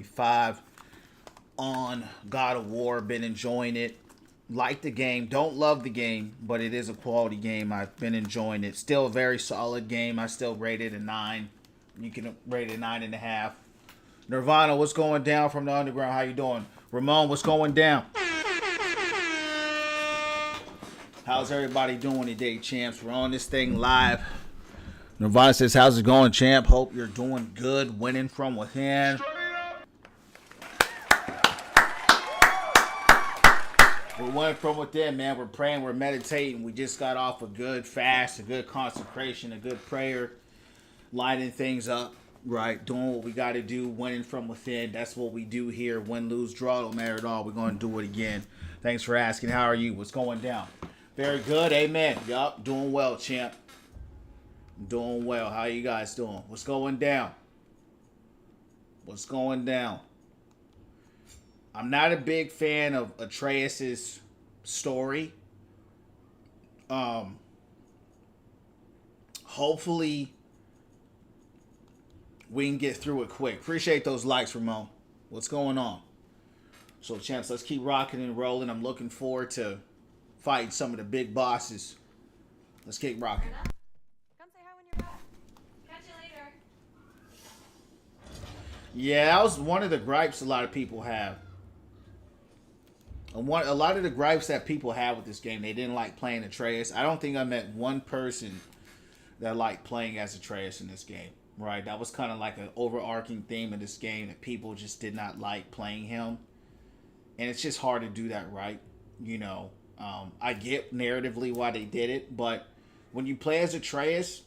25 on God of War. Been enjoying it. Like the game. Don't love the game, but it is a quality game. I've been enjoying it. Still a very solid game. I still rate it a 9. You can rate it 9.5. Nirvana, what's going down from the underground? How you doing? Ramon, what's going down? How's everybody doing today, champs? We're on this thing live. Nirvana says, how's it going, champ? Hope you're doing good, winning from within. We're winning from within, man. We're praying, we're meditating. We just got off a good fast, a good consecration, a good prayer, lighting things up, right? Doing what we got to do, winning from within. That's what we do here. Win, lose, draw, don't matter at all. We're going to do it again. Thanks for asking. How are you? What's going down? Very good. Amen. Yup. Doing well, champ. Doing well. How you guys doing? What's going down? What's going down? I'm not a big fan of Atreus' story. Hopefully we can get through it quick. Appreciate those likes, Ramon. What's going on? So, champs, let's keep rocking and rolling. I'm looking forward to fighting some of the big bosses. Let's keep rocking. Come say hi when you're back. Catch you later. Yeah, that was one of the gripes a lot of people have. A lot of the gripes that people have with this game, they didn't like playing Atreus. I don't think I met one person that liked playing as Atreus in this game. Right? That was kind of like an overarching theme of this game, that people just did not like playing him. And it's just hard to do that right. You know, I get narratively why they did it, but when you play as Atreus,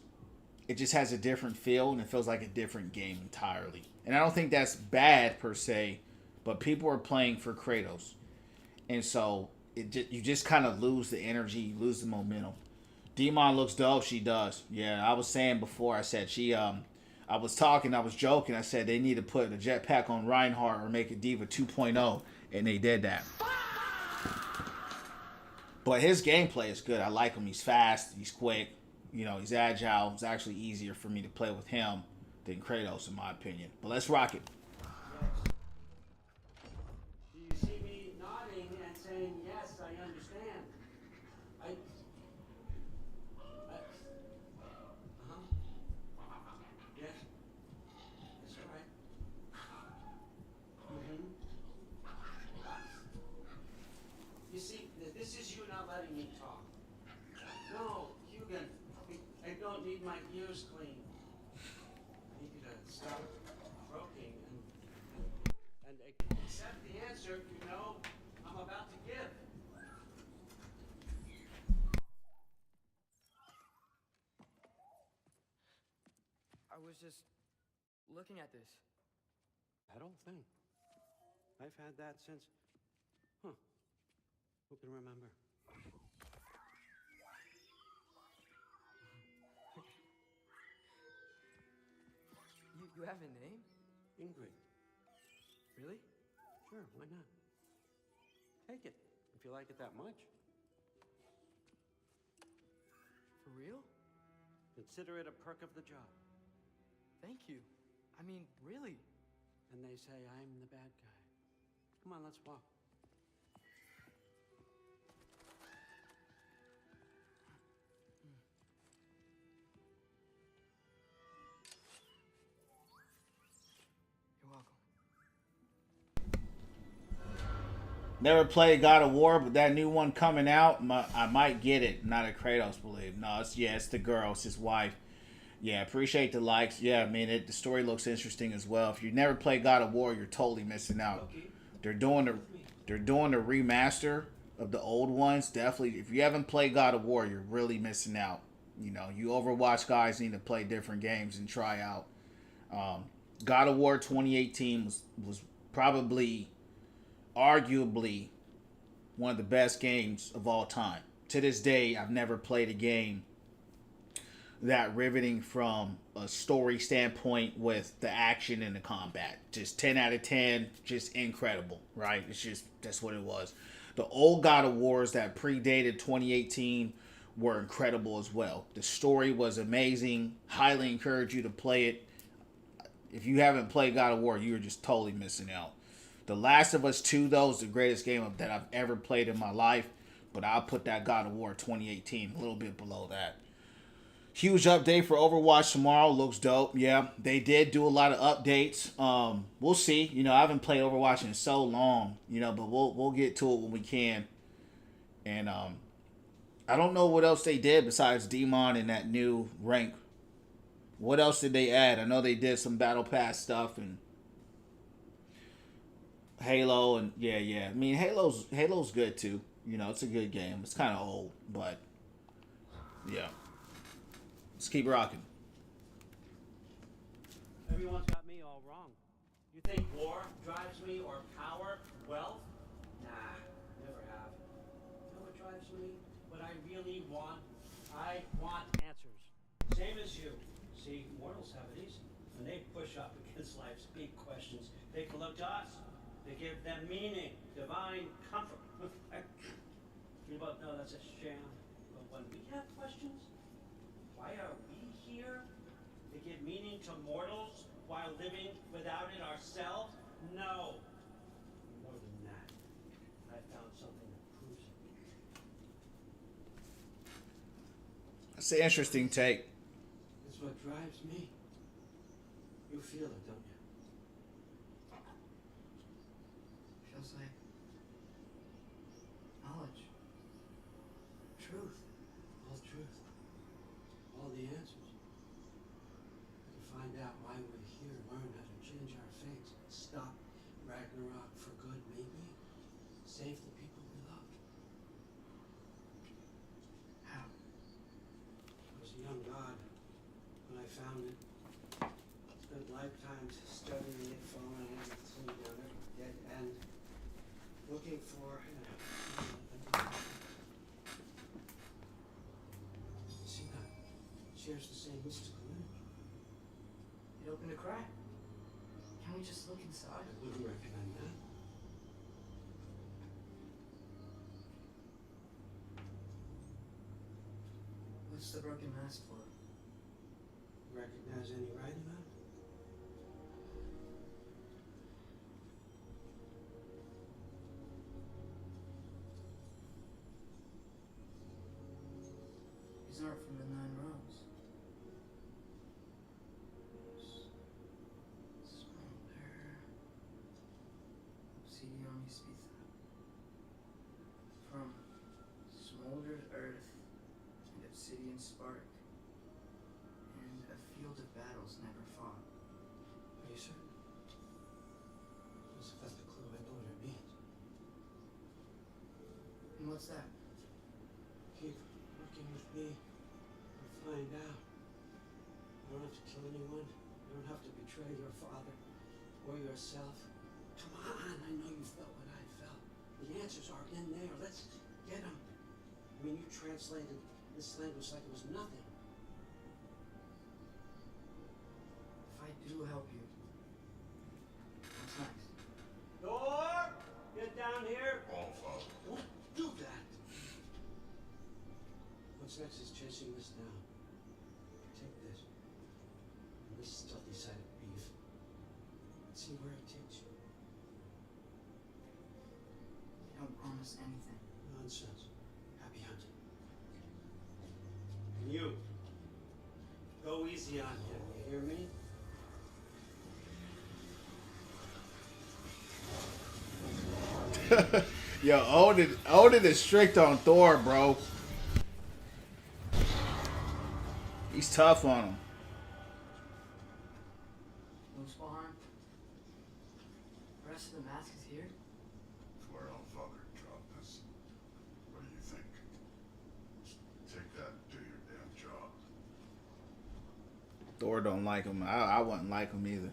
it just has a different feel and it feels like a different game entirely. And I don't think that's bad per se, but people are playing for Kratos. And so you just kind of lose the energy, you lose the momentum. Demon looks dope. She does. Yeah, I was saying before, I said I was joking. I said they need to put a jetpack on Reinhardt or make it Diva 2.0, and they did that. But his gameplay is good. I like him. He's fast. He's quick. You know, he's agile. It's actually easier for me to play with him than Kratos, in my opinion. But let's rock it. Do you see me nodding and saying, yes, I understand? Yes. That's all right. You see, this is you not letting me talk. No, Hugan, I don't need my ears cleaned. I need you to stop croaking and accept the answer you know I'm about to give. I was just looking at this. That old thing. I've had that since. Who can remember? You have a name? Ingrid. Really? Sure, why not? Take it, if you like it that much. For real? Consider it a perk of the job. Thank you. I mean, really. And they say I'm the bad guy. Come on, let's walk. You're welcome. Never played God of War, but that new one coming out, I might get it. Not a Kratos, believe. No, it's the girl. It's his wife. Yeah, appreciate the likes. Yeah, I mean, the story looks interesting as well. If you never played God of War, you're totally missing out. They're doing a remaster of the old ones. Definitely, if you haven't played God of War, you're really missing out. You know, you Overwatch guys need to play different games and try out. God of War 2018 was probably, arguably, one of the best games of all time. To this day, I've never played a game that riveting from a story standpoint with the action and the combat. Just 10 out of 10, just incredible, right? That's what it was. The old God of Wars that predated 2018 were incredible as well. The story was amazing. Highly encourage you to play it. If you haven't played God of War, you're just totally missing out. The Last of Us 2, though, is the greatest game that I've ever played in my life. But I'll put that God of War 2018 a little bit below that. Huge update for Overwatch tomorrow. Looks dope. Yeah, they did do a lot of updates. We'll see. You know, I haven't played Overwatch in so long. You know, but we'll get to it when we can. And I don't know what else they did besides Demon and that new rank. What else did they add? I know they did some Battle Pass stuff and Halo and yeah. I mean, Halo's good too. You know, it's a good game. It's kind of old, but yeah. Let's keep rocking. Everyone's got me all wrong. You think war drives me or power, wealth? Nah, never have. You know what drives me? What I really want? I want answers. Same as you. See, mortals have it easy. When they push up against life's big questions, they can look to us. They give them meaning, divine comfort. You both know that's a sham. But when we have questions, why are we here? To give meaning to mortals while living without it ourselves? No. More than that, I found something that proves it. That's an interesting take. It's what drives me. You feel it, don't you? Feels like knowledge. Truth. All truth. All the answers. To find out why we're here, learn how to change our fates, stop Ragnarok for good, maybe. Save the people we love. How? I was a young god when I found it. Spent lifetimes studying it, following it, seeing down every dead end, looking for, see that? Shares the same mystical image. It opened a crack. Can we just look inside? I wouldn't recommend that. What's the broken mask for? Recognize any writing on it? These aren't from the 9 Realms. Smolder. Obsidian Spitha. From smoldered earth and obsidian spark. And a field of battles never fought. Are you certain? Because if that's the clue, I know what it means. And what's that? Keep working with me and find out. You don't have to kill anyone. You don't have to betray your father or yourself. Come on, I know you felt what I felt. The answers are in there. Let's get them. I mean, you translated this language like it was nothing. If I do help you, what's next? Thor, get down here. All Father. Don't do that. What's next is chasing this down. Take this. And this stealthy side of beef. And see where it takes you. I don't promise anything. Nonsense. Happy hunting. And you. Go easy on him, you hear me? Yo, Odin is strict on Thor, bro. He's tough on him. Muspelheim? The rest of the mask is here? Where All Father dropped this. What do you think? Take that and do your damn job. Thor don't like him. I wouldn't like him either.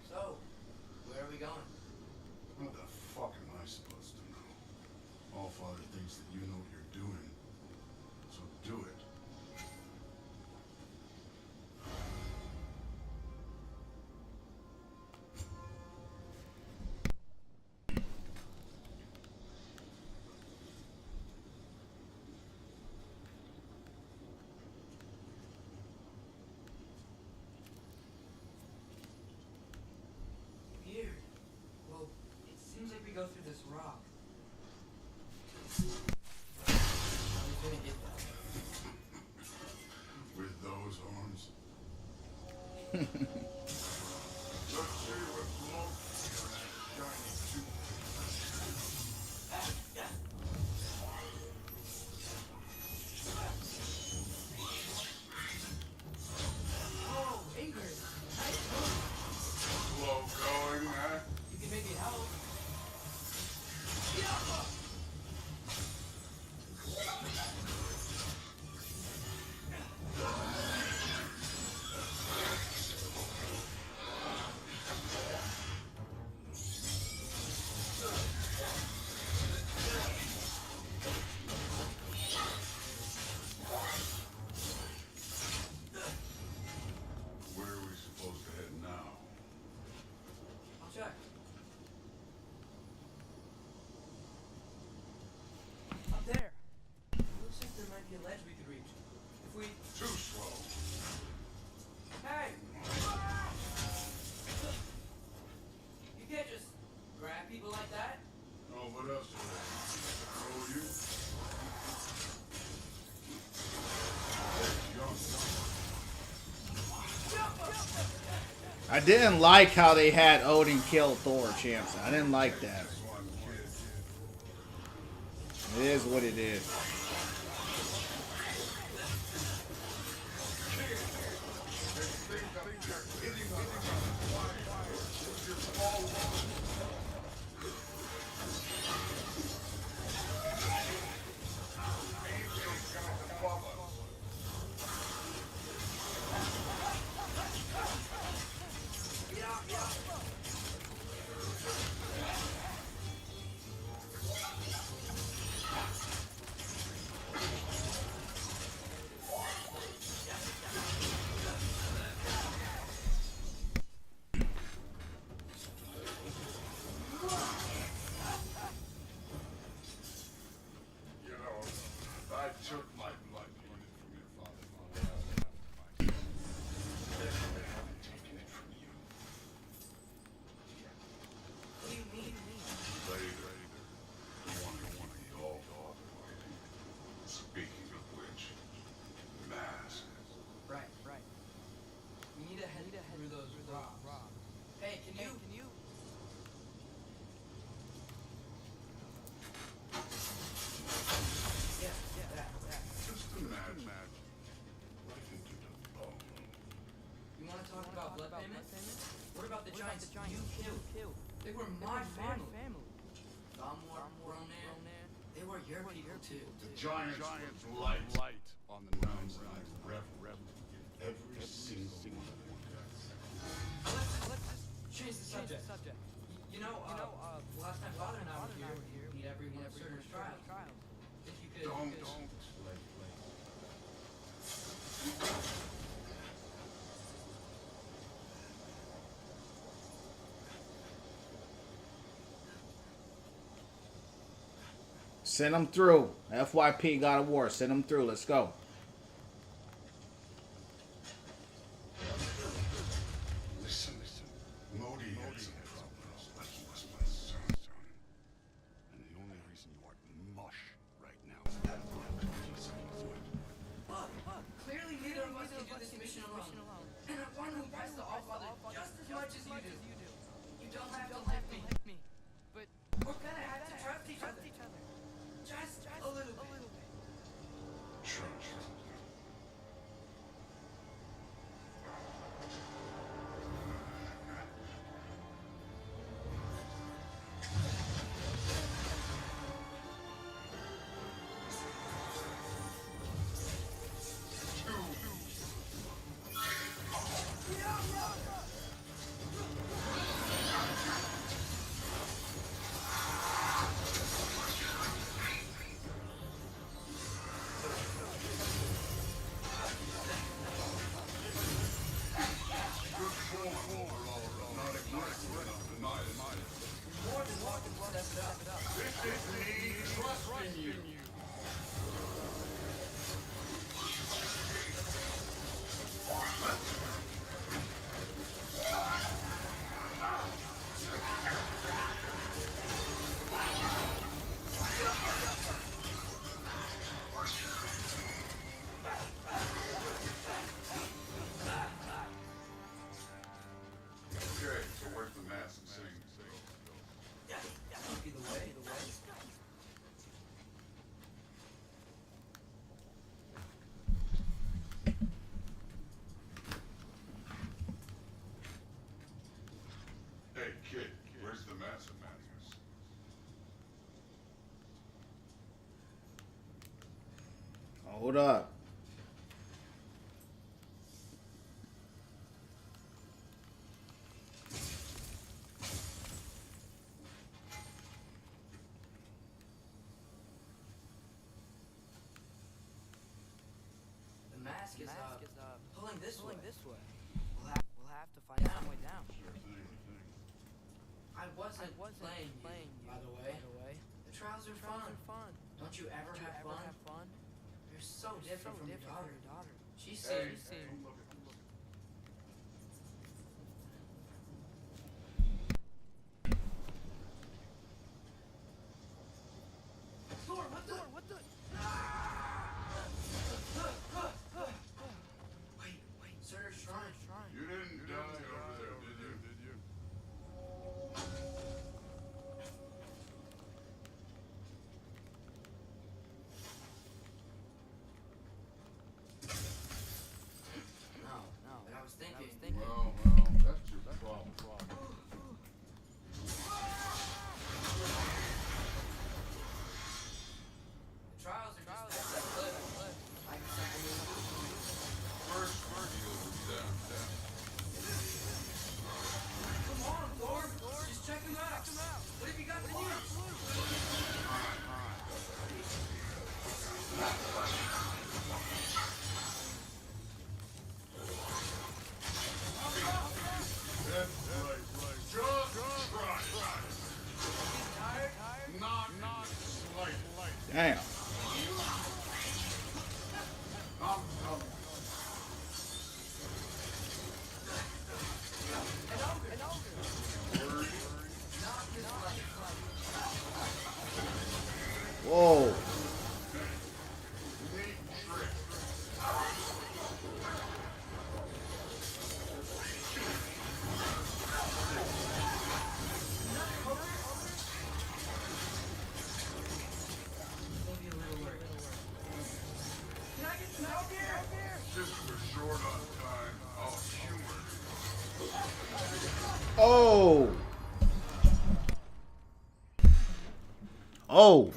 So, where are we going? How the fuck am I supposed to know? All Father thinks that you know what you're doing. So do it. go through this rock. I'm gonna get that. With those arms. Let's see what floats in that shiny tube. Oh, Ingrid. Slow going, huh? You can maybe help. Where are we supposed to head now? I'll check. Up there. Looks like there might be a ledge we could reach. If we... Too slow. Hey! You can't just grab people like that. Oh, what else is there? Oh, you? I didn't like how they had Odin kill Thor, champs. I didn't like that. It is what it is. You know, I took my blood unit from your father. I haven't taken it from you. What do you mean? Later. One of y'all. Speaking of which, mask. Right. We need to head through those rocks. Hey, can you... Yeah, that. Just imagine. Right into the bone. You want to talk about blood payments? What about the giants you killed? They were my family. Thamor, Ronan, they were your people too. The giants were light on the mountains, and I reveled in every single one of them. Let's just change the subject. You know, last time Father and I were here, we meet everyone at Cerner's trials. If you could... Don't. Send them through. FYP God of War. Send them through. Let's go. Listen. Modi had some problems, but he was my son. And the only reason you aren't mush right now is that he's on foot. Look, clearly neither of us can do this mission alone. And I want to impress the All-Father just as much as you do. You don't have to let me. But we're gonna have to trust each other. Just a little bit. Trust. Hold up. The mask is pulling this way. We'll have to find some way down. Sure thing. I wasn't playing you, by the way. The trials are fun. Don't you ever have fun? You're so different from your daughter. She seems... Don't look at this. Thor, what the... Wait, Sir Shrine. You didn't die over there, did you? No, but I was thinking... Well, that's your problem. The trials are just that cliff. Like a second. First, down. Come on, Thor. Just check him out. What have you got for you? That's right. Just right. Not slight. Damn. Whoa. Neat trick. Maybe a little worried. Can I get some help here? Since we're short on time, I'll humor Oh. Oh.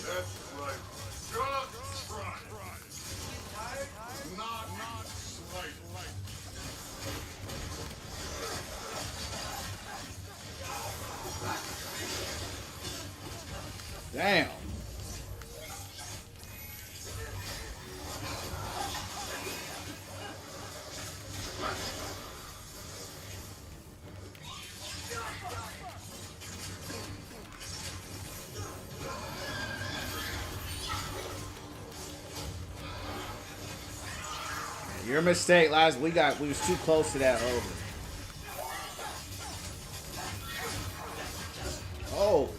That's right. Just right. Not slight. Damn. Your mistake, last we was too close to that over. Oh.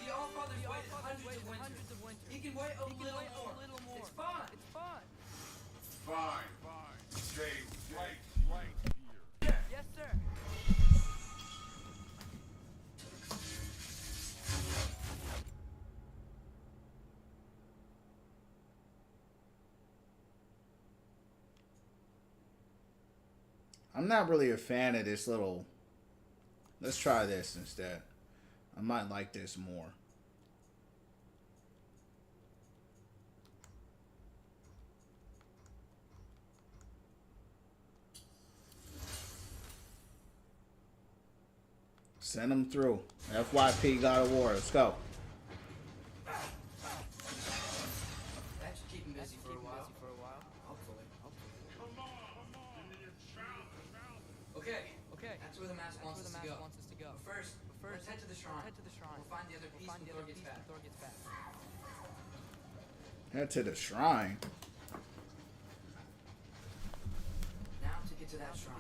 The Allfather's waited hundreds of winters. He can wait a little more. It's fine. Fine. Stay right here. Yes, sir. I'm not really a fan of this little. Let's try this instead. I might like this more. Send them through. FYP God of War. Let's go. That should keep him busy for a while. Hopefully. Okay. That's where the mask wants us to go. But first, let's head to the shrine. We'll find the other piece before it gets back. Head to the shrine. Now to get to that shrine.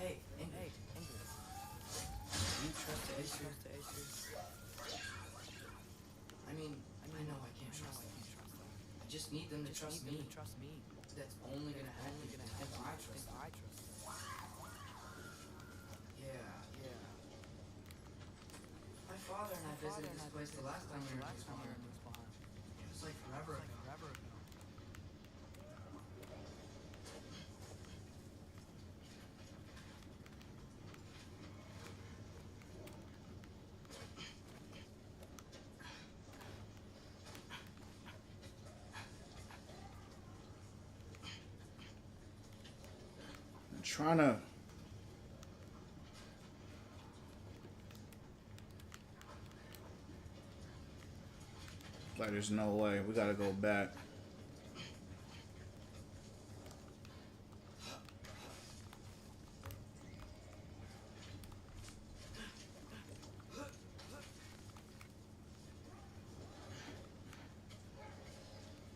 Hey, Ingrid. Do you trust the Acer? I mean, I know I can't trust them. I just need them to trust me. That's only gonna help me if I trust them. Yeah. My father and I visited this place the last time we were in this farm. It was like forever ago. I'm trying to. Like, there's no way. We gotta go back.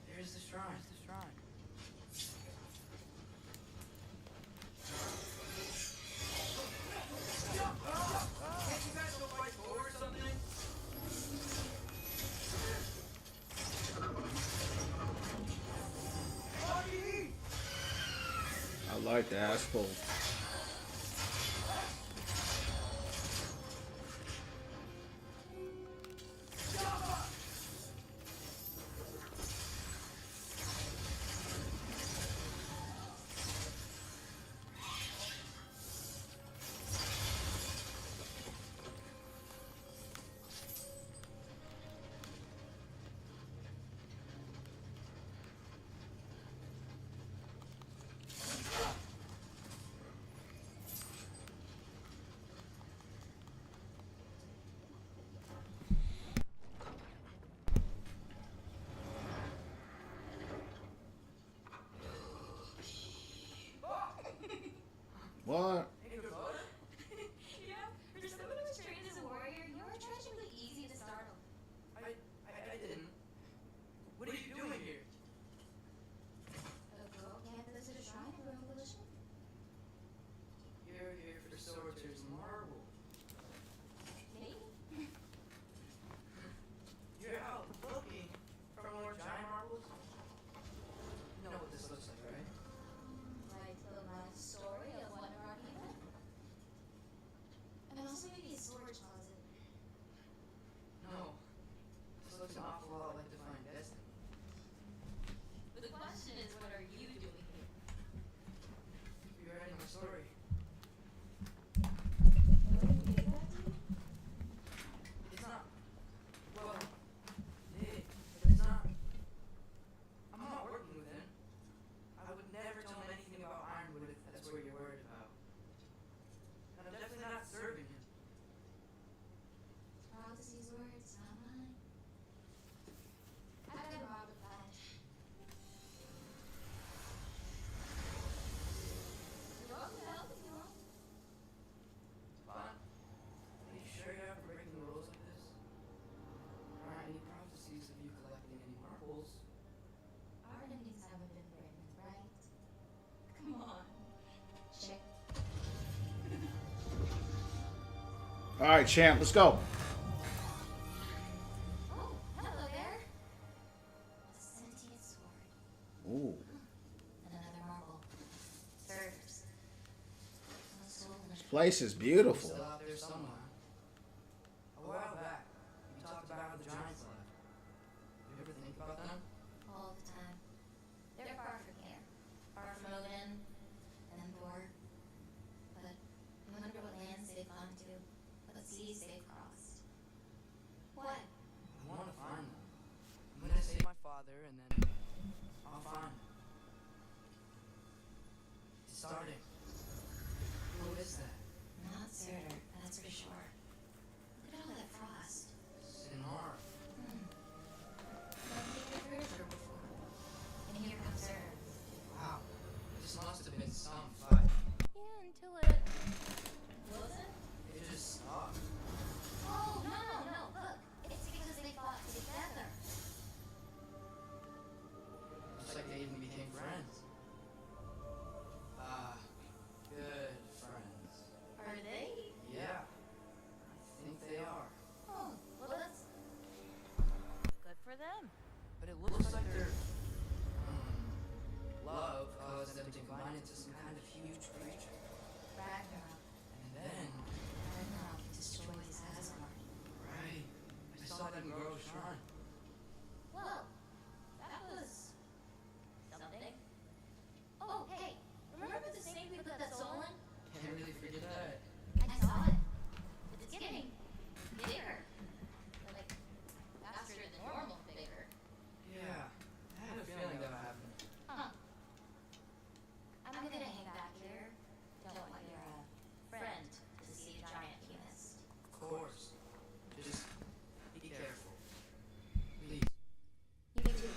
Here's the shrine. Can't you guys go fight Thor or something? I like the ass pull. What? Yeah, for someone who's trained as a warrior, you are tragically easy to startle. I didn't. What are you doing here? A girl can't visit a shrine of her own volition? You're here for Sorcerer's Marble. Me? You're out looking for more giant marbles? You know what this looks like, right? Like the life story of one of our people? And also maybe a storage closet. No. This looks an awful lot like Divine Destiny. The question is, what are you doing here? You're writing my story. What do you think that to? It's not. Well, but it's not. I'm not working with him. I would never tell him anything about Ironwood if that's what you're worried about. And I'm definitely not serving him. Prophecy's words, not mine. I've got robbed a fight. You're welcome to help if you want. Fine. Are you sure you're not breaking the rules like this? There aren't any prophecies of you collecting any marbles. Our endings haven't been written, right? Come on. Check. All right, champ. Let's go. Oh, hello there. A sentient sword. Ooh. And another marble. Thirders. This place is beautiful. Still out there somewhere. A while back, you talked about how the giants left. You ever that's for sure. Look at all that frost. Sinmar. Never been further before. And here comes Earth. Wow. This must have been some fight. Yeah, until it wasn't. It just stopped. Oh, no. Look, it's because they fought together. Looks like they even became friends. Good friends. Are they? Yeah. I think they are. Oh, well, that's good for them. But it looks like their love caused them to combine into some kind of huge creature. Ragnarok. And then, Ragnarok destroys Asgard. right, I saw them grow a shrine. Well, that was something. Oh, hey, remember the snake we put that soul in? Can't really forget that. I saw it. It's getting bigger. Like, faster than normal bigger. Yeah, I had a feeling that would happen. Huh. I'm gonna hang back here. Don't want your friend to see a giant penis. Of course. Just be careful. Please. You too.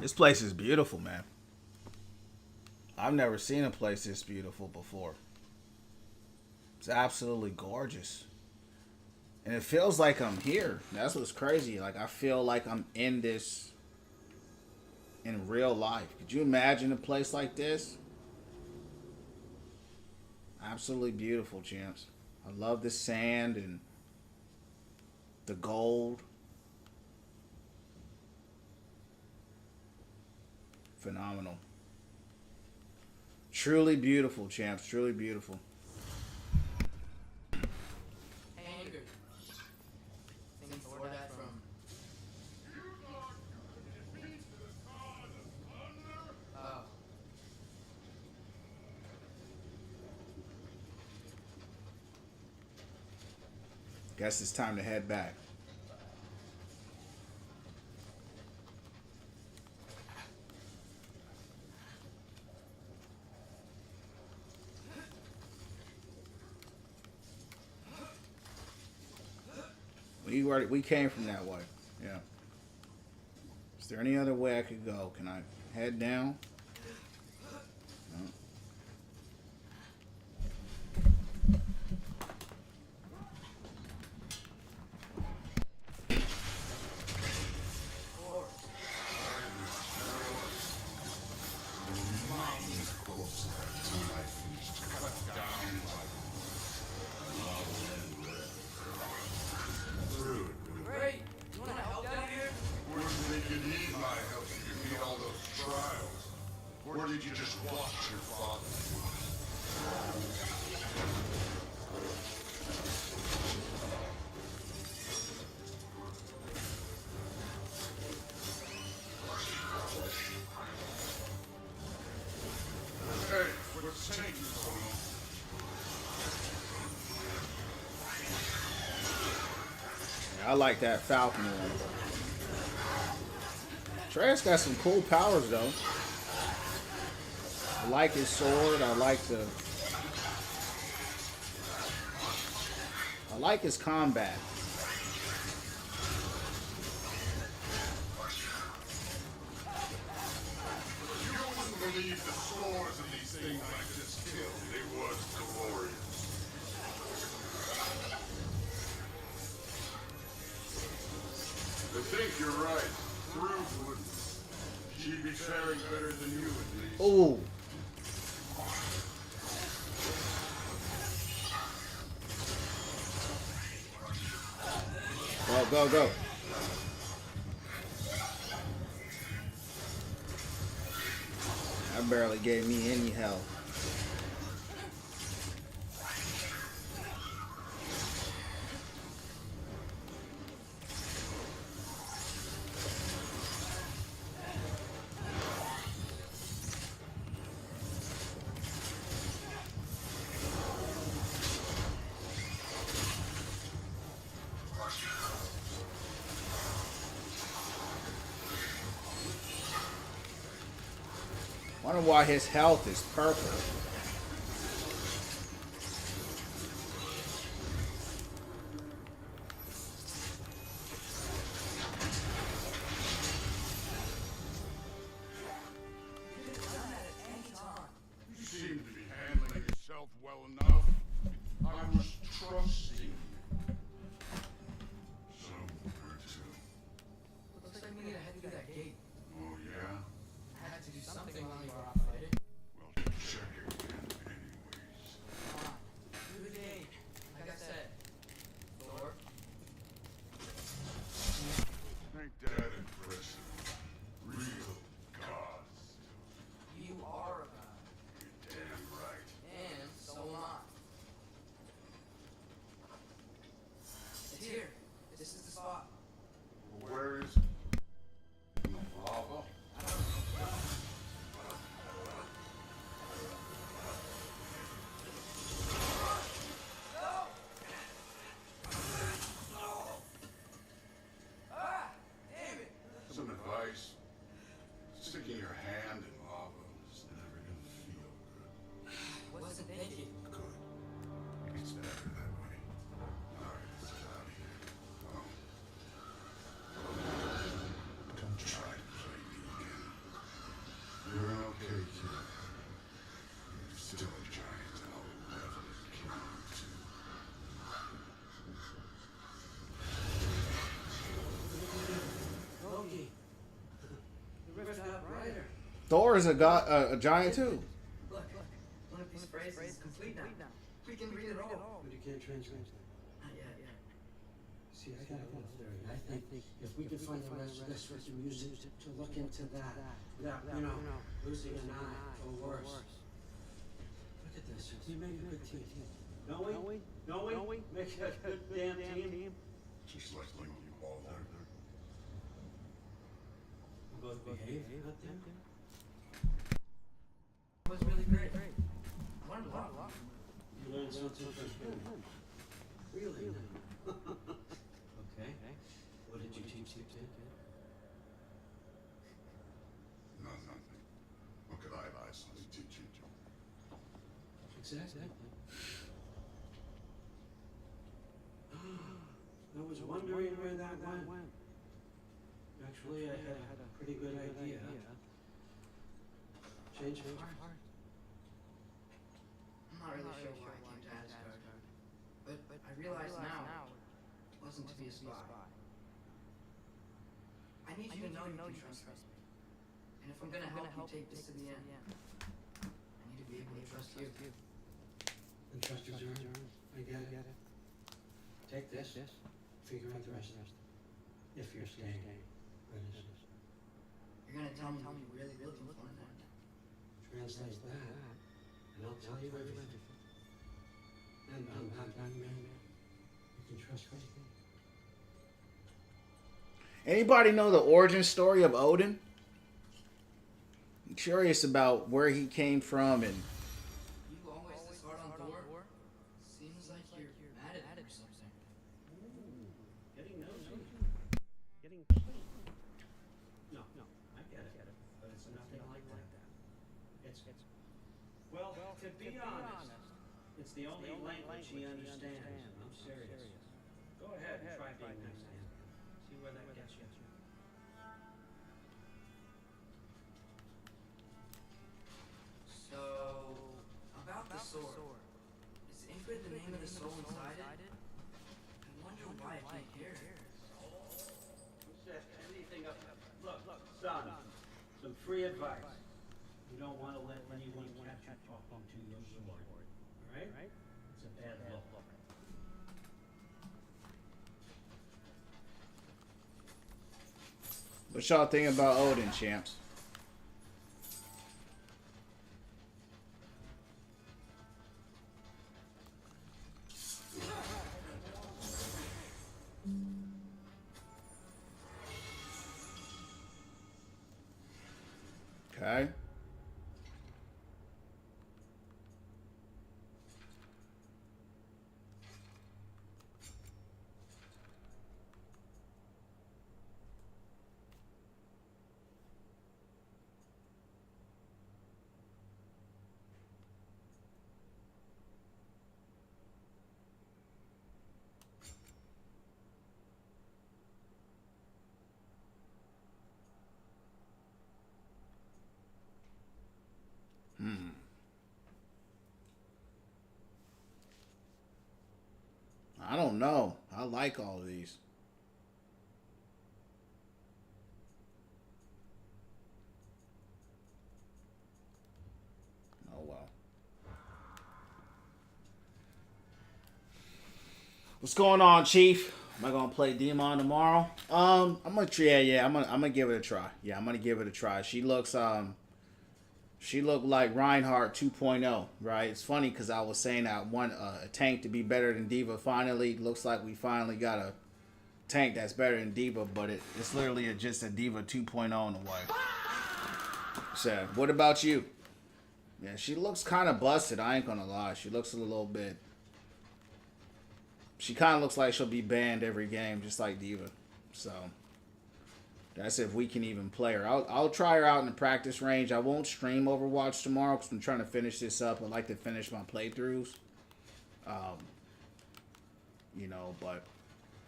This place is beautiful, man. I've never seen a place this beautiful before. It's absolutely gorgeous. And it feels like I'm here. That's what's crazy. Like, I feel like I'm in this in real life. Could you imagine a place like this? Absolutely beautiful, champs. I love the sand and the gold. Phenomenal. Truly beautiful, champs. Truly beautiful. Anger. Think for that from. Oh. Guess it's time to head back. We came from that way. Yeah. Is there any other way I could go? Can I head down? No. Great! You wanna help down here? Where did they get need my help if you meet all those trials? Or did you just watch your father? Hey, what's taking so long? I like that Falcon one. Trey's got some cool powers though. I like his sword. I like his combat. You wouldn't believe the scores of these things I just killed. It was glorious. I think you're right. Ruth would. She'd be faring better than you, at least. Ooh. Go. That barely gave me any help. Wonder why his health is purple. You seem to be handling yourself well enough. I was trusting you. Somewhere to. Looks like we need to head through that gate. Oh, yeah? I had to do something while you were off fighting. Well, check again, anyways. Come on. Through the gate. Like I said. Door. Ain't that impressive? Real gods. You are a god. You're damn right. And so am I. It's here. This is the spot. Where is it? In the lava? Ah! Damn it! Some advice. Sticking your hand in lava is never gonna feel good. Wasn't thinking. Good. It's better that way. Alright, let's get out of here. Oh. Don't try to play me again. You're an okay kid. You're still a giant, and I'll never kill you too. Loki. The rift got brighter. Thor is a giant too. Look. One of these phrases is complete now. We can read it all. But you can't translate them. Not yet. See, I got a little theory. I think if we can find the rest of this, we can use it to look into that without, losing an eye or worse. Look at this. We make a good team. Don't we? Don't we? Make a good damn team. Just like you all there. We both behave out there. It was really great. I learned a lot. You learned something from him. Really? Okay. What did you teach the kid? No, nothing. What could I possibly teach you, Joe? Exactly. I was wondering where that went. Actually, I had a pretty good idea. Change of heart. I'm not really sure why I came to Asgard. But I realize now it wasn't to be a spy. I need you to know you can trust me. And if I'm gonna help you take this to the end, I need to be able to trust you. And trust is earned. I get it. Take this. Figure out the rest. If you're staying. You're gonna tell me what you're really looking for now. Translate that, and I'll tell you everything. And I'm not done, man. You can trust me. Anybody know the origin story of Odin? I'm curious about where he came from and You always this hard on Thor? Seems like you're mad at him or something. Getting nosy. Getting clean. No, I get it. But it's nothing like that. It's well, to be honest, it's the only language he understands. I'm serious. Go ahead and try being nice to him. See where that gets you. So, about the sword. Is Ingrid the name of the soul inside it? I wonder why it came here. Set anything up. Look, son, some free advice. You don't want to let anyone catch you talking to your sword. Alright? It's a bad look. what y'all think about Odin, champs? Okay. know. I like all of these. Oh well. What's going on, Chief? Am I gonna play Demon tomorrow? I'm gonna give it a try. Yeah, I'm gonna give it a try. She looked like Reinhardt 2.0, right? It's funny because I was saying I want a tank to be better than Diva. Finally, looks like we finally got a tank that's better than Diva, but it's literally just a Diva 2.0 in a way. So, what about you? Yeah, she looks kind of busted. I ain't gonna lie. She looks a little bit. She kind of looks like she'll be banned every game, just like Diva. So, that's if we can even play her. I'll try her out in the practice range. I won't stream Overwatch tomorrow because I'm trying to finish this up. I like to finish my playthroughs. You know, but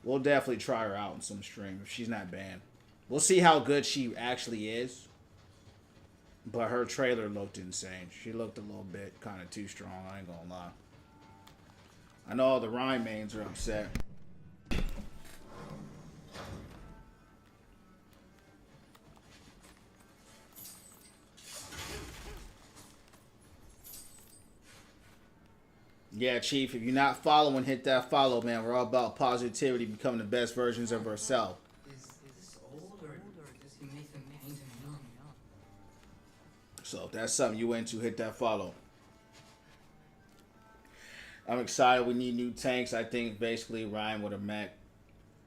we'll definitely try her out in some stream if she's not banned. We'll see how good she actually is. But her trailer looked insane. She looked a little bit kind of too strong, I ain't gonna lie. I know all the Ryan mains are upset. Yeah, Chief, if you're not following, hit that follow, man. We're all about positivity, becoming the best versions of ourselves. Is this old or does he make them paint him young? So if that's something you into, hit that follow. I'm excited. We need new tanks. I think basically Ryan with a mech.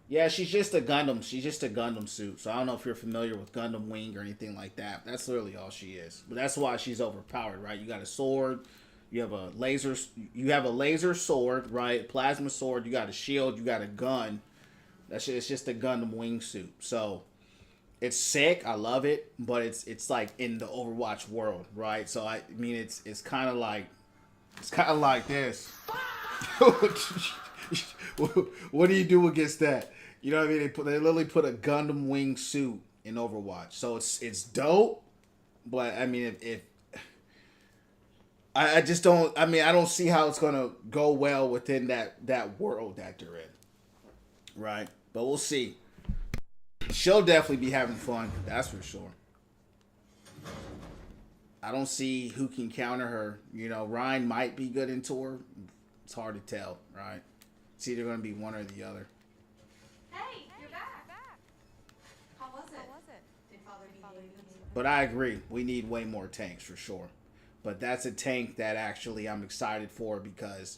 Yeah, she's just a Gundam. She's just a Gundam suit. So I don't know if you're familiar with Gundam Wing or anything like that. That's literally all she is. But that's why she's overpowered, right? You got a sword. You have a laser. You have a laser sword, right? Plasma sword. You got a shield. You got a gun. It's just a Gundam Wing suit. So it's sick. I love it. But it's like in the Overwatch world, right? So I mean, it's kind of like. It's kind of like this. What do you do against that? You know what I mean? They literally put a Gundam Wing suit in Overwatch, so it's dope. But I mean, if I just don't. I mean, I don't see how it's gonna go well within that world that they're in, right? But we'll see. She'll definitely be having fun. That's for sure. I don't see who can counter her. You know, Ryan might be good in tour. It's hard to tell, right? It's either going to be one or the other. Hey, you're back. How was it? Did Father behave? But I agree. We need way more tanks for sure. But that's a tank that actually I'm excited for because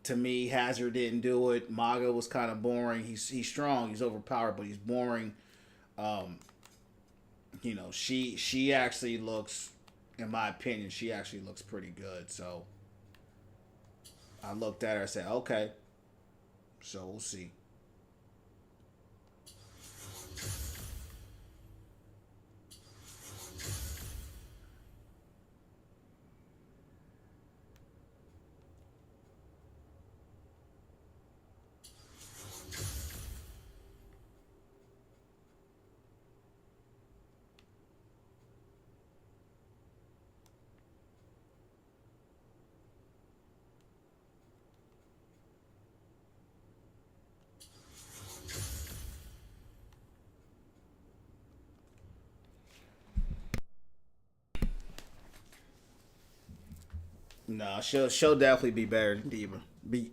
to me, Hazard didn't do it. Maga was kind of boring. He's strong. He's overpowered, but he's boring. You know, she actually looks... In my opinion, she actually looks pretty good. So I looked at her and said, okay. So we'll see. No, she'll definitely be better than Diva.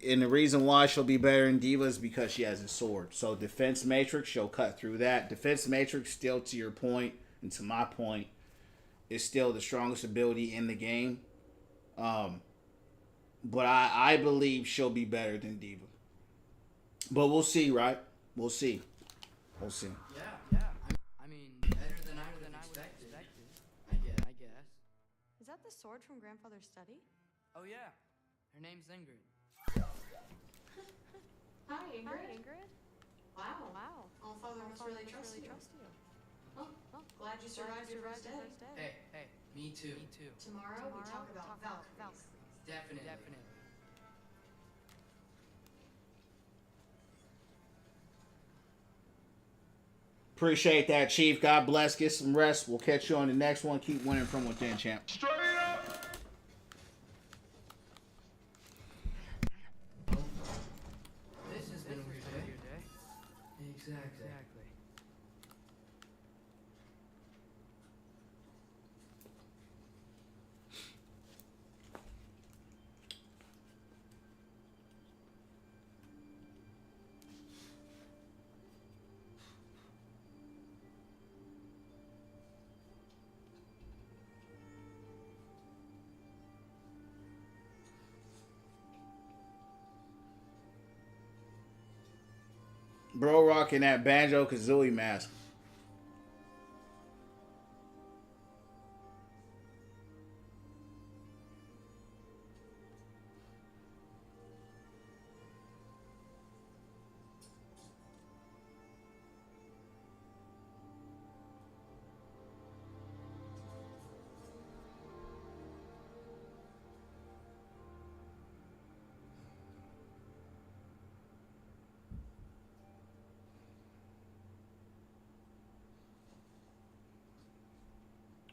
And the reason why she'll be better than Diva is because she has a sword. So Defense Matrix, she'll cut through that. Defense Matrix, still to your point, and to my point, is still the strongest ability in the game. But I believe she'll be better than Diva. But we'll see, right? We'll see. We'll see. Yeah. I mean, better than I would have expected. I guess. Is that the sword from Grandfather's study? Oh yeah, her name's Ingrid. Hi, Ingrid. Wow. All Father must really trust you. Oh, glad you survived your first day. Hey, me too. Tomorrow we talk about Valkyries. Definitely. Appreciate that, Chief. God bless. Get some rest. We'll catch you on the next one. Keep winning from within, champ. Straight up! This has Bro rocking that Banjo Kazooie mask.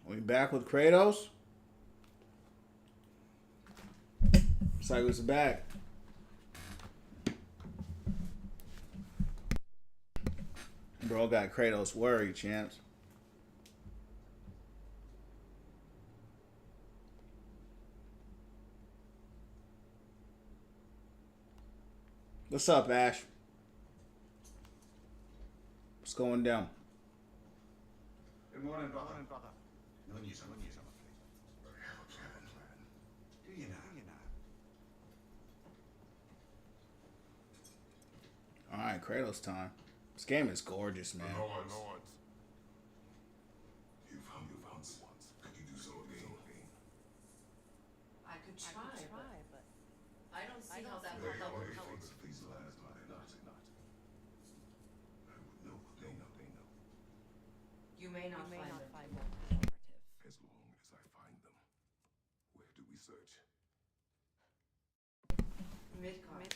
We back with Kratos? Cycle's back. Bro got Kratos worried, champs. What's up, Ash? What's going down? Good morning, brother. No news, I'm afraid. But I have a plan. Do you know? Alright, Kratos time. This game is gorgeous, man. You found once. Could you do so again? I could try, but I don't see how that Very would help. hard if these lies lie not. I would know what they know. You may not find them. As long as I find them. Where do we search? Midgard.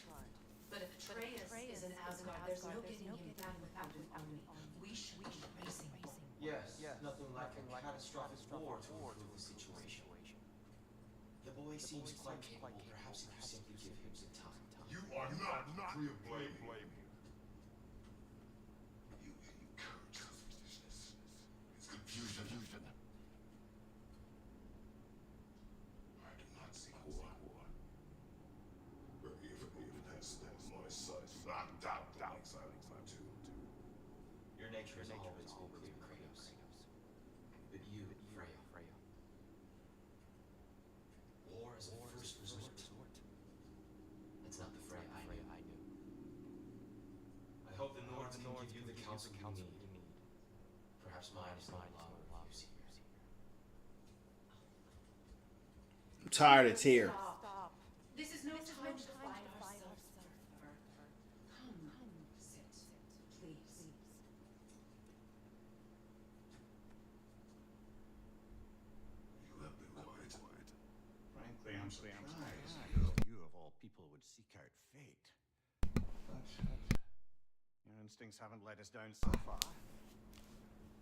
But if Atreus is in Asgard, there's no getting him down without an army. We should be racing. Yes, nothing like a catastrophic war to improve the situation. The boy seems quite capable. Perhaps if you simply give him some time. You are not free of blame here. You encourage suspiciousness. It's confusion. I do not see war. But if that's my side, not doubt silence too. Your nature is always overly Kratos. But you, Freya. War is a first resort. That's not the Freya I knew. I hope the Nords can give you the counsel you need. Perhaps mine is not longer use here. I'm tired of tear. Stop. This is no time to find ourselves further. Come, sit, please. You have been quiet. Frankly, I'm surprised you of all people would seek out fate. But your instincts haven't let us down so far.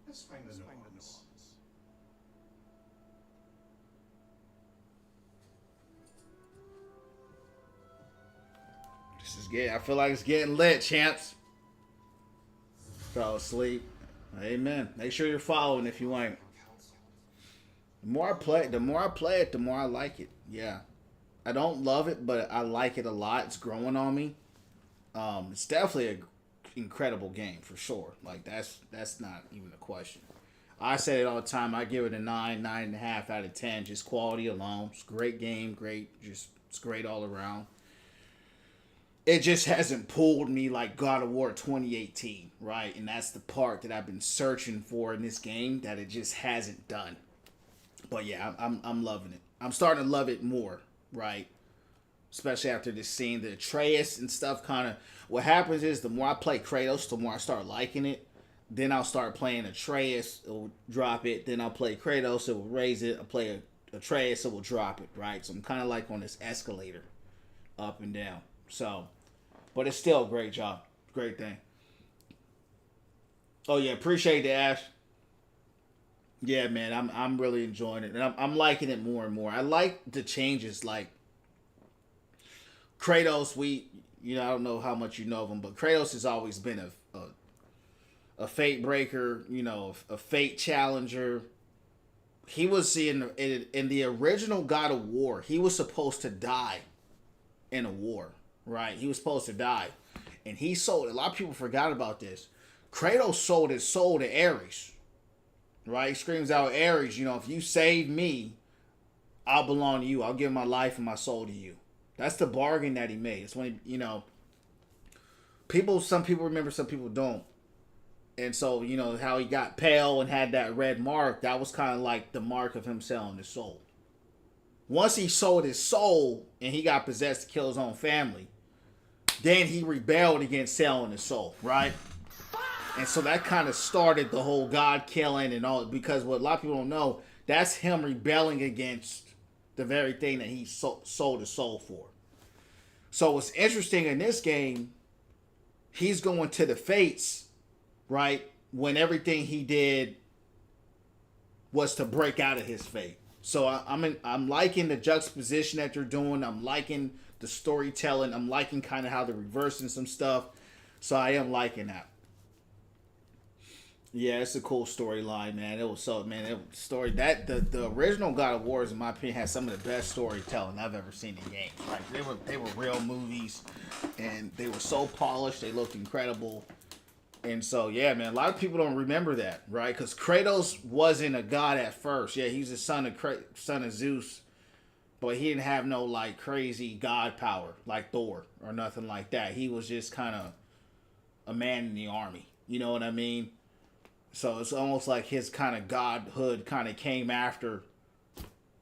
Let's find the nuance. I feel like it's getting lit, champs. Fell asleep. Amen. Make sure you're following if you ain't. The more I play it, the more I like it. Yeah. I don't love it, but I like it a lot. It's growing on me. It's definitely an incredible game for sure. Like that's not even a question. I say it all the time. I give it a 9.5 out of 10. Just quality alone. It's a great game. It's great all around. It just hasn't pulled me like God of War 2018, right? And that's the part that I've been searching for in this game that it just hasn't done. But yeah, I'm loving it. I'm starting to love it more, right? Especially after this scene, the Atreus and stuff kind of... What happens is the more I play Kratos, the more I start liking it. Then I'll start playing Atreus, it will drop it. Then I'll play Kratos, it will raise it. I'll play Atreus, it will drop it, right? So I'm kind of like on this escalator, up and down. So, but it's still a great job. Great thing. Oh yeah, appreciate the Ash. Yeah, man, I'm really enjoying it, and I'm liking it more and more. I like the changes, like Kratos. I don't know how much you know of him, but Kratos has always been a a fate breaker, you know, a fate challenger. He was in the original God of War. He was supposed to die in a war, right? He was supposed to die, and he sold. A lot of people forgot about this. Kratos sold his soul to Ares, right? He screams out, Ares, you know, if you save me, I'll belong to you. I'll give my life and my soul to you. That's the bargain that he made. It's when he, you know, some people remember, some people don't. And so, you know, how he got pale and had that red mark, that was kind of like the mark of him selling his soul. Once he sold his soul and he got possessed to kill his own family, then he rebelled against selling his soul, right? And so that kind of started the whole God killing and all, because what a lot of people don't know, that's him rebelling against the very thing that he sold his soul for. So what's interesting in this game, he's going to the Fates, right? When everything he did was to break out of his fate. So I'm liking the juxtaposition that you're doing. I'm liking the storytelling. I'm liking kind of how they're reversing some stuff. So I am liking that. Yeah, it's a cool storyline, man. It was the original God of War, in my opinion, has some of the best storytelling I've ever seen in games. Like they were real movies, and they were so polished. They looked incredible. And so, yeah, man, a lot of people don't remember that, right? Because Kratos wasn't a god at first. Yeah, he's the son of Zeus, but he didn't have no like crazy god power like Thor or nothing like that. He was just kind of a man in the army. You know what I mean? So it's almost like his kind of godhood kind of came after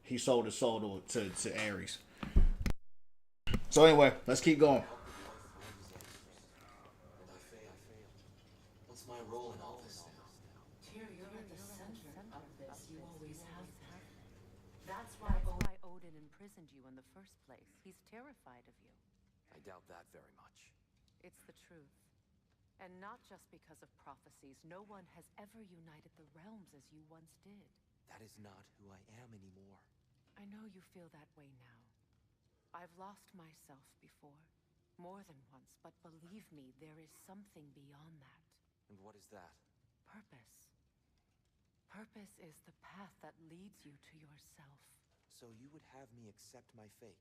he sold his soul to Ares. So anyway, let's keep going. What's my role in all this now? Tyr, you're at the center of this. You always have been. That's why Odin imprisoned you in the first place. He's terrified of you. I doubt that very much. It's the truth. And not just because of prophecies. No one has ever united the realms as you once did. That is not who I am anymore. I know you feel that way now. I've lost myself before. More than once, but believe me, there is something beyond that. And what is that? Purpose. Purpose is the path that leads you to yourself. So you would have me accept my fate.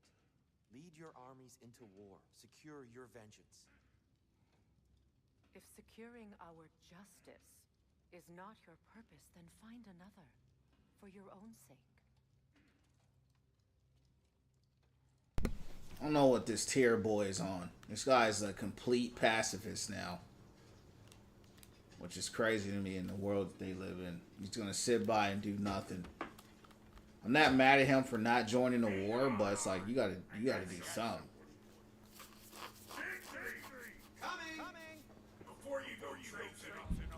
Lead your armies into war. Secure your vengeance. If securing our justice is not your purpose, then find another. For your own sake. I don't know what this Tyr boy is on. This guy's a complete pacifist now. Which is crazy to me in the world that they live in. He's going to sit by and do nothing. I'm not mad at him for not joining the war, but it's like, you gotta do something.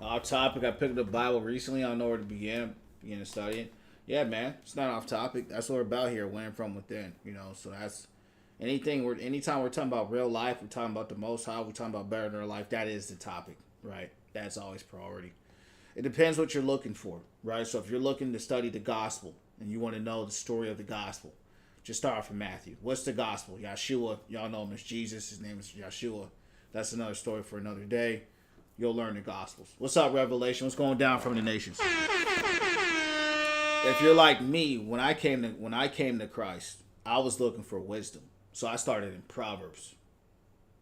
Off topic, I picked up the Bible recently. I don't know where to begin to study it. Yeah, man, it's not off topic. That's what we're about here, winning from within. You know, so that's anytime we're talking about real life, we're talking about the Most High, we're talking about better than our life. That is the topic, right? That's always priority. It depends what you're looking for, right? So if you're looking to study the gospel and you want to know the story of the gospel, just start from Matthew. What's the gospel? Yeshua. Y'all know him as Jesus. His name is Yeshua. That's another story for another day. You'll learn the Gospels. What's up, Revelation? What's going down from the nations? If you're like me, when I came to Christ, I was looking for wisdom. So I started in Proverbs,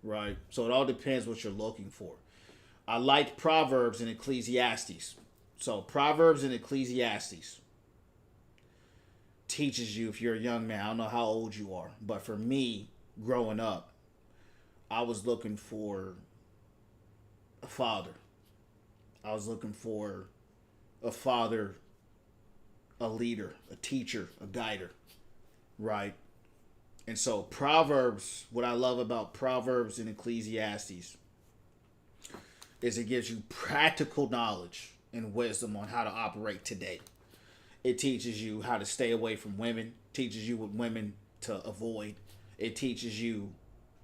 right? So it all depends what you're looking for. I like Proverbs and Ecclesiastes. So Proverbs and Ecclesiastes teaches you, if you're a young man, I don't know how old you are, but for me, growing up, I was looking for a father. I was looking for a father, a leader, a teacher, a guider, right? And so Proverbs, what I love about Proverbs and Ecclesiastes is it gives you practical knowledge and wisdom on how to operate today. It teaches you how to stay away from women, teaches you what women to avoid. It teaches you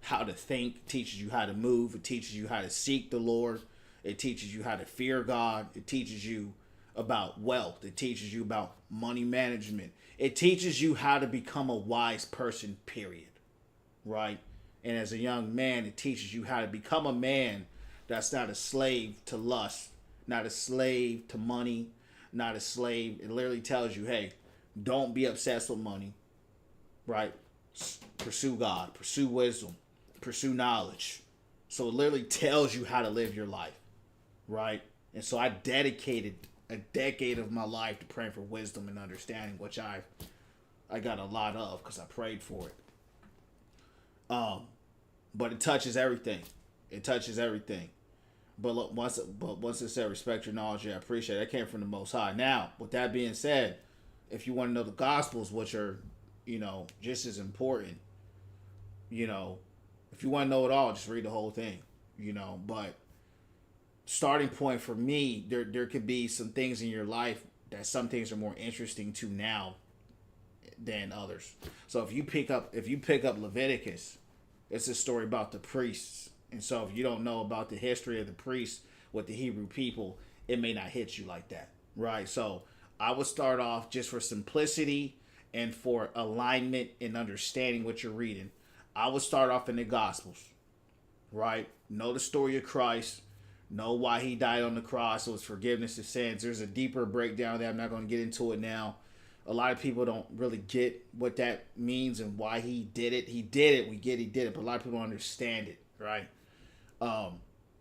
how to think, teaches you how to move, it teaches you how to seek the Lord, it teaches you how to fear God, it teaches you about wealth, it teaches you about money management, it teaches you how to become a wise person, period, right? And as a young man, it teaches you how to become a man that's not a slave to lust, not a slave to money, not a slave. It literally tells you, hey, don't be obsessed with money, right? Pursue God, pursue wisdom, pursue knowledge. So it literally tells you how to live your life, right? And so I dedicated a decade of my life to praying for wisdom and understanding, which I got a lot of because I prayed for it. But it touches everything. It touches everything. But look, once it said respect your knowledge, yeah, I appreciate it. That came from the Most High. Now, with that being said, if you want to know the Gospels, which are, just as important, if you want to know it all, just read the whole thing, But starting point for me, there could be some things in your life that some things are more interesting to now than others. So if you pick up Leviticus, it's a story about the priests. And so if you don't know about the history of the priests with the Hebrew people, it may not hit you like that, right? So I would start off just for simplicity and for alignment and understanding what you're reading. I would start off in the Gospels, right? Know the story of Christ. Know why he died on the cross. It was forgiveness of sins. There's a deeper breakdown there. I'm not going to get into it now. A lot of people don't really get what that means and why he did it. He did it. We get he did it. But a lot of people don't understand it, right?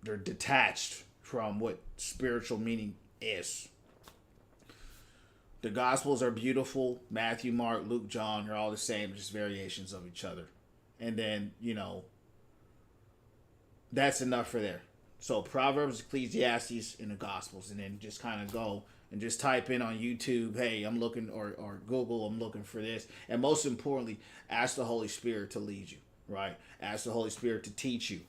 They're detached from what spiritual meaning is. The Gospels are beautiful. Matthew, Mark, Luke, John are all the same, just variations of each other. And then, that's enough for there. So Proverbs, Ecclesiastes, and the Gospels. And then just kind of go and just type in on YouTube, hey, I'm looking, or Google, I'm looking for this. And most importantly, ask the Holy Spirit to lead you, right? Ask the Holy Spirit to teach you,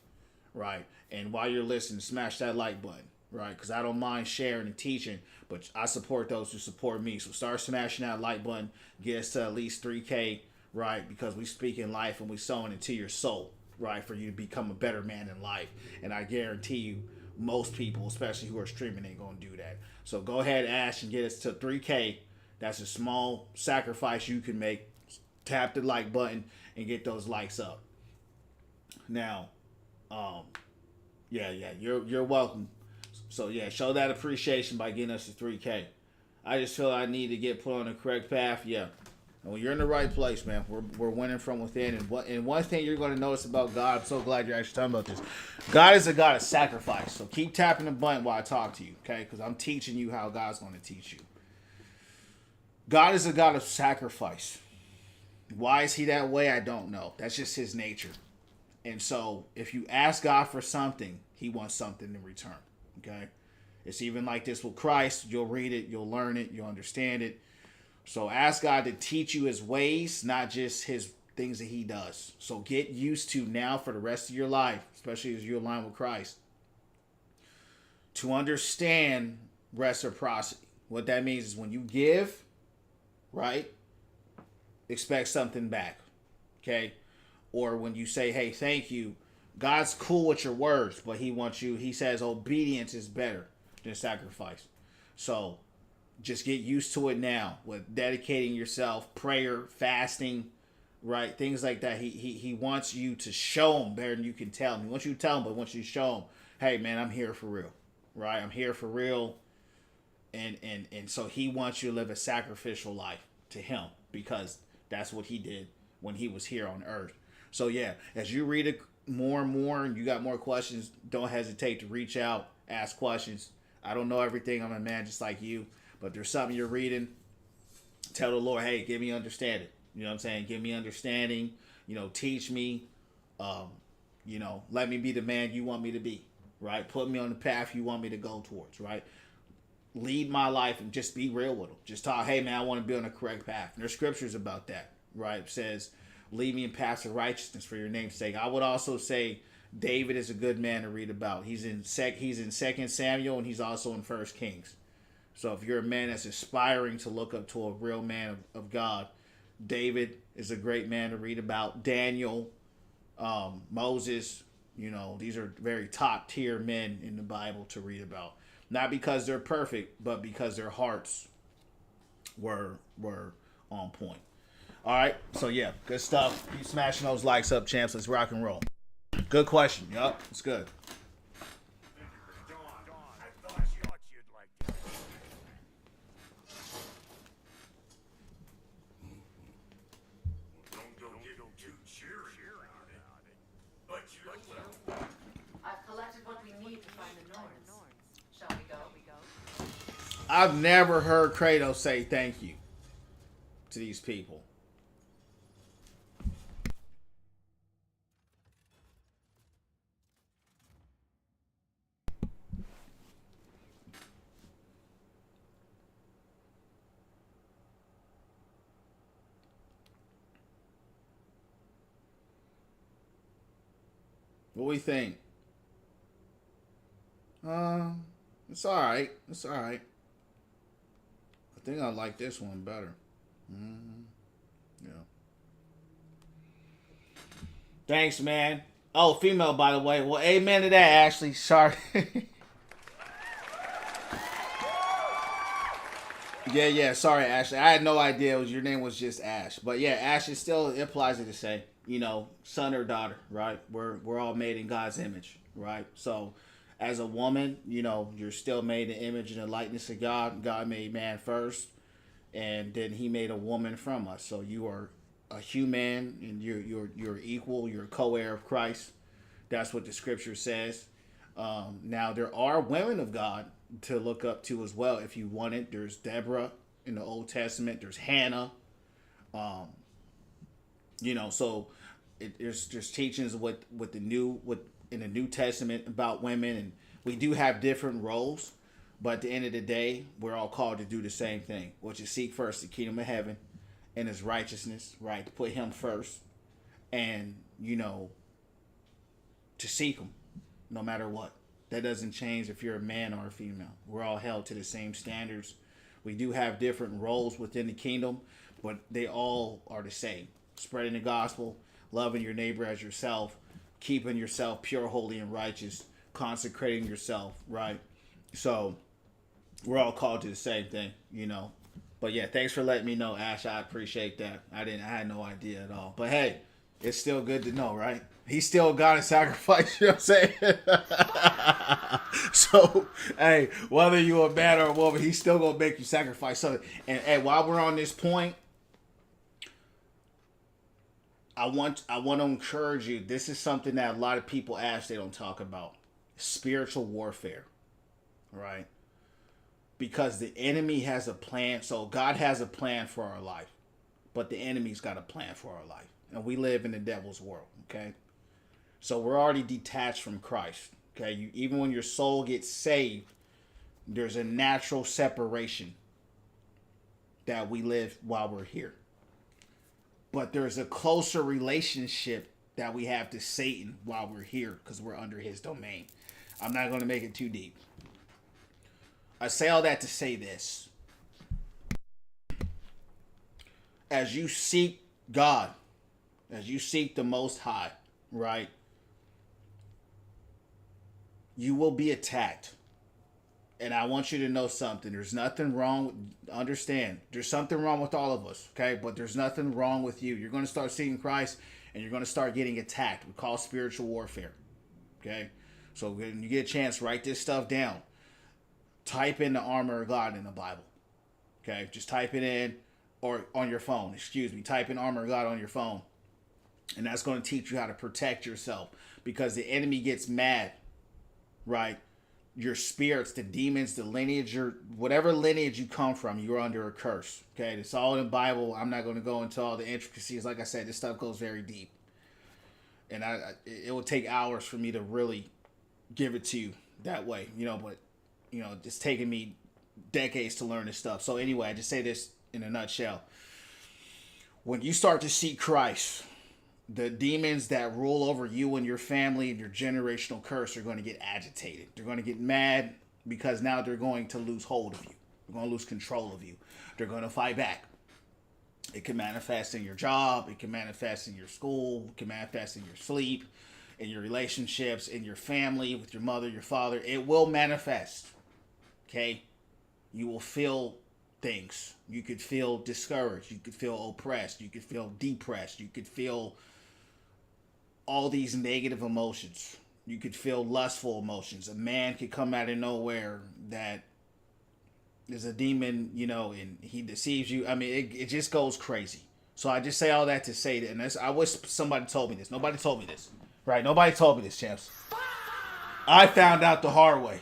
right? And while you're listening, smash that like button, right? Because I don't mind sharing and teaching, but I support those who support me. So start smashing that like button, get us to at least 3K, right? Because we speak in life and we sowing into your soul, right? For you to become a better man in life. And I guarantee you, most people, especially who are streaming, ain't going to do that. So go ahead, Ash, and get us to 3K. That's a small sacrifice you can make. Tap the like button and get those likes up. Now, you're welcome. So yeah, show that appreciation by getting us to 3K. I just feel I need to get put on the correct path. Yeah. Well, you're in the right place, man. We're winning from within. And one thing you're going to notice about God, I'm so glad you're actually talking about this. God is a God of sacrifice. So keep tapping the button while I talk to you, okay? Because I'm teaching you how God's going to teach you. God is a God of sacrifice. Why is he that way? I don't know. That's just his nature. And so if you ask God for something, he wants something in return, okay? It's even like this with Christ. You'll read it, you'll learn it, you'll understand it. So ask God to teach you his ways, not just his things that he does. So get used to now for the rest of your life, especially as you align with Christ, to understand reciprocity. What that means is when you give, right, expect something back, okay? Or when you say, hey, thank you, God's cool with your words, but he says obedience is better than sacrifice. So just get used to it now with dedicating yourself, prayer, fasting, right? Things like that. He wants you to show him better than you can tell him. He wants you to tell him, but he wants you to show him, hey, man, I'm here for real, right? I'm here for real. And so he wants you to live a sacrificial life to him because that's what he did when he was here on earth. So, yeah, as you read it more and more and you got more questions, don't hesitate to reach out, ask questions. I don't know everything. I'm a man just like you. But there's something you're reading, tell the Lord, hey, give me understanding. You know what I'm saying? Give me understanding. Teach me. Let me be the man you want me to be, right? Put me on the path you want me to go towards, right? Lead my life and just be real with them. Just talk, hey, man, I want to be on the correct path. And there's scriptures about that, right? It says, lead me in paths of righteousness for your name's sake. I would also say David is a good man to read about. He's in 2 Samuel and he's also in 1 Kings. So if you're a man that's aspiring to look up to a real man of God, David is a great man to read about. Daniel, Moses, these are very top tier men in the Bible to read about. Not because they're perfect, but because their hearts were on point. All right, so yeah, good stuff. Keep smashing those likes up, champs. Let's rock and roll. Good question. Yup, it's good. Dawn, I thought you I've never heard Kratos say thank you to these people. What do we think? It's all right. It's all right. I think I like this one better. Yeah. Thanks, man. Oh, female, by the way. Well, amen to that, Ashley. Sorry. Yeah. Sorry, Ashley. I had no idea your name was just Ash. But yeah, Ash is still, it applies to say, son or daughter, right? We're all made in God's image, right? So as a woman, you're still made in the image and the likeness of God. God made man first, and then he made a woman from us. So you are a human, and you're equal. You're a co-heir of Christ. That's what the scripture says. Now there are women of God to look up to as well if you want it. There's Deborah in the Old Testament. There's Hannah. So there's teachings in the New Testament about women, and we do have different roles, but at the end of the day, we're all called to do the same thing, which is seek first the kingdom of heaven and his righteousness, right? To put him first, and to seek him no matter what. That doesn't change if you're a man or a female. We're all held to the same standards. We do have different roles within the kingdom, but they all are the same. Spreading the gospel, loving your neighbor as yourself, keeping yourself pure, holy, and righteous, consecrating yourself, right? So we're all called to the same thing, But yeah, thanks for letting me know, Ash. I appreciate that. I had no idea at all. But hey, it's still good to know, right? He still got to sacrifice, you know what I'm saying? So, hey, whether you're a man or a woman, he's still going to make you sacrifice something. And while we're on this point, I want to encourage you. This is something that a lot of people ask, they don't talk about. Spiritual warfare, right? Because the enemy has a plan. So God has a plan for our life, but the enemy's got a plan for our life. And we live in the devil's world, okay? So we're already detached from Christ, okay? Even when your soul gets saved, there's a natural separation that we live while we're here. But there's a closer relationship that we have to Satan while we're here because we're under his domain. I'm not going to make it too deep. I say all that to say this. As you seek God, as you seek the Most High, right, you will be attacked. And I want you to know something. There's nothing wrong. Understand, there's something wrong with all of us, okay? But there's nothing wrong with you. You're going to start seeing Christ, and you're going to start getting attacked. We call it spiritual warfare, okay? So when you get a chance, write this stuff down. Type in the armor of God in the Bible, okay? Just type it in, or on your phone, excuse me. Type in armor of God on your phone. And that's going to teach you how to protect yourself, because the enemy gets mad, right? Your spirits, the demons, the lineage, whatever lineage you come from, you're under a curse. Okay, it's all in the Bible. I'm not going to go into all the intricacies. Like I said, this stuff goes very deep, and it will take hours for me to really give it to you that way. But it's taken me decades to learn this stuff. So anyway, I just say this in a nutshell. When you start to see Christ, the demons that rule over you and your family and your generational curse are going to get agitated. They're going to get mad because now they're going to lose hold of you. They're going to lose control of you. They're going to fight back. It can manifest in your job. It can manifest in your school. It can manifest in your sleep, in your relationships, in your family, with your mother, your father. It will manifest. Okay? You will feel things. You could feel discouraged. You could feel oppressed. You could feel depressed. You could feel all these negative emotions. You could feel lustful emotions. A man could come out of nowhere that is a demon, and he deceives you. I mean, it just goes crazy. So I just say all that to say that, and I wish somebody told me this. Nobody told me this, right? Nobody told me this, champs. I found out the hard way.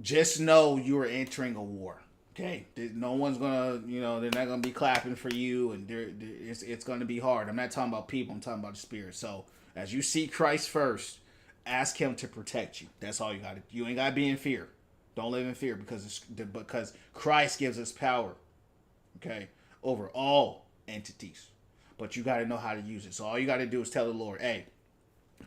just know you are entering a war. Okay, no one's gonna, they're not gonna be clapping for you, and it's gonna be hard. I'm not talking about people. I'm talking about the spirit. So as you seek Christ first, ask Him to protect you. That's all you got to. You ain't gotta be in fear. Don't live in fear because Christ gives us power. Okay, over all entities, but you got to know how to use it. So all you got to do is tell the Lord, "Hey,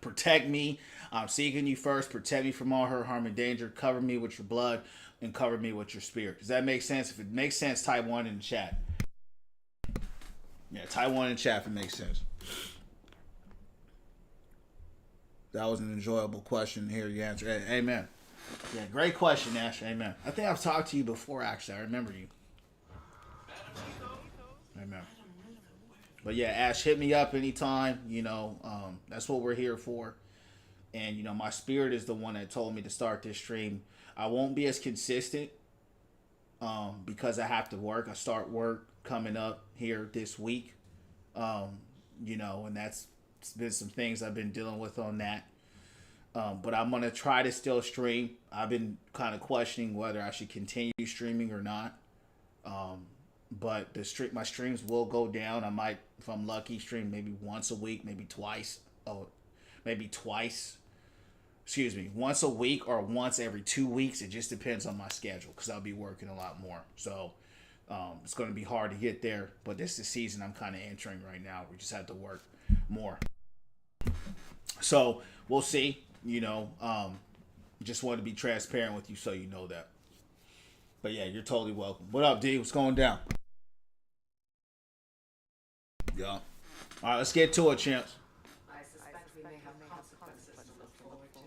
protect me. I'm seeking you first. Protect me from all hurt, harm, and danger. Cover me with your blood and cover me with your spirit." Does that make sense? If it makes sense, type 1 in the chat. Yeah, type 1 in the chat if it makes sense. That was an enjoyable question. Here you answer. Hey, amen. Yeah, great question, Ash. Amen. I think I've talked to you before, actually. I remember you. Amen. But yeah, Ash, hit me up anytime. That's what we're here for. And, my spirit is the one that told me to start this stream. I won't be as consistent because I have to work. I start work coming up here this week. And that's been some things I've been dealing with on that. But I'm going to try to still stream. I've been kind of questioning whether I should continue streaming or not. But my streams will go down. I might, if I'm lucky, stream maybe once a week, maybe twice. Once a week or once every 2 weeks. It just depends on my schedule because I'll be working a lot more. So it's going to be hard to get there. But this is the season I'm kind of entering right now. We just have to work more. So we'll see. Just wanted to be transparent with you so you know that. But yeah, you're totally welcome. What up, D? What's going down? Yeah. All right, let's get to it, champs. I suspect we may have consequences to look forward to.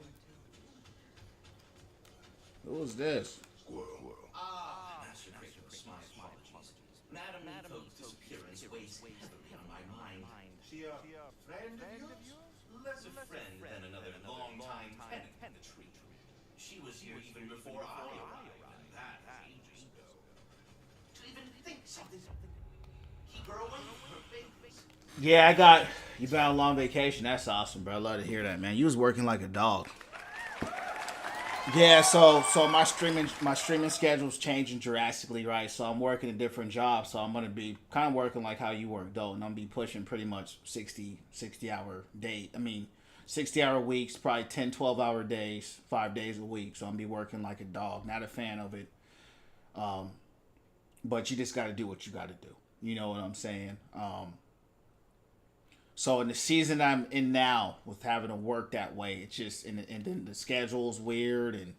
Who was this? Master Kratos, my apologies. Madam Mito's disappearance weighs heavily on my mind. She a friend of yours? Less a friend than another long-time tenant in the tree. She was here even before I arrived, and that ages ago. To even think something. Keep her away from her babies. Yeah, you been on a long vacation. That's awesome, bro. I love to hear that, man. You was working like a dog. Yeah, so my streaming schedule's changing drastically, right? So I'm working a different job, so I'm gonna be kind of working like how you work, though, and I'm be pushing pretty much 60 hour day. 60-hour weeks, probably 10, 12-hour days, 5 days a week. So I'm be working like a dog. Not a fan of it. But you just got to do what you got to do. You know what I'm saying? So in the season I'm in now, with having to work that way, it's just and then the schedule's weird, and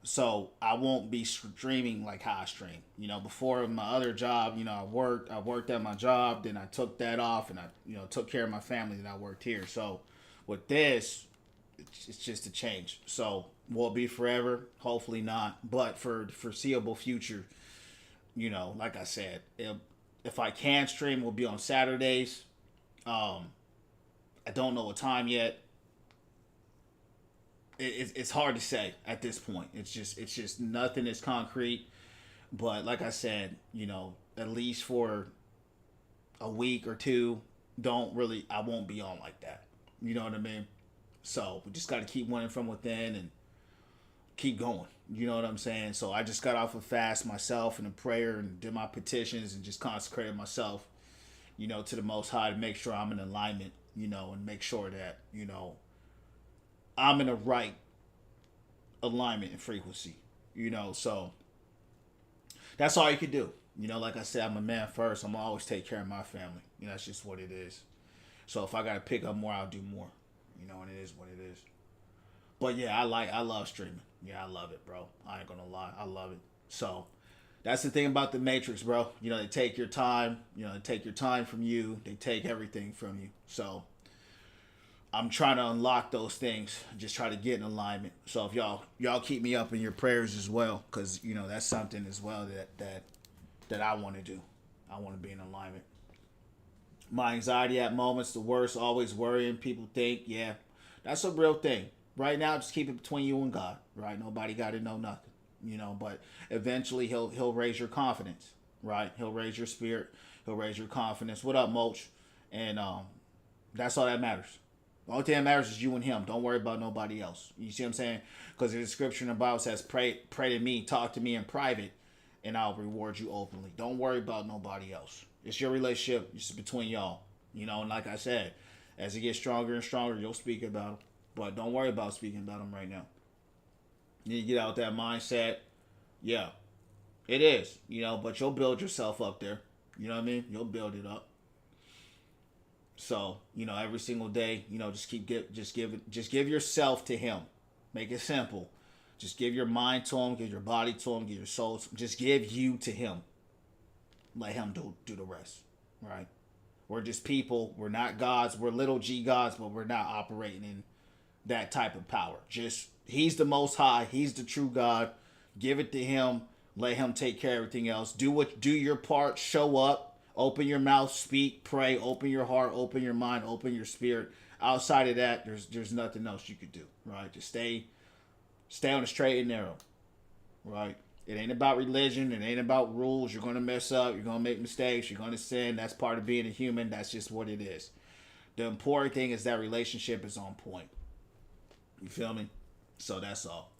so I won't be streaming like how I stream. Before my other job, I worked at my job, then I took that off, and I took care of my family, and I worked here. So with this, it's just a change. So will it be forever? Hopefully not. But for the foreseeable future, like I said, if I can stream, we'll be on Saturdays. I don't know what time yet. It's hard to say at this point. It's just nothing is concrete. But like I said, at least for a week or two, I won't be on like that. You know what I mean? So we just got to keep winning from within and keep going. You know what I'm saying? So I just got off a fast myself and a prayer and did my petitions and just consecrated myself, to the Most High to make sure I'm in alignment, and make sure that, I'm in the right alignment and frequency, so that's all you can do. Like I said, I'm a man first. I'm always take care of my family. That's just what it is. So if I got to pick up more, I'll do more, and it is what it is. But yeah, I love streaming. Yeah, I love it, bro. I ain't gonna lie. I love it. So that's the thing about the Matrix, bro. They take your time. They take your time from you. They take everything from you. So I'm trying to unlock those things. Just try to get in alignment. So if y'all keep me up in your prayers as well, because that's something as well that I want to do. I want to be in alignment. My anxiety at moments, the worst, always worrying. People think, yeah, that's a real thing. Right now, just keep it between you and God. Right? Nobody got to know nothing. But eventually he'll raise your confidence, right? He'll raise your spirit. He'll raise your confidence. What up, Mulch? And that's all that matters. The only thing that matters is you and him. Don't worry about nobody else. You see what I'm saying? Because the description in the Bible says, pray to me, talk to me in private, and I'll reward you openly. Don't worry about nobody else. It's your relationship. It's between y'all. You know, and like I said, as it gets stronger and stronger, you'll speak about them. But don't worry about speaking about them right now. You need to get out that mindset. Yeah, it is. You know, but you'll build yourself up there. You know what I mean? You'll build it up. So, you know, every single day, you know, just give yourself to him. Make it simple. Just give your mind to him, give your body to him, give your soul to him. Just give you to him. Let him do the rest. Right? We're just people. We're not gods. We're little g gods, but we're not operating in that type of power. Just, he's the most high. He's the true God. Give it to him. Let him take care of everything else. Do your part. Show up. Open your mouth, speak, pray, open your heart, open your mind, open your spirit. Outside of that, there's nothing else you could do, right? Just stay on the straight and narrow, right? It ain't about religion. It ain't about rules. You're going to mess up. You're going to make mistakes. You're going to sin. That's part of being a human. That's just what it is. The important thing is that relationship is on point. You feel me? So that's all.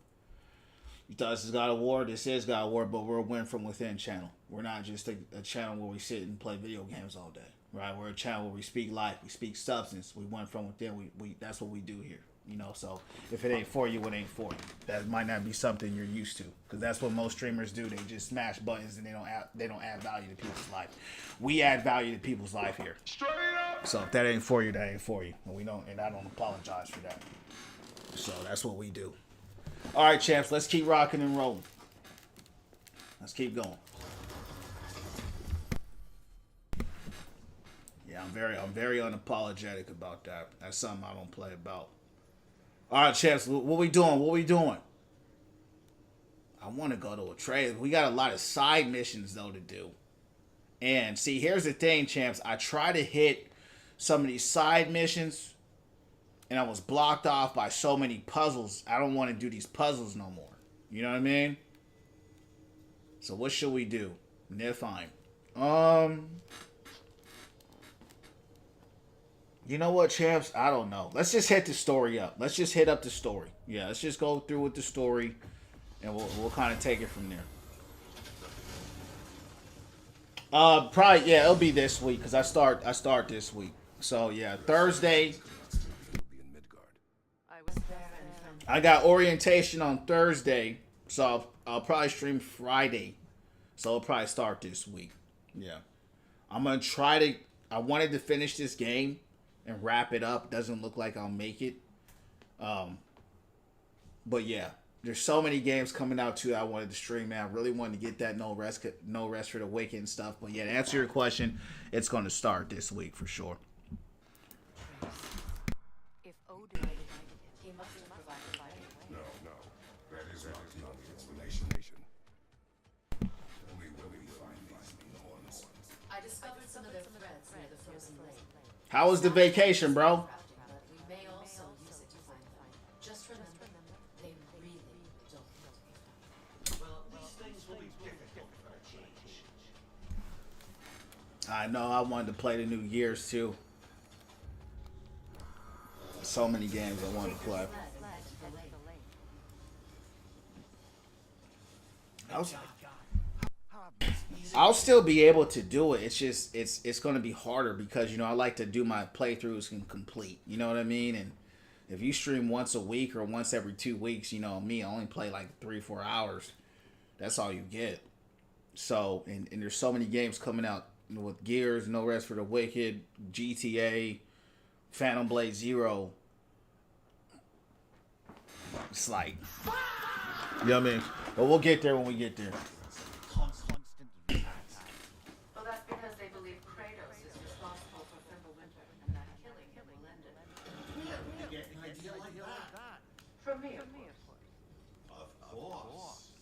You thought this is God of War? This is God of War, but we're a Win From Within channel. We're not just a channel where we sit and play video games all day, right? We're a channel where we speak life, we speak substance, we win from within. We that's what we do here, you know. So if it ain't for you, it ain't for you. That might not be something you're used to, because that's what most streamers do. They just smash buttons and they don't add value to people's life. We add value to people's life here. So if that ain't for you, that ain't for you, and I don't apologize for that. So that's what we do. All right, champs, let's keep rocking and rolling. Let's keep going. Yeah, I'm very unapologetic about that. That's something I don't play about. All right, champs, what we doing? I want to go to a trade. We got a lot of side missions, though, to do. And, see, here's the thing, champs. I try to hit some of these side missions, and I was blocked off by so many puzzles. I don't want to do these puzzles no more. You know what I mean? So what should we do? Fine. You know what, champs? I don't know. Let's just hit the story up. Let's just hit up the story. Yeah, let's just go through with the story, and we'll kind of take it from there. Probably, yeah, it'll be this week, because I start this week. So yeah, Thursday. I got orientation on Thursday, so I'll probably stream Friday. So I'll probably start this week. Yeah. I'm going to try to... I wanted to finish this game and wrap it up. Doesn't look like I'll make it. But yeah, there's so many games coming out too that I wanted to stream, man. I really wanted to get that no rest for the wicked and stuff. But yeah, to answer your question, it's going to start this week for sure. If Odin he must have provided light. No, that is not the only explanation. Only will we find these norns. I discovered some of their threads near the frozen lake. How was the vacation, bro? We may also use it to find them. Just remember, they really don't. Well, these things will be difficult for a change. I know I wanted to play the new Gears too. So many games I wanted to play. I'll still be able to do it. It's just it's going to be harder because, you know, I like to do my playthroughs complete. You know what I mean? And if you stream once a week or once every 2 weeks, you know me, I only play like 3-4 hours. That's all you get. So and there's so many games coming out with Gears, No Rest for the Wicked, GTA, Phantom Blade Zero. It's like, you know what I mean? But we'll get there when we get there. Well, that's because they believe Kratos is responsible for Fimbulwinter, and that killing him will end it. You get an idea like that? From me, of course. Of course.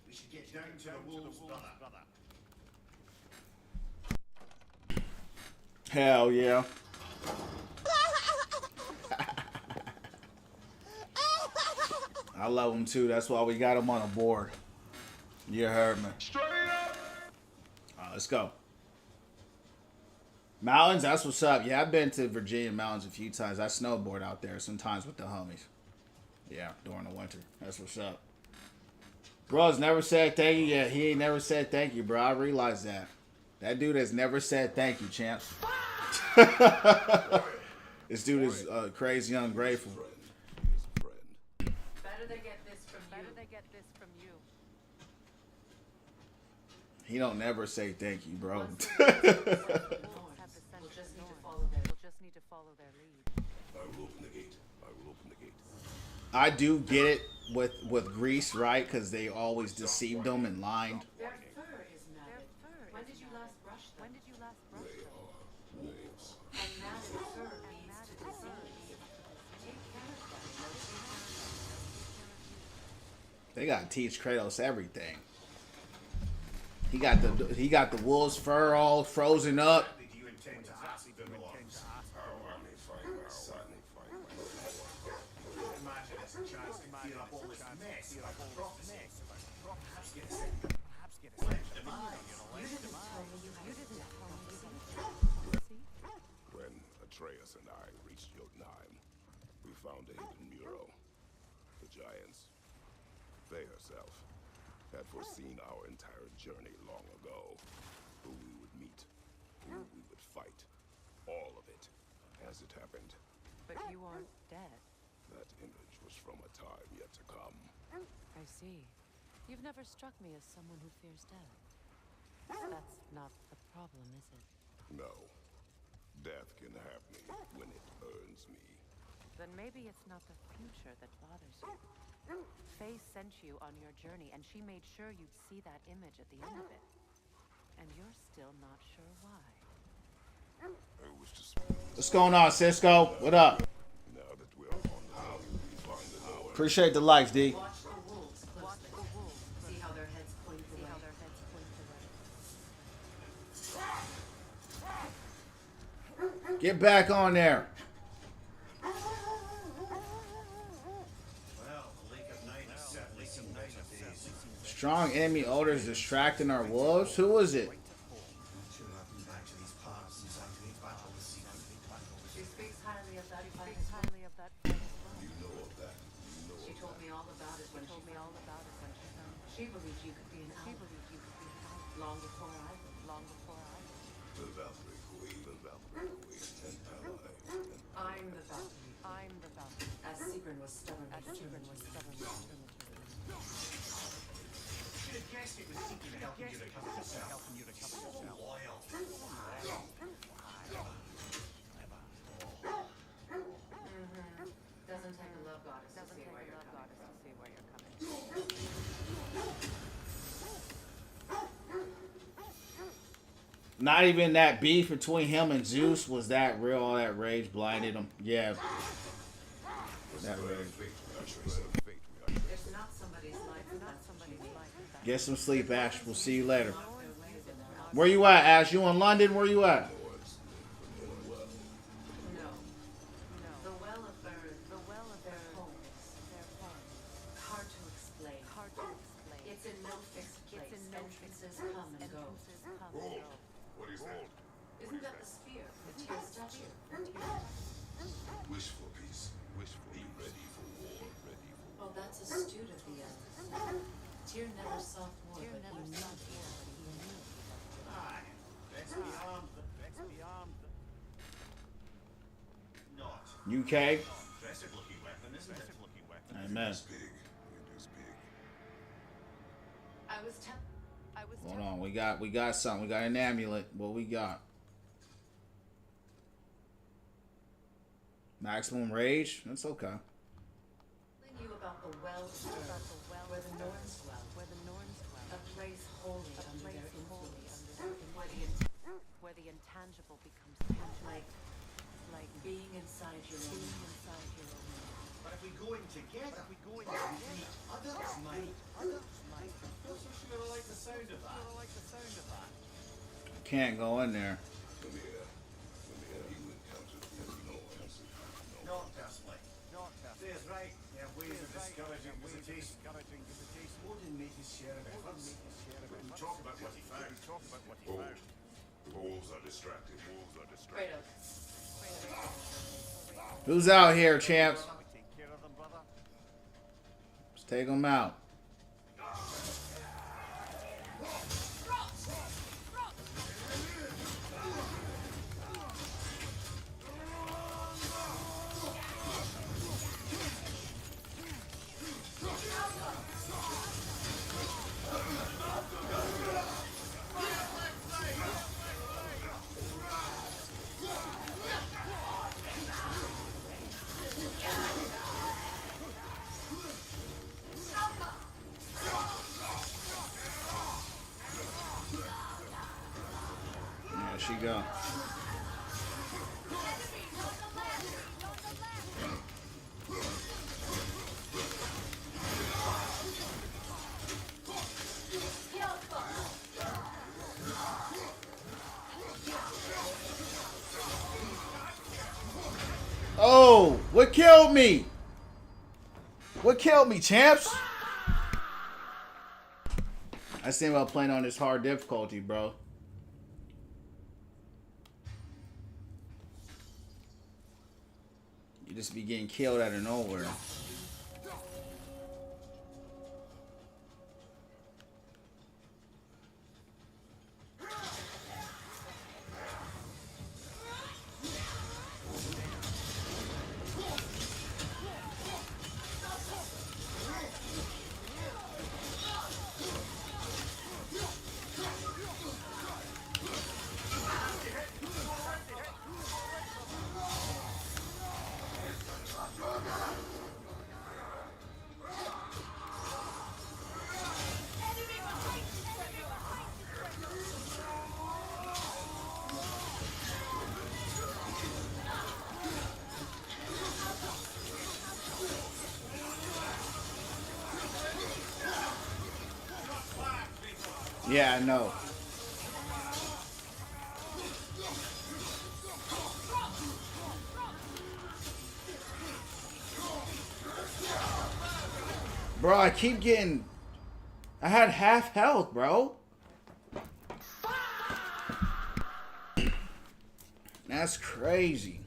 We should get down to the wolves, brother. Hell yeah. I love him too. That's why we got him on a board. You heard me. Straight up. Let's go. Mountains, that's what's up. Yeah, I've been to Virginia mountains a few times. I snowboard out there sometimes with the homies. Yeah, during the winter. That's what's up. Bro's never said thank you. Yeah, he ain't never said thank you, bro. I realize that. That dude has never said thank you, champ. This dude is crazy ungrateful. Better they get this from you. Better they get this from you. He don't never say thank you, bro. We'll just need to follow their lead. I will open the gate. I will open the gate. I do get it with Greece, right? Because they always deceived them and lied. Their fur is matted. When did you last brush them? When did you last brush They them? are wolves. And matted fur leads to disease. Take care of them. They gotta teach Kratos everything. He got the wolf's fur all frozen up. Do you intend to ask the norms? How I may find my son. Imagine it's a chance to clear up all this mess about prophecy. Perhaps get a pledge to mine. You didn't tell me you had When Atreus and I reached Jotunheim, we found a hidden mural. The giants, they herself, had foreseen our entire journey long ago. Who we would meet, who we would fight. All of it, as it happened. But you aren't dead. That image was from a time yet to come. I see. You've never struck me as someone who fears death. That's not the problem, is it? No. Death can have me when it earns me. Then maybe it's not the future that bothers you. Faye sent you on your journey, and she made sure you'd see that image at the end of it. And you're still not sure why. I wish to What's going on, Cisco? What up? now that we're on the road, we find the Lord. Appreciate the likes, D. Watch the wolves closely. See how their heads point away. Get back on there. Well, the Lake of Night has certainly seen better days. Strong enemy odors distracting our wolves. Who was it? Sure, I've been back to these parts since I made battle with Secret. She speaks highly of that fight as well. You know of that. You know She of told that. me all about it when she found it. She believed you could be an ally. Long before I did. The Valkyrie Queen, the Valkyrie Queen, and ally. I'm the Valkyrie. As Sigrun was stubborn. Should have guessed it was Secret helping you recover yourself. So loyal. Doesn't take a love goddess to see where you're coming. Not even that beef between him and Zeus was that real. All that rage blinded him. Yeah. That rage. There's not somebody's life. Get some sleep, Ash. We'll see you later. Where you at, Ash? You in London? Where you at? No. The well of their home. Hard to explain. It's in no fixed place. Entrances come and go. What is that? Isn't that the spear? The tear statue? Wish for peace. Wish for be ready for war. Ready for war. Well, that's astute of the end. Tyr never sought war, but he knew war. Aye. Let's be armed. Not. UK. Impressive looking weapon, isn't it? Amen. It's big. It is big. I was Hold on. We got something. We got an amulet. What we got? Maximum rage? That's okay. telling you about the well of earth, where the Norns dwell. A place holy under their influence. Where the intangible becomes tangible. Like being inside your own. But if we go in together, we meet others might. Not so sure I like the sound of that. Can't go in there. Come here. You encountered the noise. Not personally. There's right. There are ways of discouraging visitation. Odin made his share of efforts. We talk about what he found. Oh, Wolves are distracted. Wolves are distracted. Who's out here, champs? Take care of them, brother. Let's take them out. There she go. Oh, what killed me? What killed me, champs? I think about playing on this hard difficulty, bro. You just be getting killed out of nowhere. Yeah, I know. Bro, I keep getting... I had half health, bro. That's crazy.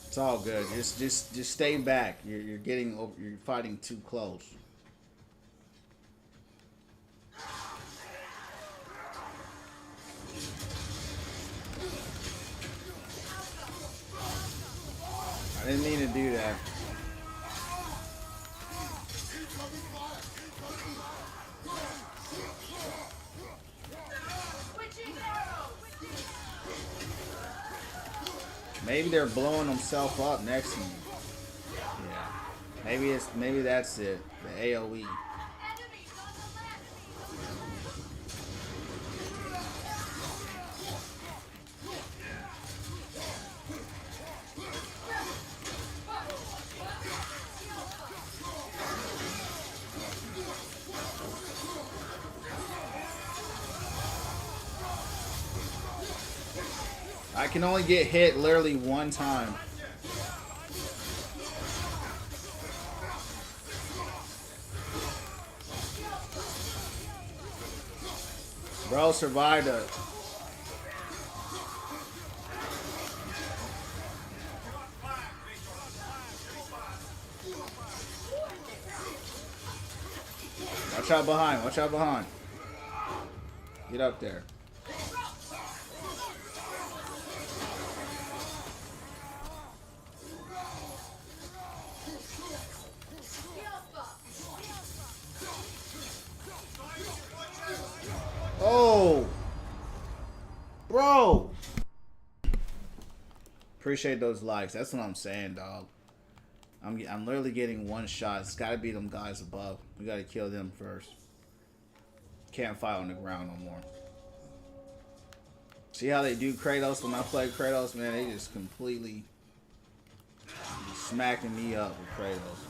It's all good. Just stay back. You're getting over. You're fighting too close. I didn't mean to do that. Maybe they're blowing themselves up next to me. Yeah. Maybe that's it. The AoE. I can only get hit literally one time. Bro survived it. Watch out behind. Watch out behind. Get up there. Oh, bro. Appreciate those likes. That's what I'm saying, dog. I'm literally getting one shot. It's got to be them guys above. We got to kill them first. Can't fight on the ground no more. See how they do Kratos when I play Kratos, man? They just completely smacking me up with Kratos.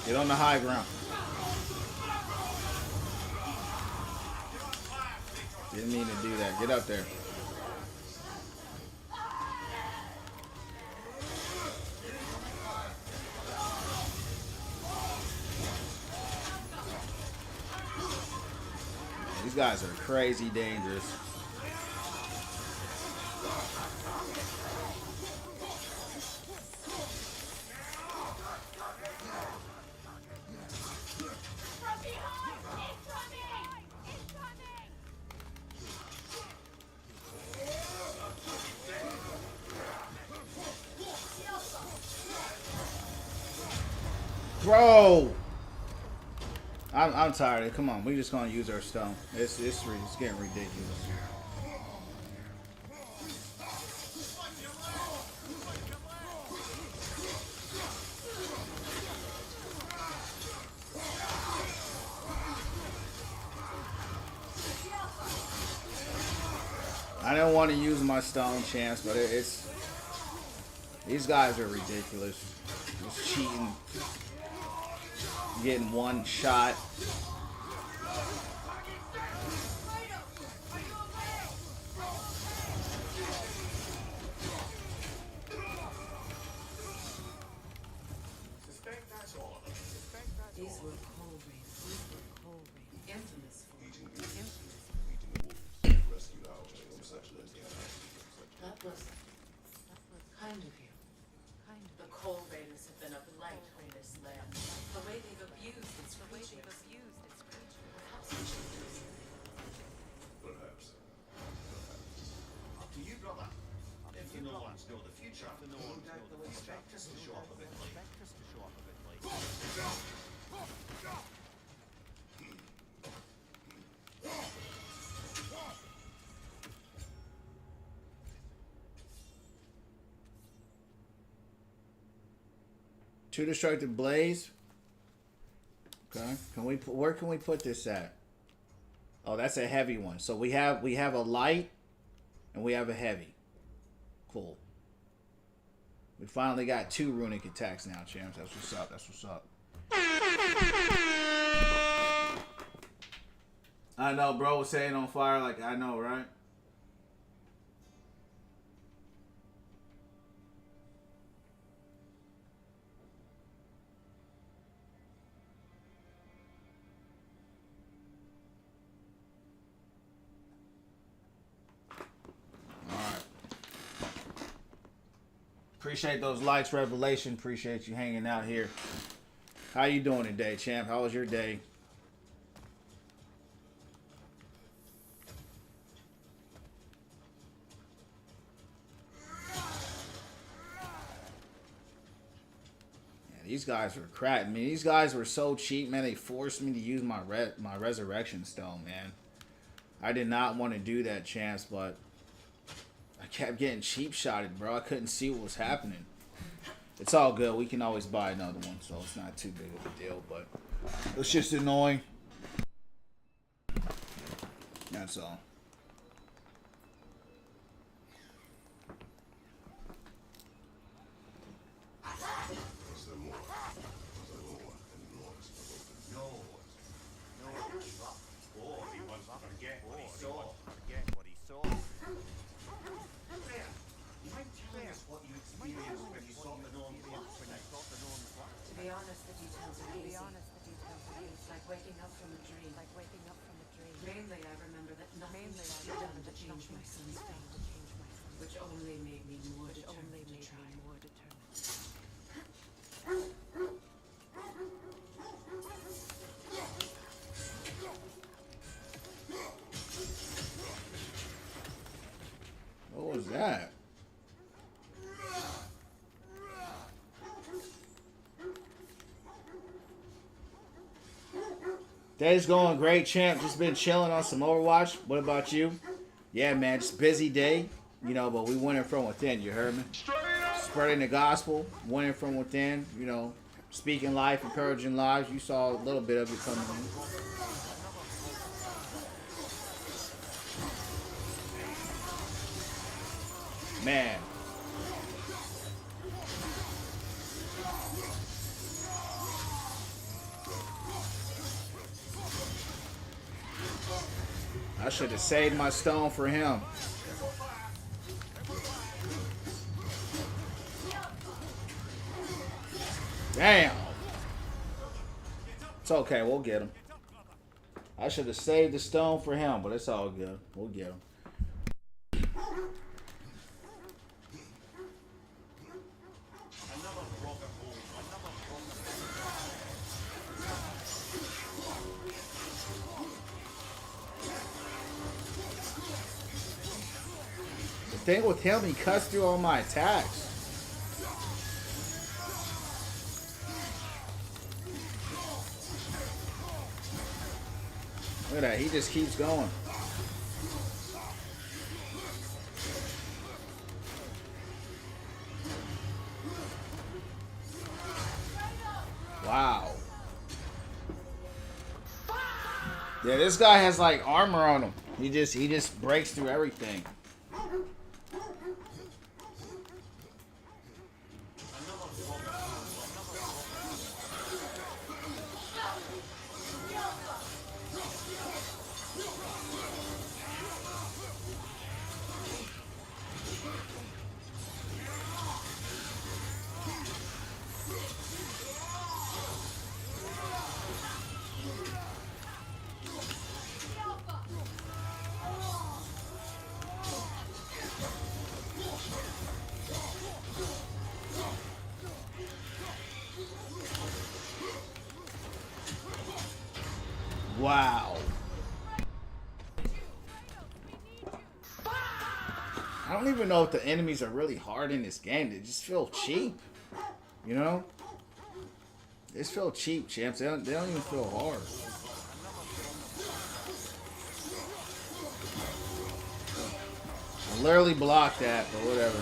Get on the high ground. Didn't mean to do that. Get up there. These guys are crazy dangerous. Bro! I'm tired of it. Come on, we just gonna use our stone. It's getting ridiculous. I don't want to use my stone chance, but it's these guys are ridiculous. Just cheating, getting one shot. These were cold rays. Infamous for Rescued our from such That was kind of you. The cold raiders have been a blight on this land. The way they've abused its creatures. Perhaps we should do something. Perhaps. Up to you, brother. If the Norlands know the future, no doubt they'll expect us to show up a bit late. Two destructive blaze. Okay. Where can we put this at? Oh, that's a heavy one. So we have a light and we have a heavy. Cool. We finally got 2 runic attacks now, champs. That's what's up. That's what's up. I know, bro was saying on fire, like, I know, right? Appreciate those likes, Revelation. Appreciate you hanging out here. How you doing today, champ? How was your day? Yeah, these guys were crap. I mean, these guys were so cheap, man. They forced me to use my resurrection stone, man. I did not want to do that, champs, but I kept getting cheap shotted, bro. I couldn't see what was happening. It's all good. We can always buy another one, so it's not too big of a deal, but it's just annoying. That's all. Is there more? No one gave up. Or he wants to forget what he saw. Claire, you might tell us what you experienced when you saw the Norn Flux. To be honest, the details are hazy. It's like waking up from a dream. Mainly, I remember that nothing was done to change my son's fate, which only made me more determined to try. What was that? Day's going great, champ. Just been chilling on some Overwatch. What about you? Yeah, man, just busy day. You know, but we winning from within. You heard me? Spreading the gospel, winning from within. You know, speaking life, encouraging lives. You saw a little bit of it coming in. Man. I should have saved my stone for him. Damn. It's okay, we'll get him. I should have saved the stone for him, but it's all good. We'll get him. The thing with him, he cuts through all my attacks. Look at that, he just keeps going. Wow. Yeah, this guy has like armor on him. He just breaks through everything. Wow. I don't even know if the enemies are really hard in this game. They just feel cheap. You know? They just feel cheap, champs. They don't even feel hard. I literally blocked that, but whatever.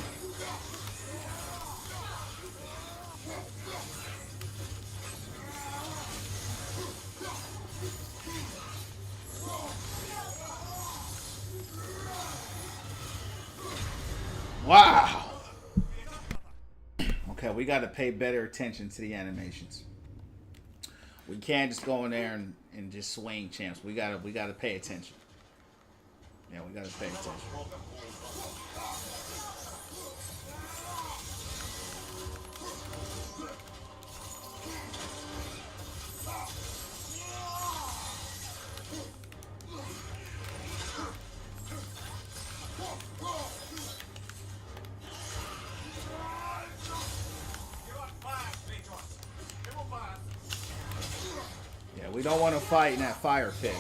Wow. Okay, we got to pay better attention to the animations. We can't just go in there and just swing, champs. We gotta pay attention. Yeah, we gotta pay attention. Yeah, we don't want to fight in that fire pit.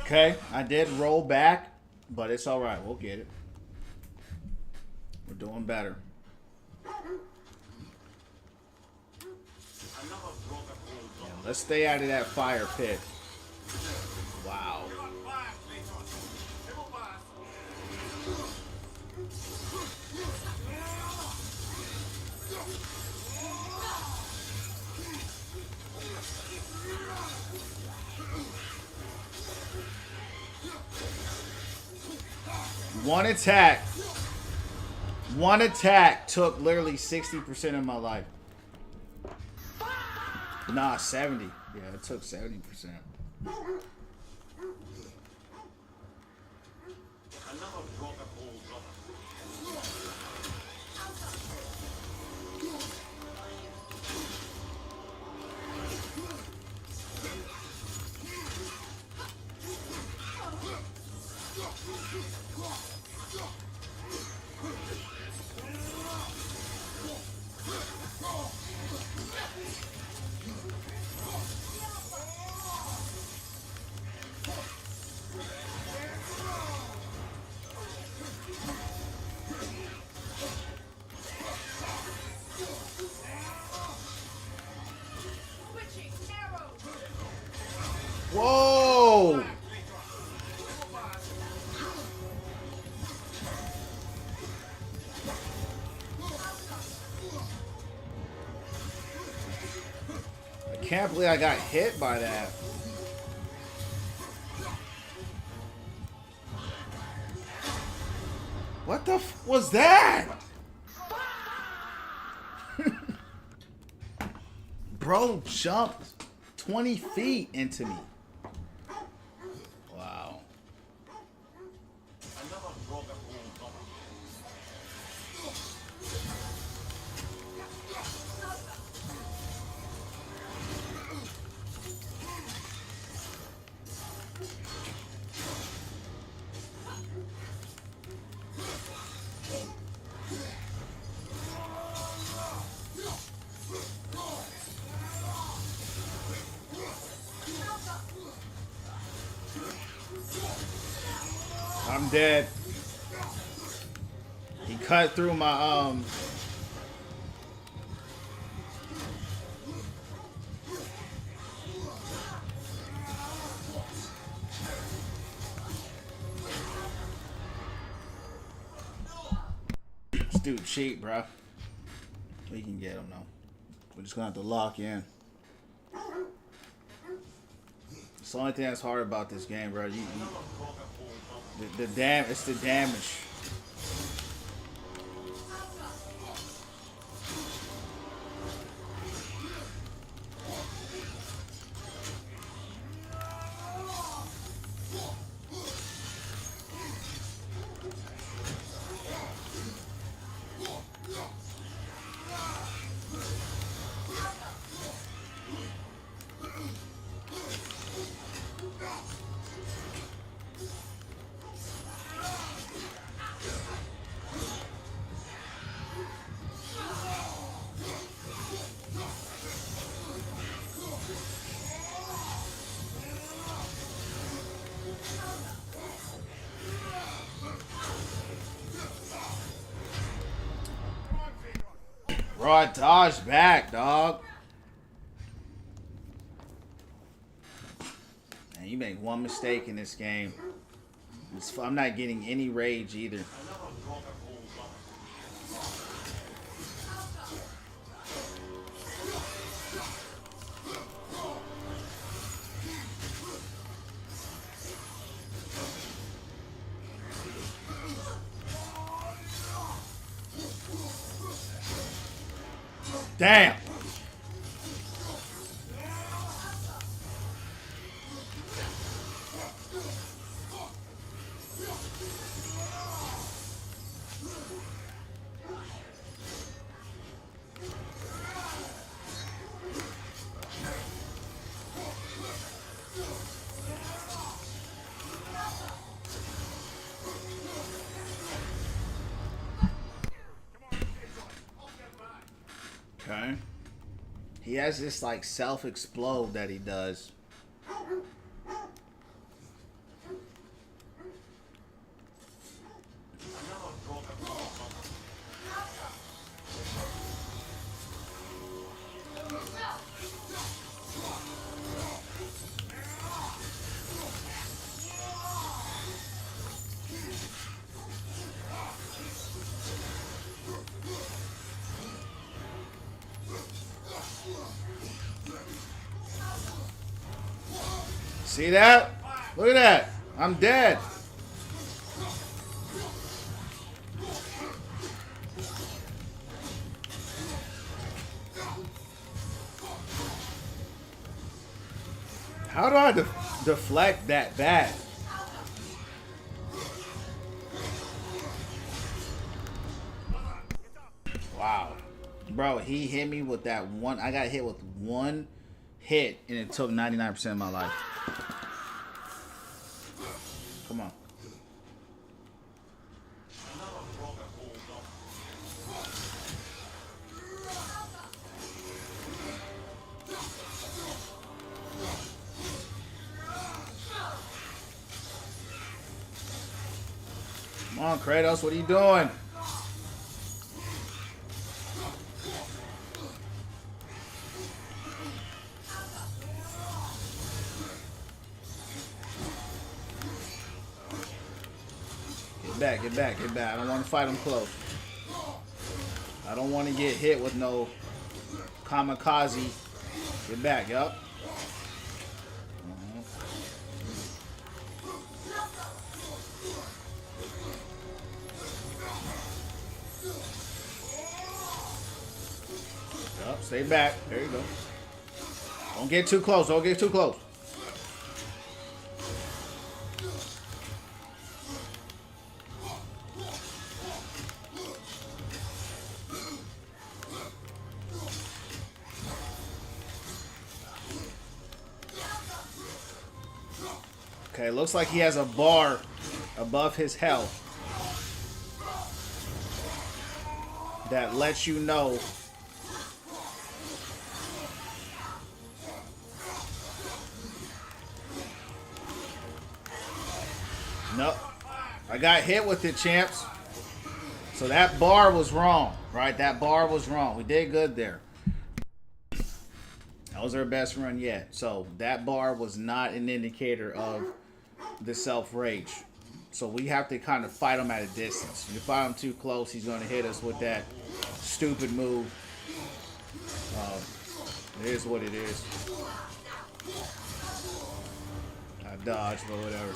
Okay, I did roll back, but it's all right. We'll get it. We're doing better. Yeah, let's stay out of that fire pit. Wow. One attack took literally 60% of my life. Nah, 70. Yeah, it took 70%. Whoa! I can't believe I got hit by that. What the f was that? Bro jumped 20 feet into me. Wow. I'm dead. He cut through my This dude cheat, bro. We can get him though. We're just gonna have to lock in. It's the only thing that's hard about this game, bro. It's the damage. Bro, I dodged back, dog. Man, you make one mistake in this game. I'm not getting any rage either. Damn. Okay. He has this like self-explode that he does. See that? Look at that. I'm dead. How do I deflect that bad? Wow. Bro, he hit me with that one. I got hit with one hit and it took 99% of my life. Come on. Come on, Kratos, what are you doing? Get back. I don't want to fight him close. I don't want to get hit with no kamikaze. Get back, yup. Stay back. There you go. Don't get too close. Don't get too close. Okay, looks like he has a bar above his health that lets you know nope. I got hit with it, champs. So that bar was wrong, right? That bar was wrong. We did good there. That was our best run yet. So that bar was not an indicator of the self-rage. So we have to kind of fight him at a distance. If you fight him too close, he's going to hit us with that stupid move. It is what it is. I dodged, but whatever.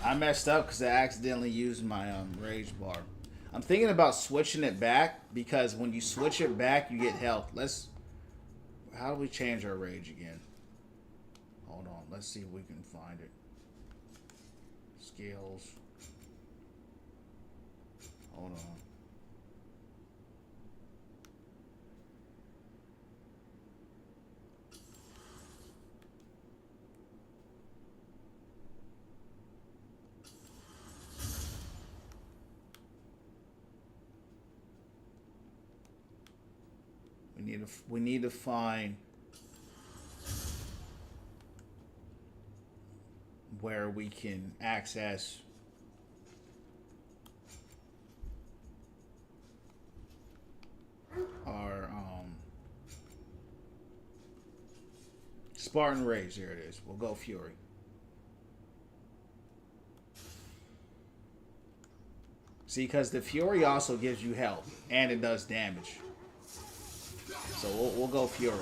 I messed up because I accidentally used my rage bar. I'm thinking about switching it back because when you switch it back, you get health. How do we change our rage again? Hold on. Let's see if we can find it. Skills. Hold on. We need to find where we can access our Spartan Rage. There it is. We'll go Fury. See, because the Fury also gives you health and it does damage. So we'll go Fury.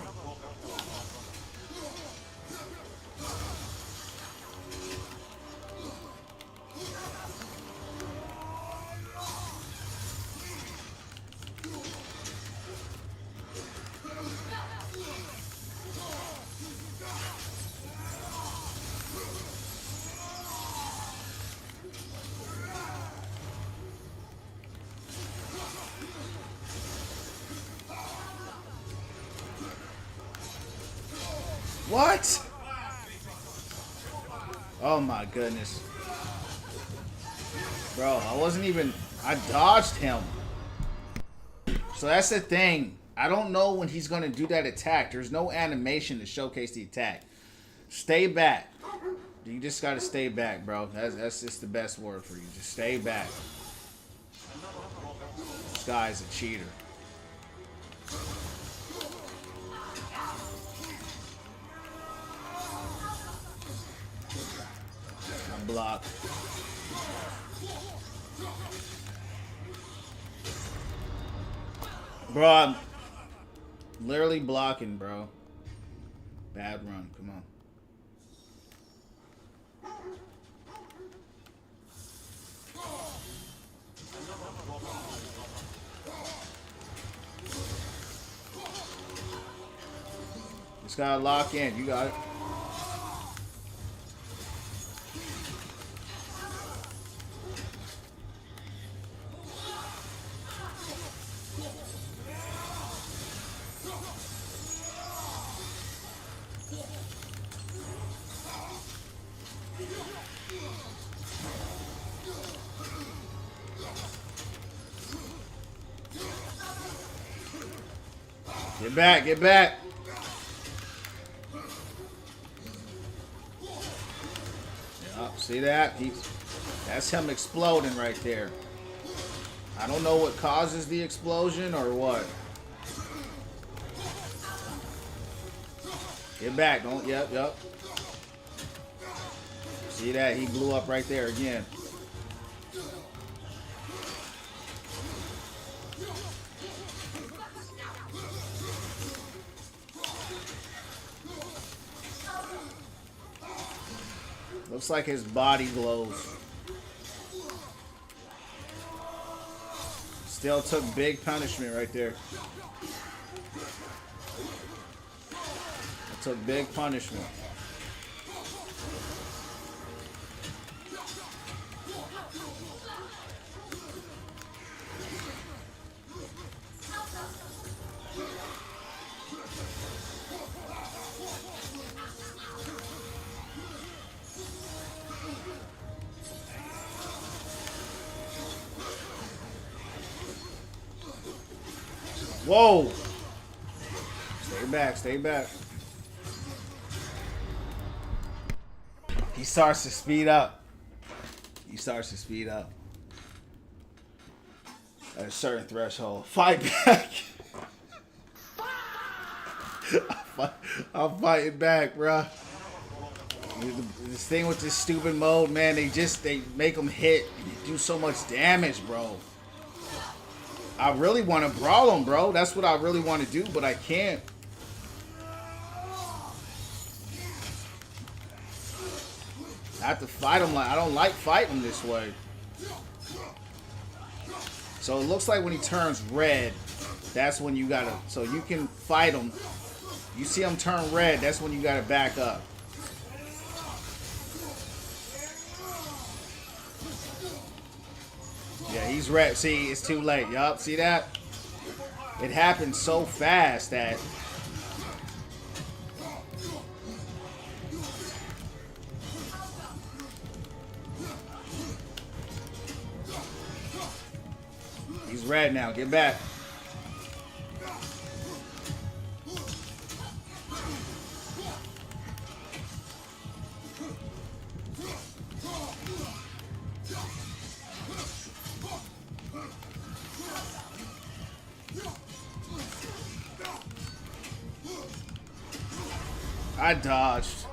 What? Oh my goodness. Bro, I dodged him. So that's the thing. I don't know when he's going to do that attack. There's no animation to showcase the attack. Stay back. You just got to stay back, bro. That's just the best word for you. Just stay back. This guy's a cheater. Block. Bro, I'm literally blocking, bro. Bad run. Come on. Just gotta lock in. You got it. Get back, get back. Yep, see that? That's him exploding right there. I don't know what causes the explosion or what. Get back, don't, yep. See that? He blew up right there again. Looks like his body glows. Still took big punishment right there. Took big punishment. Whoa! Stay back, stay back. He starts to speed up. He starts to speed up. At a certain threshold. Fight back! I'm fighting back, bruh. This thing with this stupid mode, man, they make them hit and do so much damage, bro. I really want to brawl him, bro. That's what I really want to do, but I can't. I have to fight him like I don't like fighting him this way. So it looks like when he turns red, that's when you gotta. So you can fight him. You see him turn red, that's when you gotta back up. Yeah, he's red. See, it's too late. Yup, see that? It happened so fast that. He's red now. Get back. I dodged.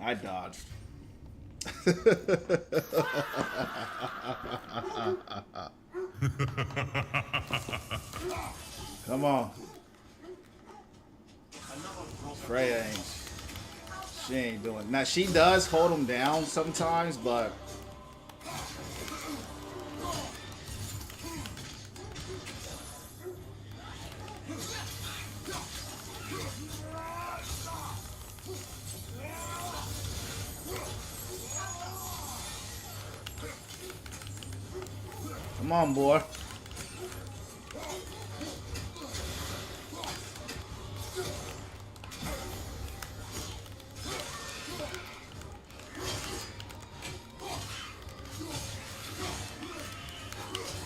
I dodged. Come on. Freya ain't. She ain't doing. Now she does hold him down sometimes, but. Come on, boy.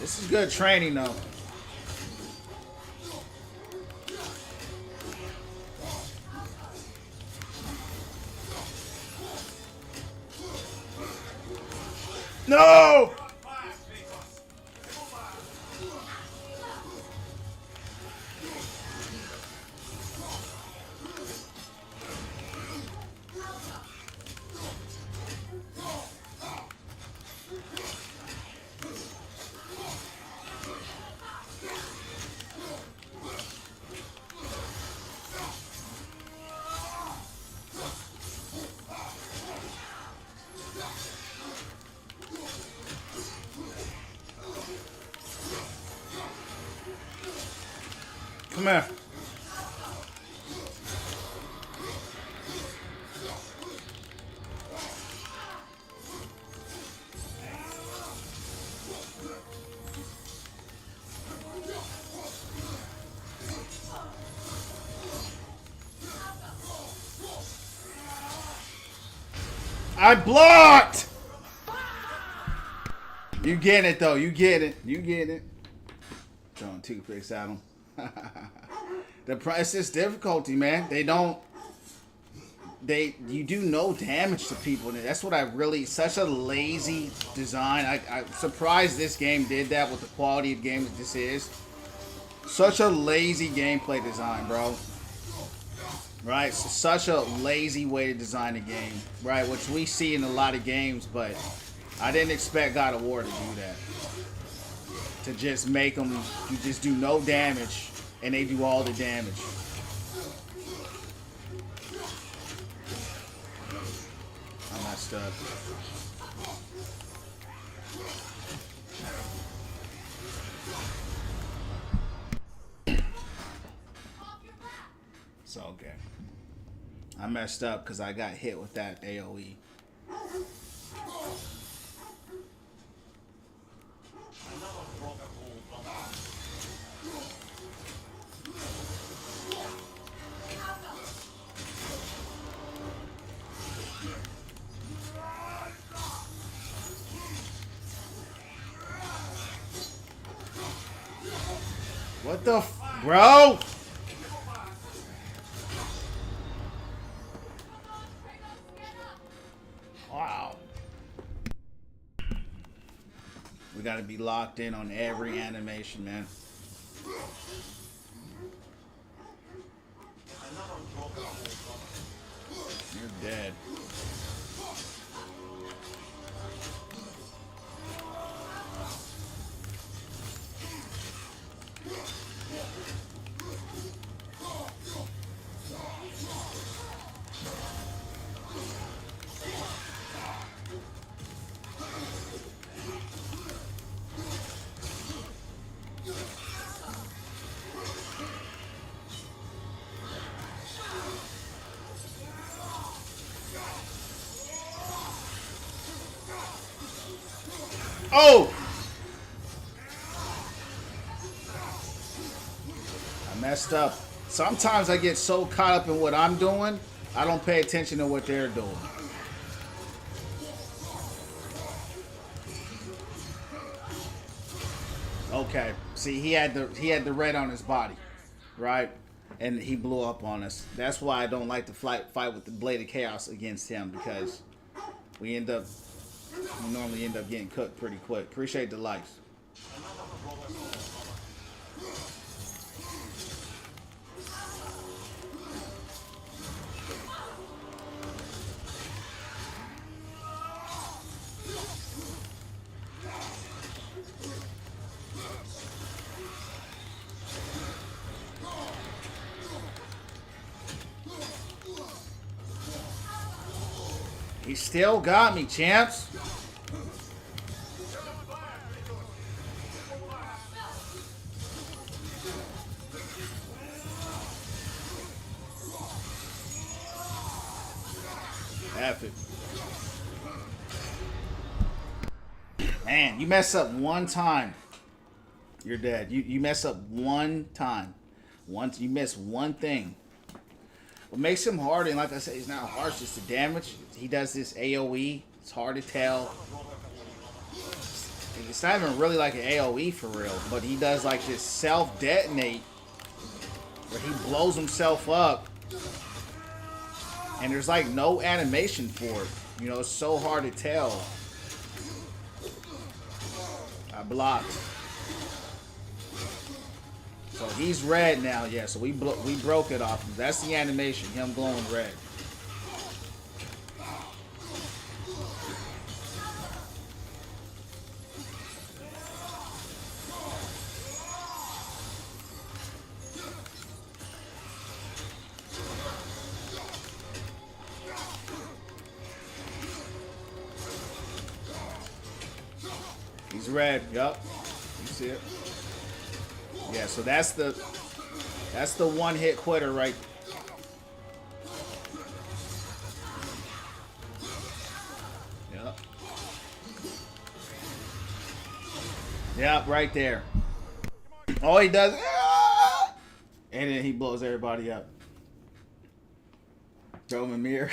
This is good training, though. No! Come here. I blocked! You get it though, you get it. You get it. Throwing toothpicks at them. It's just difficulty, man. You do no damage to people. That's what I really, such a lazy design. I'm surprised this game did that with the quality of game that this is. Such a lazy gameplay design, bro. Right? So such a lazy way to design a game. Right? Which we see in a lot of games, but I didn't expect God of War to do that. To just make them, you just do no damage, and they do all the damage. I messed up. It's okay. I messed up because I got hit with that AoE. What the bro? Wow. We gotta be locked in on every animation, man. You're dead. Oh! I messed up. Sometimes I get so caught up in what I'm doing, I don't pay attention to what they're doing. Okay. See, he had the red on his body, right? And he blew up on us. That's why I don't like to fight with the Blade of Chaos against him, because we normally end up getting cooked pretty quick. Appreciate the likes. He still got me, champs. F it. Man, you mess up one time, you're dead. You mess up one time. Once you miss one thing. What makes him hard, and like I said, he's not hard, it's just the damage. He does this AoE. It's hard to tell. It's not even really like an AoE for real, but he does like this self-detonate where he blows himself up. And there's like no animation for it. You know, it's so hard to tell. I blocked. So he's red now, yeah. So we broke it off. That's the animation, him glowing red. He's red, yup. You see it? Yeah, so that's the one hit quitter right. Yep. Yep, right there. Oh, he does. And then he blows everybody up. Throw him a mirror.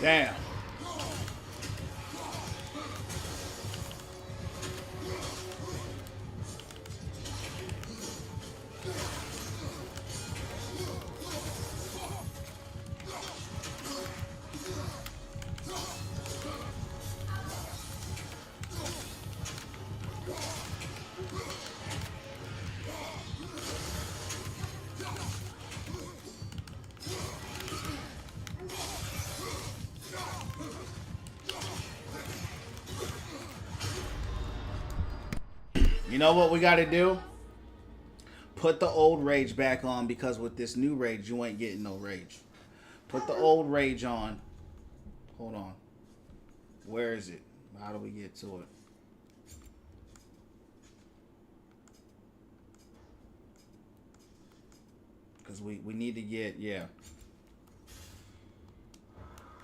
Damn. You know what we got to do? Put the old rage back on, because with this new rage, you ain't getting no rage. Put the old rage on. Hold on. Where is it? How do we get to it? Because we need to get, yeah.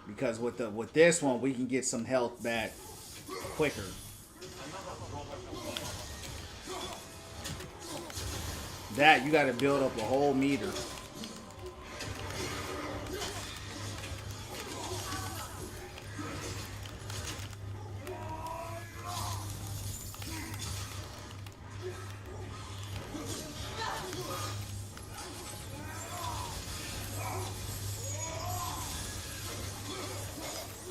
Because with this one, we can get some health back quicker. That, you got to build up a whole meter.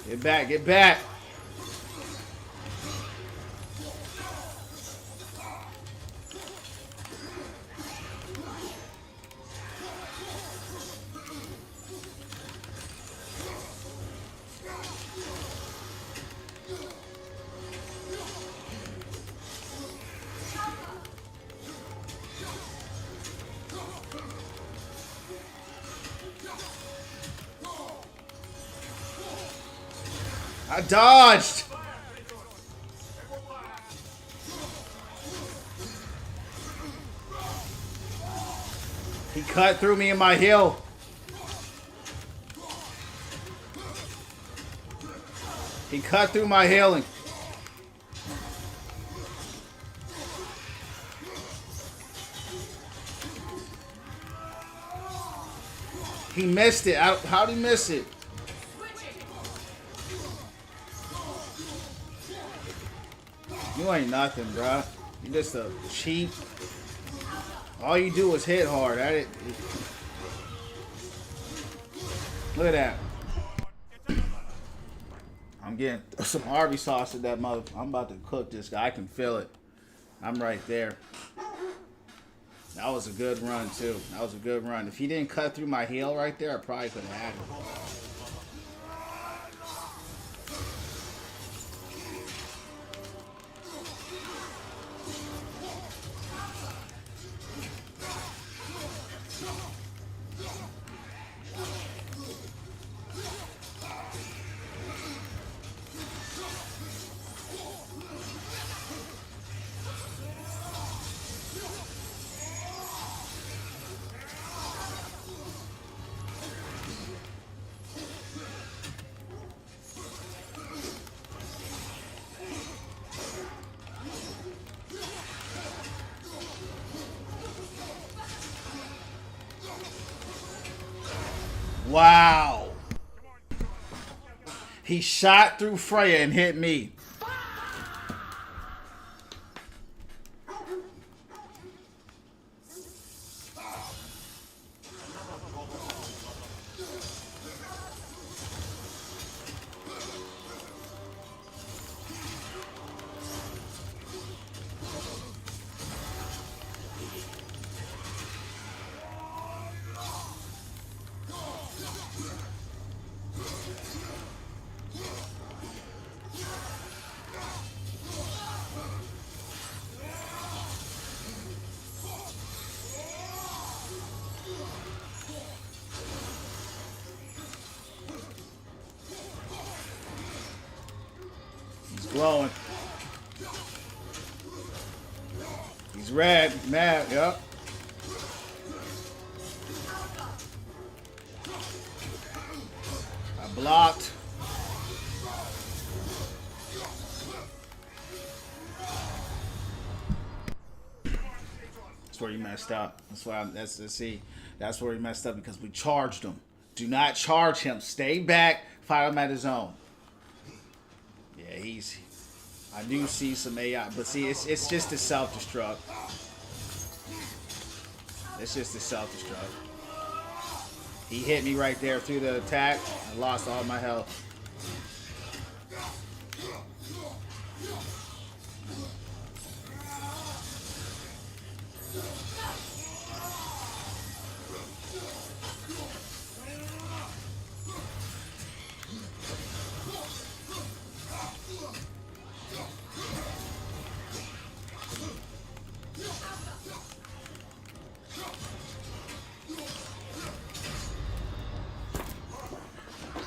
Get back, get back. I dodged. He cut through me in my heel. He cut through my healing. He missed it. How'd he miss it? You ain't nothing, bruh. You just a cheap. All you do is hit hard. Look at that. I'm getting some Arby sauce at that mother. I'm about to cook this guy. I can feel it. I'm right there. That was a good run, too. That was a good run. If he didn't cut through my heel right there, I probably could have had him. Wow. He shot through Freya and hit me. Glowing. He's red. He's mad. Yep. I blocked. That's where you messed up. That's why. That's where he messed up, because we charged him. Do not charge him. Stay back. Fight him at his own. Yeah, he's. I do see some AI, but see, it's just a self-destruct. It's just a self-destruct. He hit me right there through the attack. I lost all my health.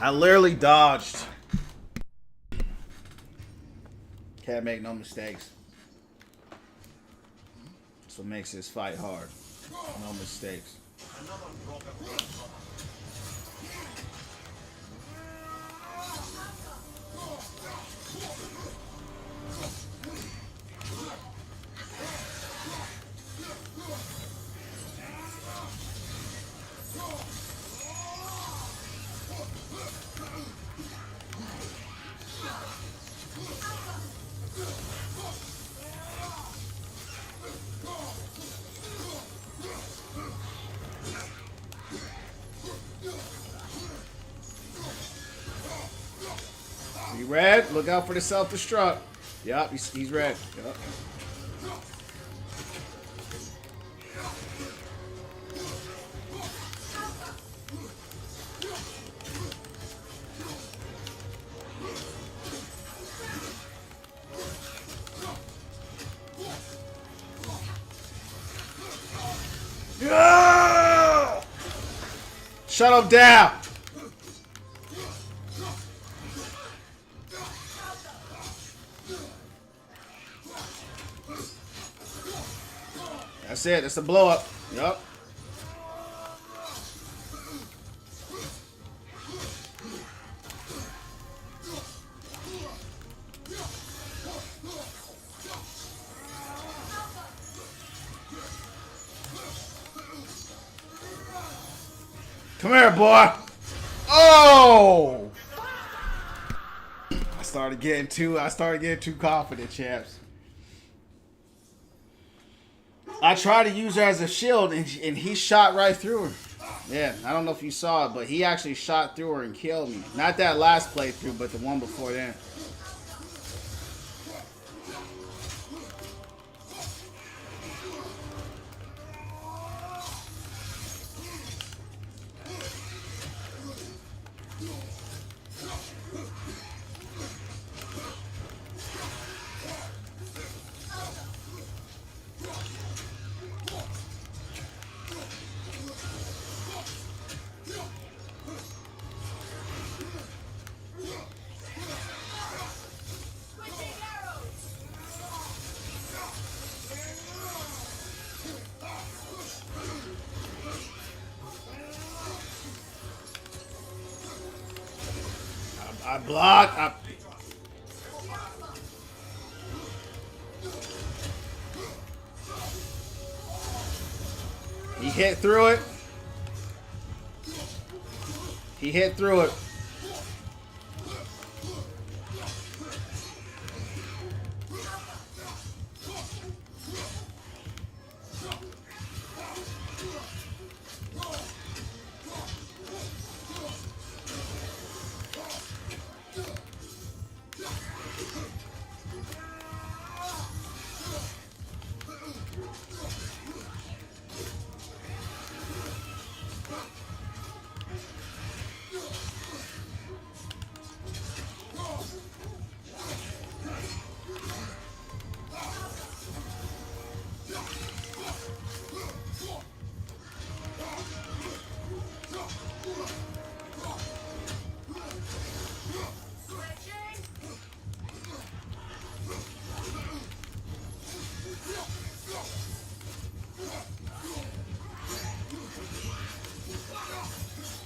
I literally dodged. Can't make no mistakes. That's what makes this fight hard. No mistakes. You red? Look out for the self-destruct. Yup, he's red. Yep. Yeah! Shut him down. That's it. That's the blow up. Yup. Come here, boy. Oh! I started getting too confident, chaps. I tried to use her as a shield, and he shot right through her. Yeah, I don't know if you saw it, but he actually shot through her and killed me. Not that last playthrough, but the one before then. I blocked. He hit through it. He hit through it.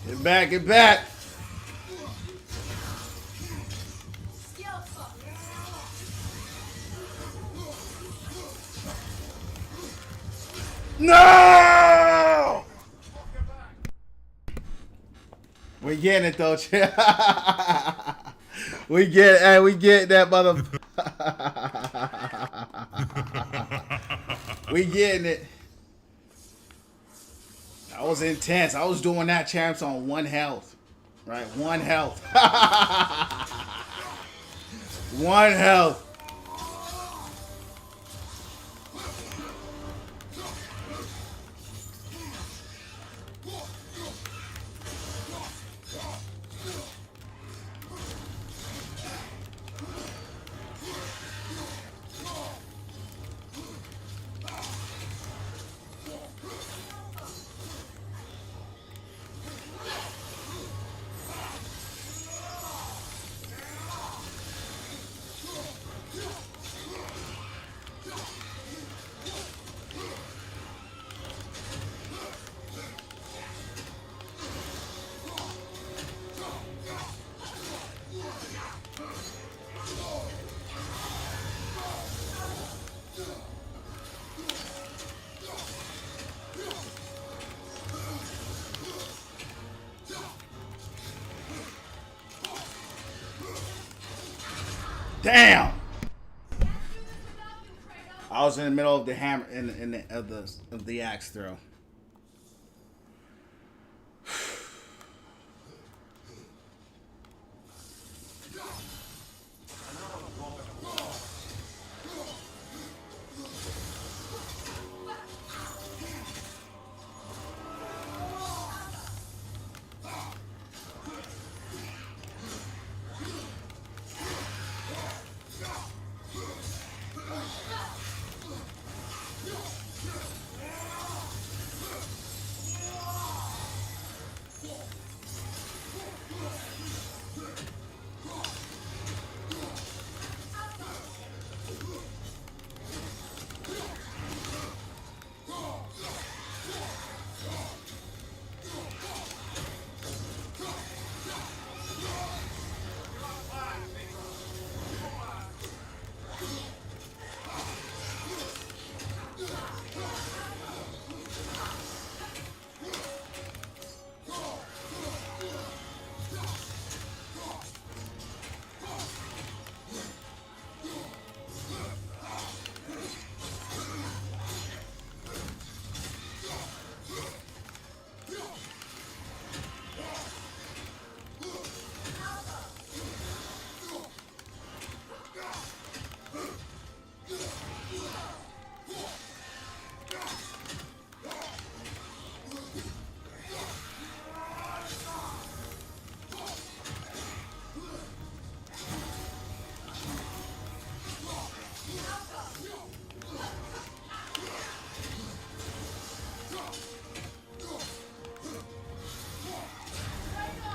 Get back, get back. No! We getting it though, champ. We get that mother. We getting it. That was intense. I was doing that, champs, on 1 health. Right, 1 health. 1 health. Damn! I was in the middle of the hammer of the axe throw.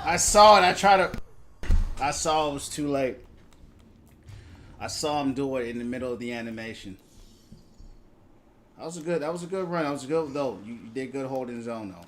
I saw it. I saw it was too late. I saw him do it in the middle of the animation. That was a good run. That was a good though. You did good holding zone though.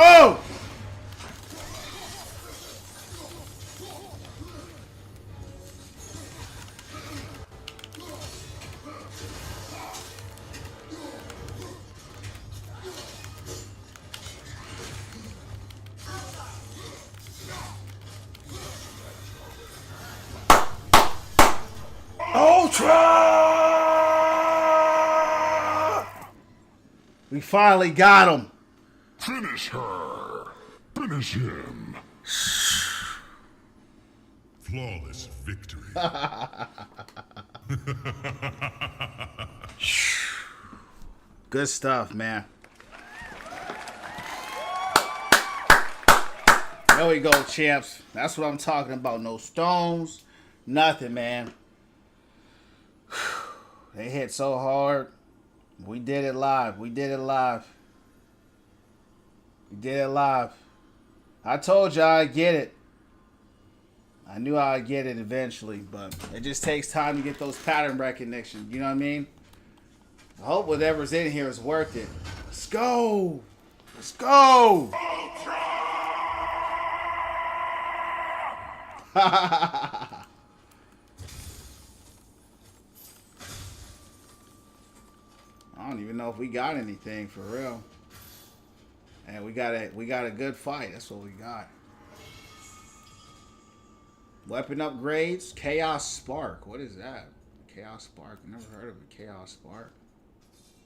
Oh! Ultra! We finally got him. Finish her. Finish him. Flawless victory. Good stuff, man. There we go, champs. That's what I'm talking about. No stones, nothing, man. They hit so hard. We did it live. We did it live. We did it live. I told y'all I'd get it. I knew I'd get it eventually, but it just takes time to get those pattern recognition. You know what I mean? I hope whatever's in here is worth it. Let's go. Let's go. I don't even know if we got anything for real. And we got a good fight. That's what we got. Weapon upgrades. Chaos Spark. What is that? Chaos Spark. I've never heard of a Chaos Spark.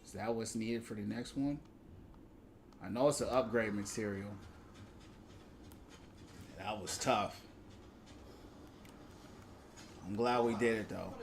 Is that what's needed for the next one? I know it's an upgrade material. That was tough. I'm glad we did it though.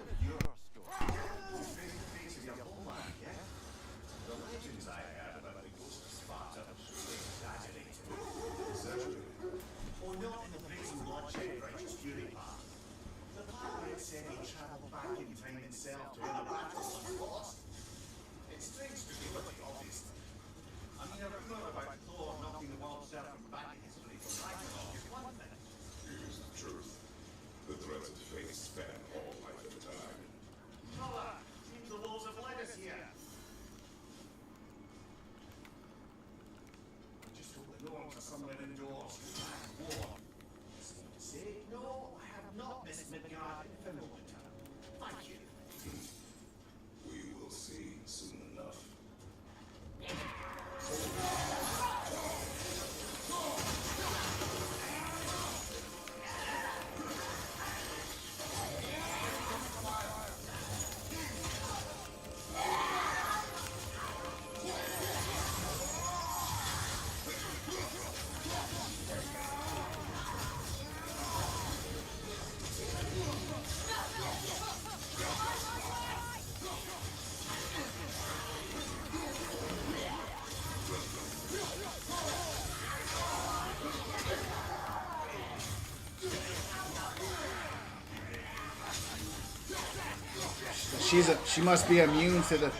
She must be immune to the.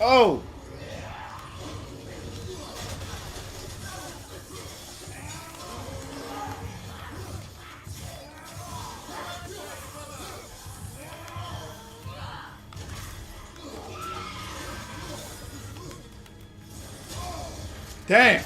Oh! Damn!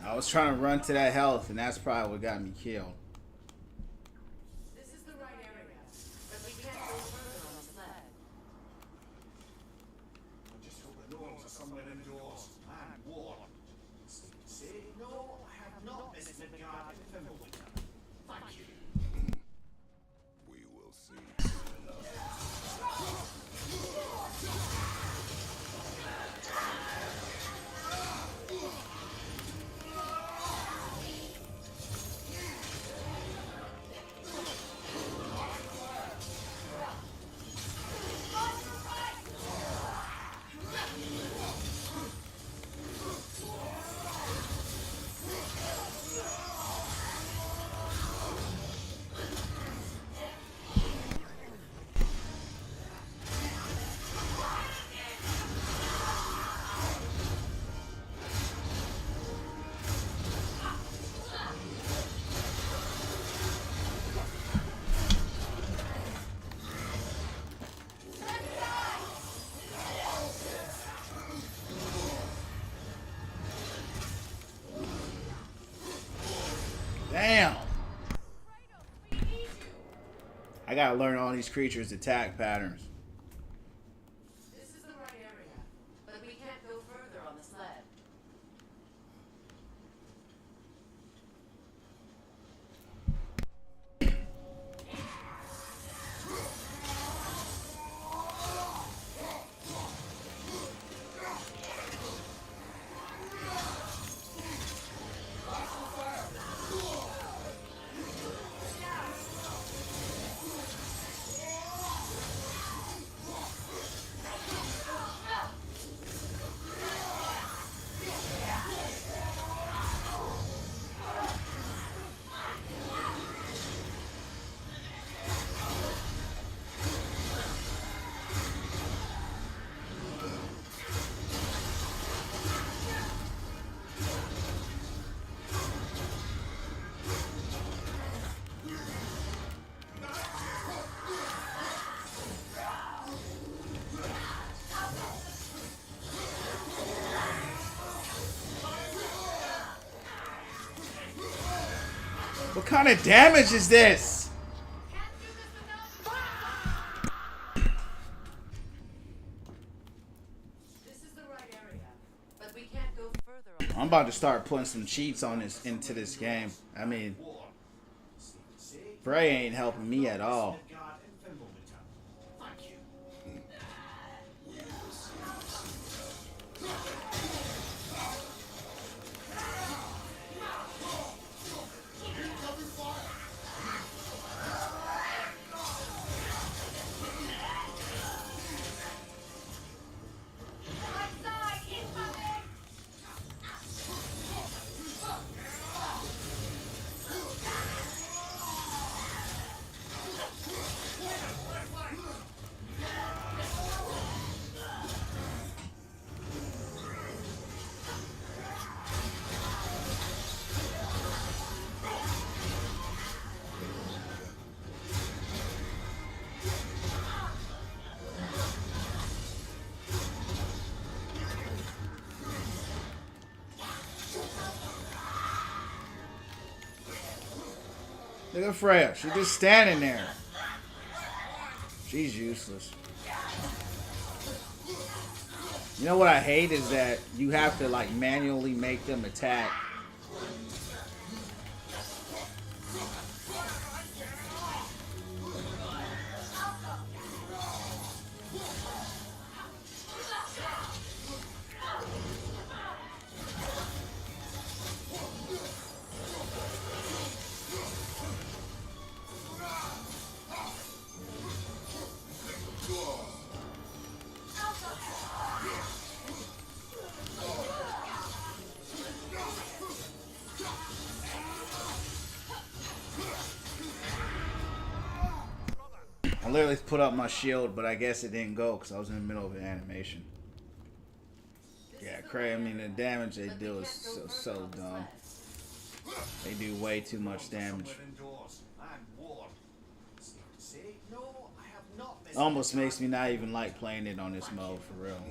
I was trying to run to that health, and that's probably what got me killed. This is the right area, but we can't go further on the sled. I just hope the norms are somewhere indoors. And warm. Say, no, I have not missed Midgard in Fimbulwinter. Thank you. We will see soon enough. I gotta learn all these creatures' attack patterns. This is the right area, but we can't go further on the sled. What kind of damage is this? This is the right area, but we can't go further on the I'm about to start putting some cheats on this into this game. I mean, Frey ain't helping me at all. Thank you. Look at Freya. She's just standing there. She's useless. You know what I hate is that you have to like manually make them attack. I literally put up my shield, but I guess it didn't go because I was in the middle of an animation. Yeah, Cray, I mean, the damage they do is so dumb. They do way too much damage. Almost makes me not even like playing it on this mode, for real.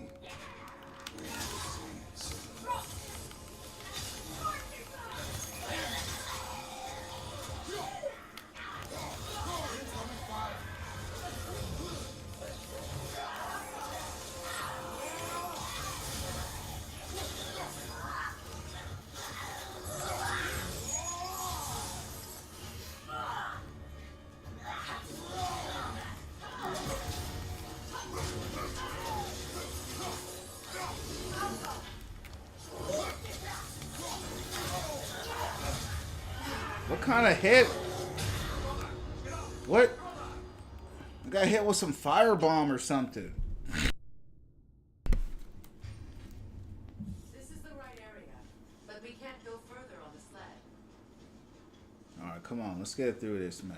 What kind of hit? What? I got hit with some firebomb or something. This is the right area, but we can't go further on the sled. Alright, come on. Let's get through this, man.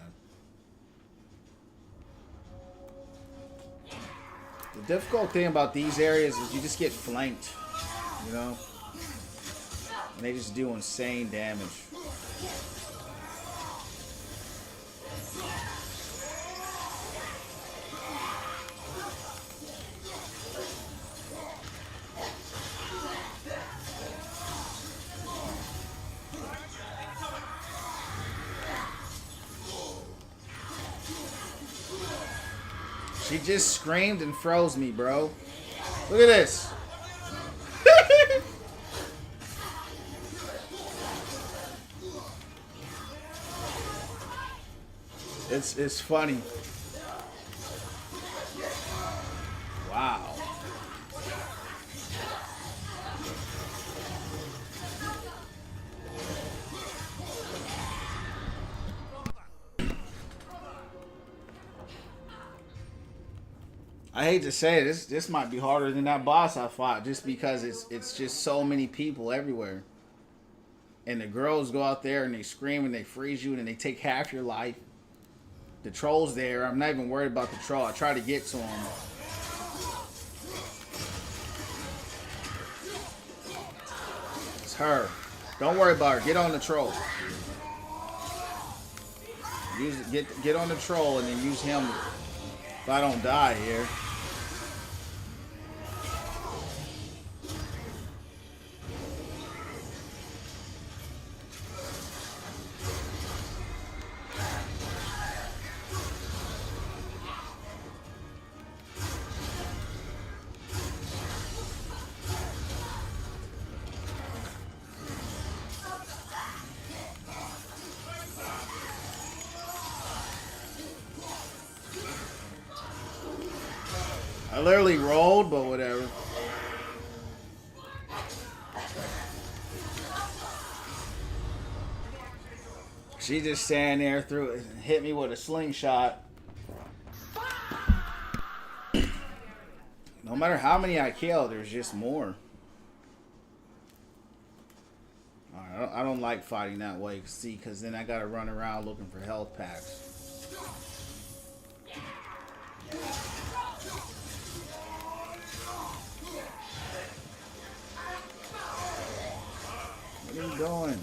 The difficult thing about these areas is you just get flanked, you know? And they just do insane damage. She just screamed and froze me, bro. Look at this. It's funny. Wow. I hate to say it, this might be harder than that boss I fought, just because it's just so many people everywhere. And the girls go out there and they scream and they freeze you and they take half your life. The troll's there. I'm not even worried about the troll. I try to get to him. It's her. Don't worry about her. Get on the troll. Get on the troll and then use him if I don't die here. I literally rolled, but whatever. She just standing there, threw it, hit me with a slingshot. No matter how many I kill, there's just more. Alright, I don't like fighting that way, see, because then I gotta run around looking for health packs. What are you doing?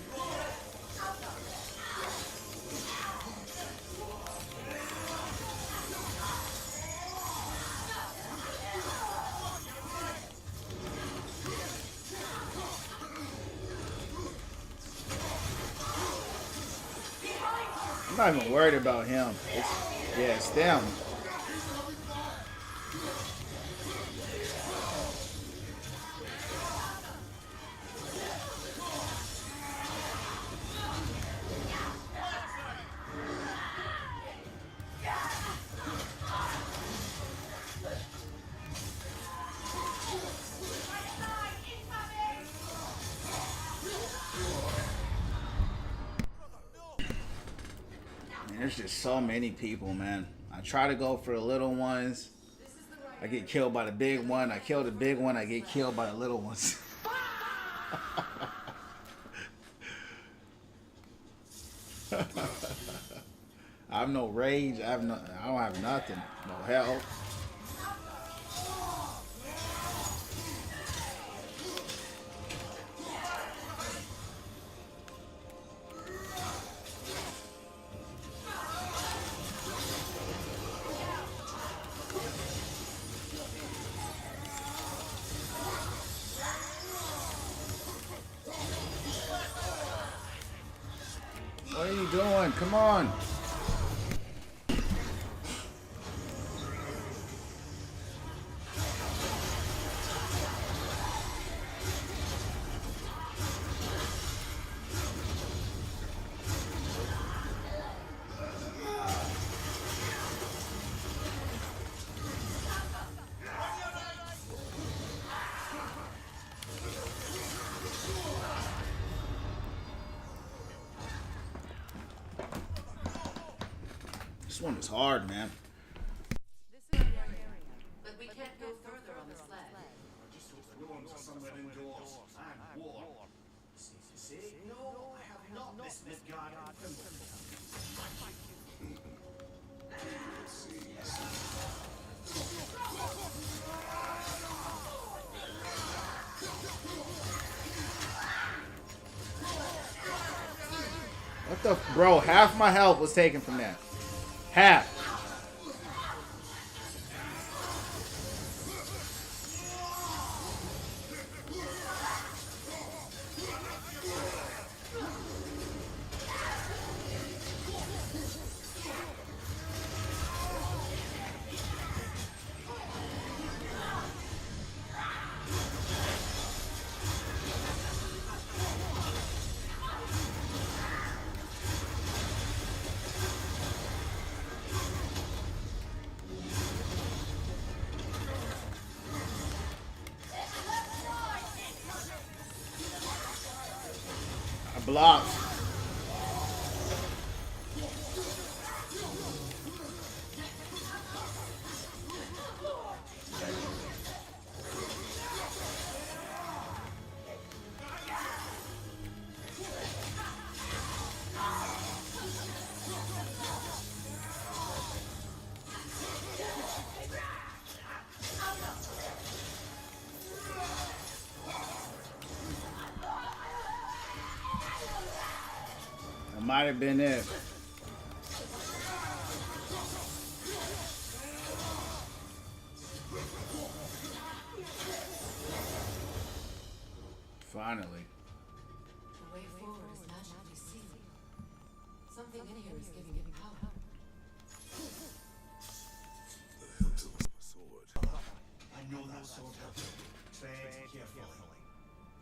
I'm not even worried about him. It's them. There's just so many people, man. I try to go for the little ones. I get killed by the big one. I kill the big one. I get killed by the little ones. I have no rage. I don't have nothing. No health. What are you doing? Come on. This one is hard, man. But we can't go further on the sled. I just took the ruins of somewhere indoors. And war. See? No, I have not this Midgard What the... Bro, half my health was taken from that. Half. Blocks. That might have been it. Finally. The way forward is magically sealed. Something in here is giving it power. The hilt of a sword. I know that sword hilt. Tread carefully.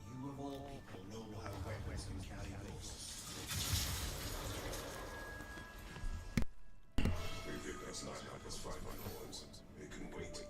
You of all people know how weapons can carry ghosts. If it does not help us find my horns, it can wait.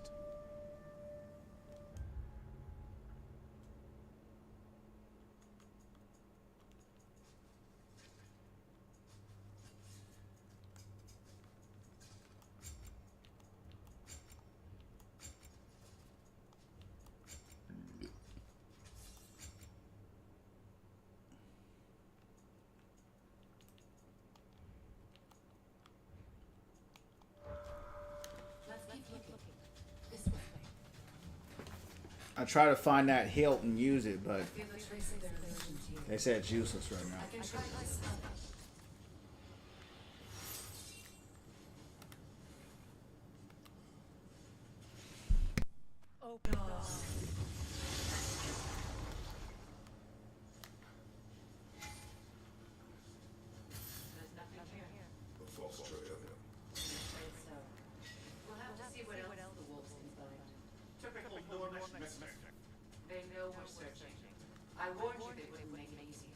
Let's keep looking. This way. I try to find that hilt and use it, but Feel the trace of their illusions here. they said it's useless right now. I can try myself. Oh God. There's nothing here. A false trail. So, we'll have to see what else the wolves can find. Typical Nordic mystic. They know we're searching. I warned you they wouldn't make it easy.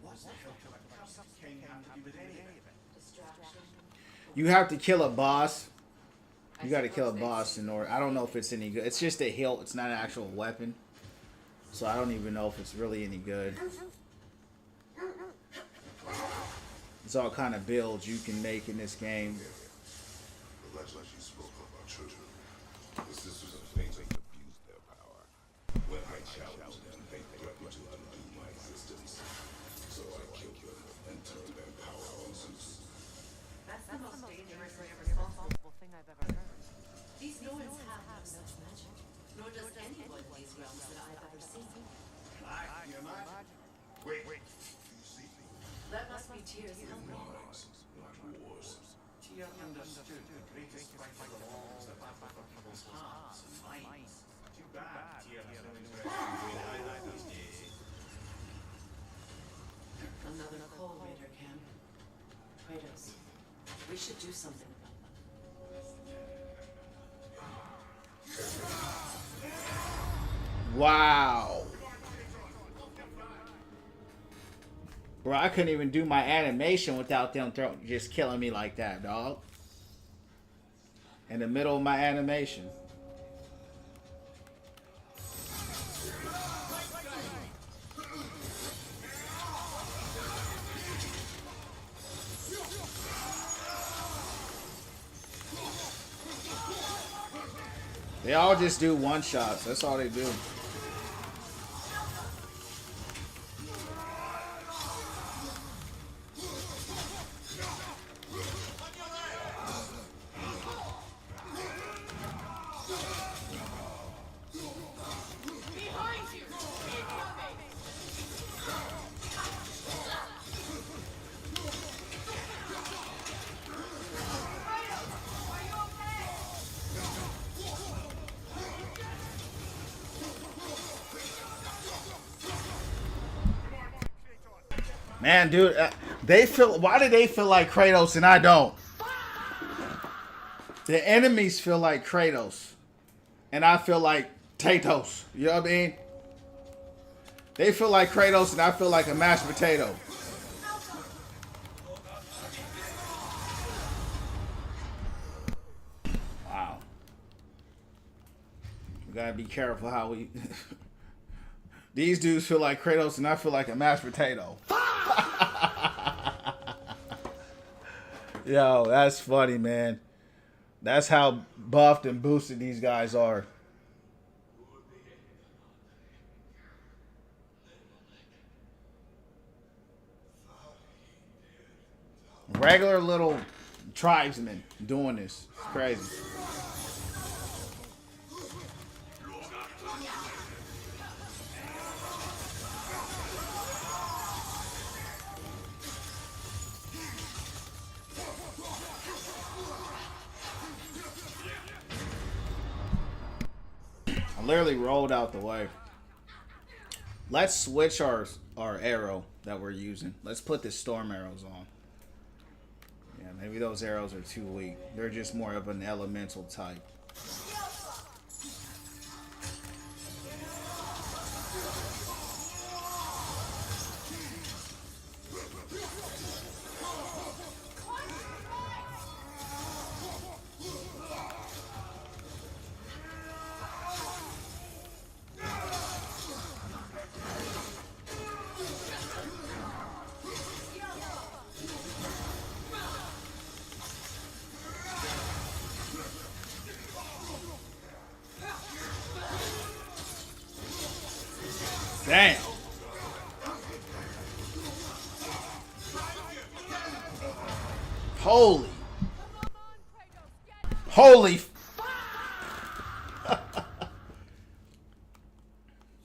What's the hilt of a cursed king have to do with any of it? Distraction. You have to kill a boss. You got to kill a boss in order. I don't know if it's any good. It's just a hilt. It's not an actual weapon. So I don't even know if it's really any good. It's all kind of builds you can make in this game. The legend you spoke about children. The sisters of fate abused their power. When I challenged them, they threatened to undo my existence. So I killed them and turned their power on Zeus. That's the most dangerous and irresponsible thing I've ever heard. These Norns have no such magic, nor does anyone in these realms that I've ever seen. Aye, you imagine? Wait. You see, That must be Tyr's helmet. lies, not wars. Tyr understood the greatest fight of them all was the battle for people's hearts and minds. Too bad Tyr has no interest in doing either these days. Another coal raider camp. Kratos, we should do something about them. Wow. Bro, I couldn't even do my animation without them just killing me like that, dog. In the middle of my animation. They all just do one shots. That's all they do. Man, dude, they feel. Why do they feel like Kratos and I don't? The enemies feel like Kratos, and I feel like Tatos. You know what I mean? They feel like Kratos, and I feel like a mashed potato. Wow. We gotta be careful how we. These dudes feel like Kratos, and I feel like a mashed potato. Yo, that's funny, man. That's how buffed and boosted these guys are. Regular little tribesmen doing this. It's crazy. I literally rolled out the way. Let's switch our arrow that we're using. Let's put the storm arrows on. Yeah, maybe those arrows are too weak. They're just more of an elemental type. Damn. Holy. Holy.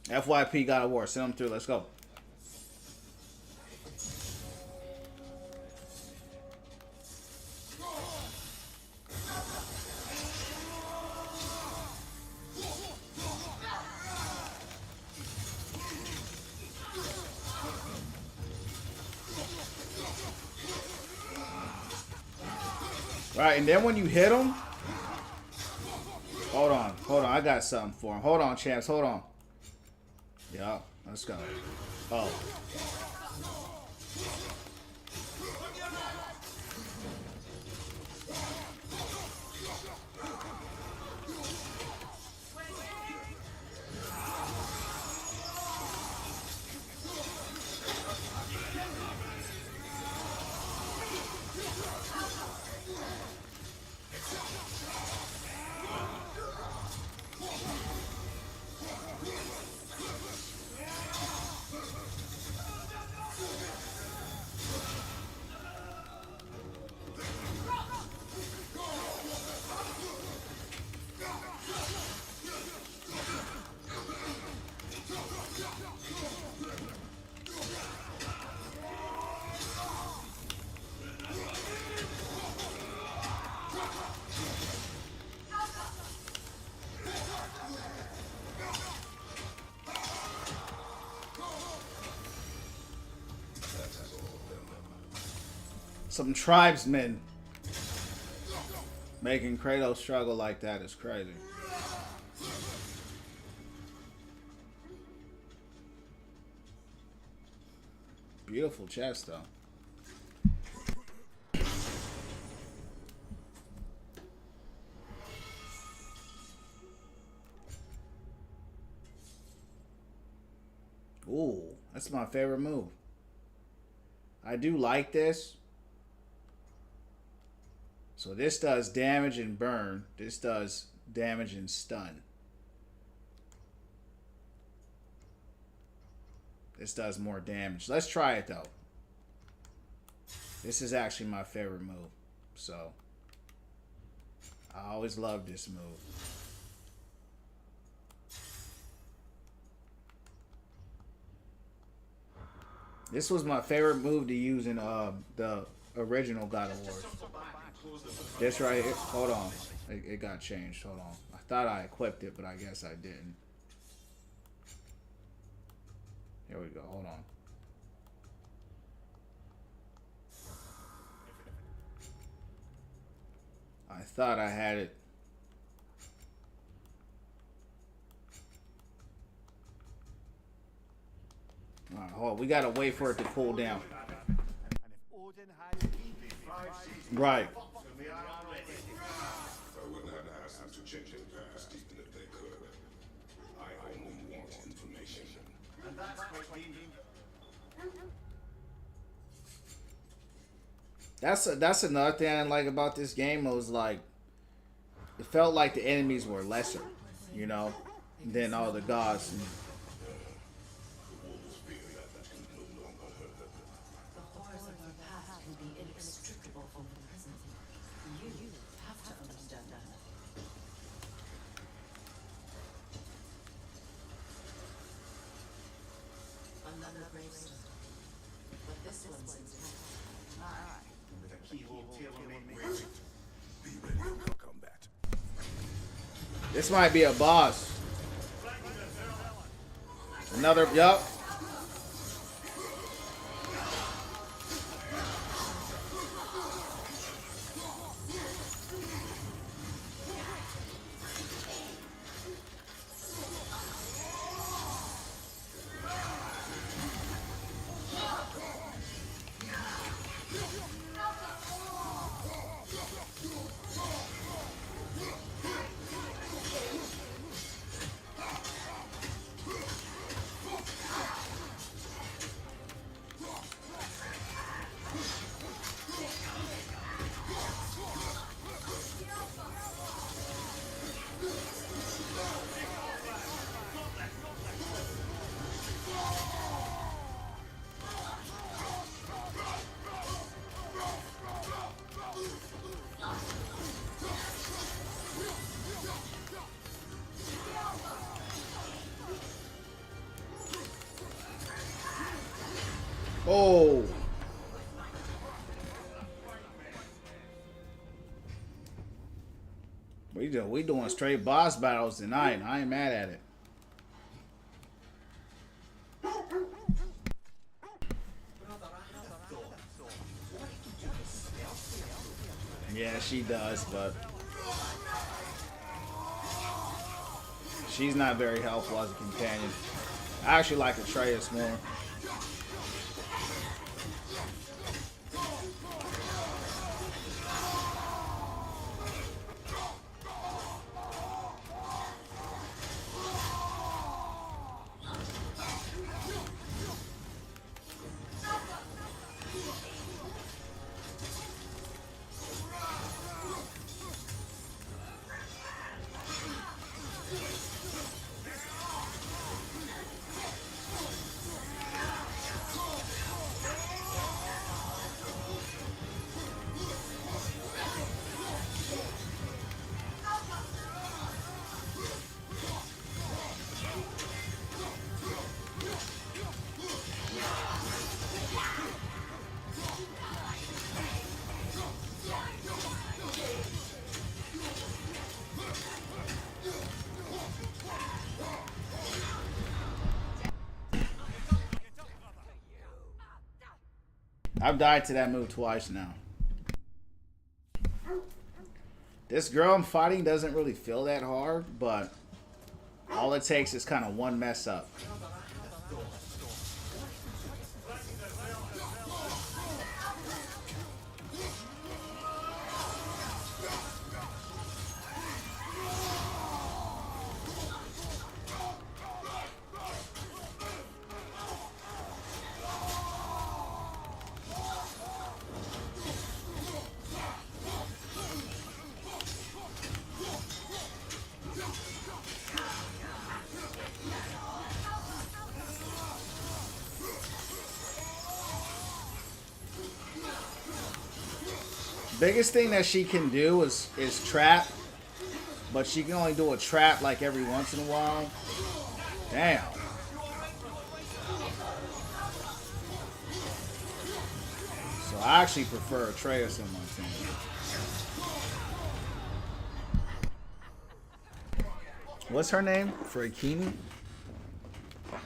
FYP God of War. Send them through. Let's go. Right, and then when you hit him, hold on, I got something for him. Hold on, champs, hold on. Yeah, let's go. Oh. Some tribesmen making Kratos struggle like that is crazy. Beautiful chest, though. Ooh, that's my favorite move. I do like this. So this does damage and burn. This does damage and stun. This does more damage. Let's try it though. This is actually my favorite move. So I always love this move. This was my favorite move to use in the original God of War. This right here. Hold on. It got changed. Hold on. I thought I equipped it, but I guess I didn't. Here we go. Hold on. I thought I had it. Alright, hold on. We gotta wait for it to cool down. Right. I wouldn't have asked them to change the past, even if they could. I only want information. And that's quite That's another thing I didn't like about this game. It was like it felt like the enemies were lesser, you know, than all the gods. The horrors of our past can be inextricable from the present. You have to understand that. Another gravestone. But this one's intact. With a keyhole tailor-made Be ready for combat. This might be a boss. Another, yup. Oh. We doing straight boss battles tonight. I ain't mad at it. Yeah, she does, but she's not very helpful as a companion. I actually like Atreus more. I've died to that move twice now. This girl I'm fighting doesn't really feel that hard, but all it takes is kind of one mess up. Biggest thing that she can do is trap, but she can only do a trap like every once in a while. Damn. So I actually prefer Atreus on my team. What's her name? Frakini? I'm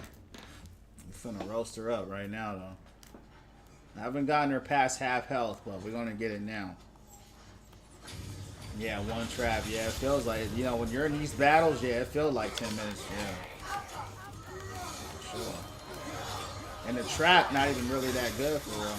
finna roast her up right now, though. I haven't gotten her past half health, but we're gonna get it now. Yeah, one trap. Yeah, it feels like, you know, when you're in these battles, yeah, it feels like 10 minutes. Yeah. Sure. And the trap, not even really that good for real.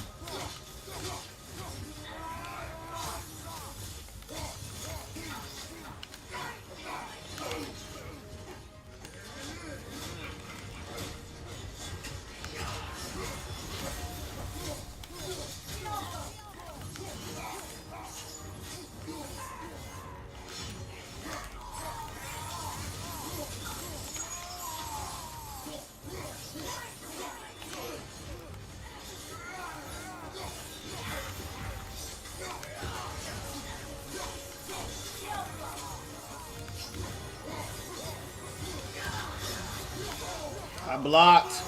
blocked.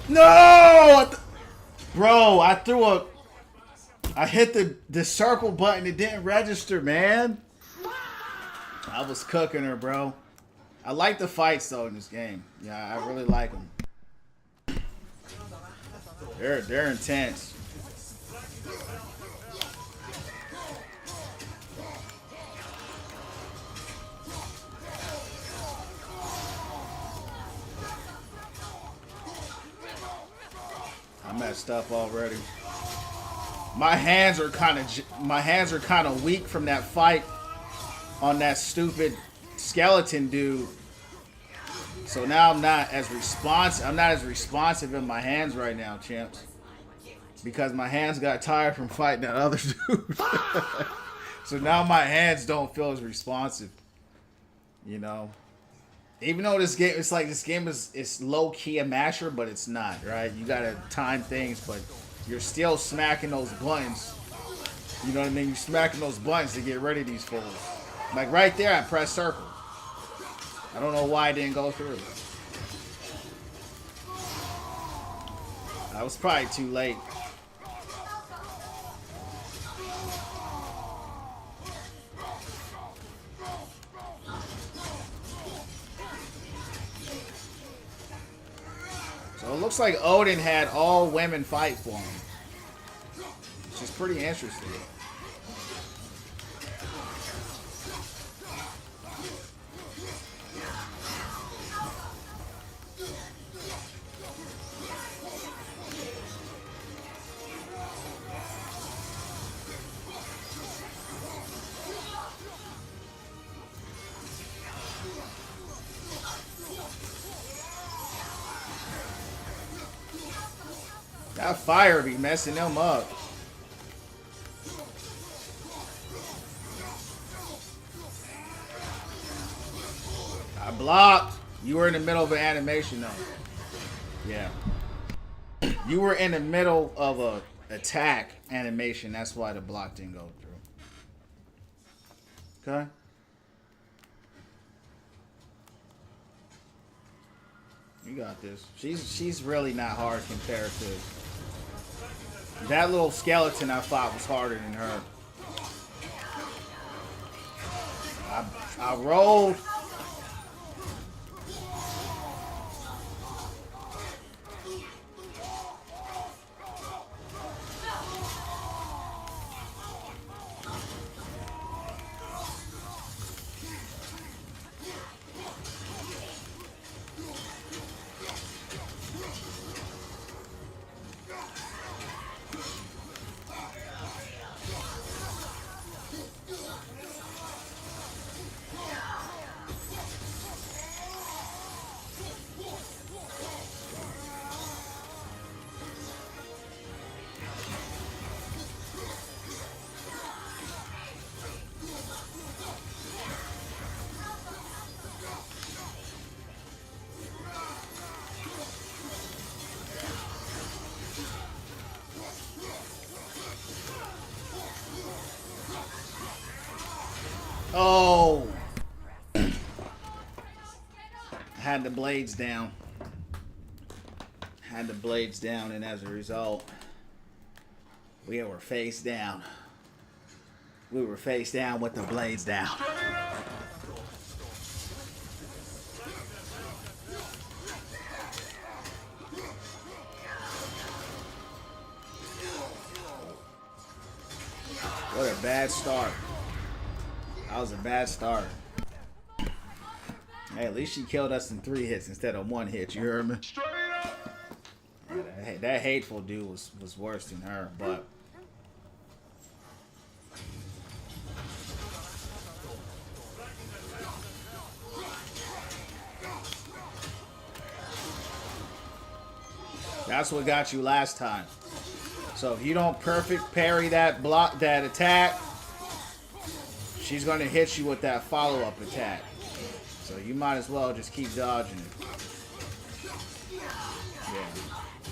No! Bro, I hit the circle button. It didn't register, man. I was cooking her, bro. I like the fights, though, in this game. Yeah, I really like them. They're intense. I messed up already. My hands are kind of weak from that fight on that stupid skeleton dude. So now I'm not as responsive in my hands right now, champs. Because my hands got tired from fighting that other dude. So now my hands don't feel as responsive. You know? Even though this game is low key a masher, but it's not, right? You gotta time things, but you're still smacking those buttons. You know what I mean? You're smacking those buttons to get rid of these fools. Like right there, I pressed circle. I don't know why it didn't go through. I was probably too late. So it looks like Odin had all women fight for him. Which is pretty interesting. That fire be messing them up. I blocked. You were in the middle of an animation though. Yeah. You were in the middle of a attack animation. That's why the block didn't go through. Okay. You got this. She's really not hard compared to that little skeleton I fought was harder than her. I rolled. Oh. Had the blades down. Had the blades down, and as a result, we were face down. We were face down with the blades down. What a bad start. That was a bad start. Hey, at least she killed us in 3 hits instead of 1 hit. You heard me? Yeah, that hateful dude was worse than her, but that's what got you last time. So if you don't perfect parry that attack, she's gonna hit you with that follow-up attack. So you might as well just keep dodging it. Yeah.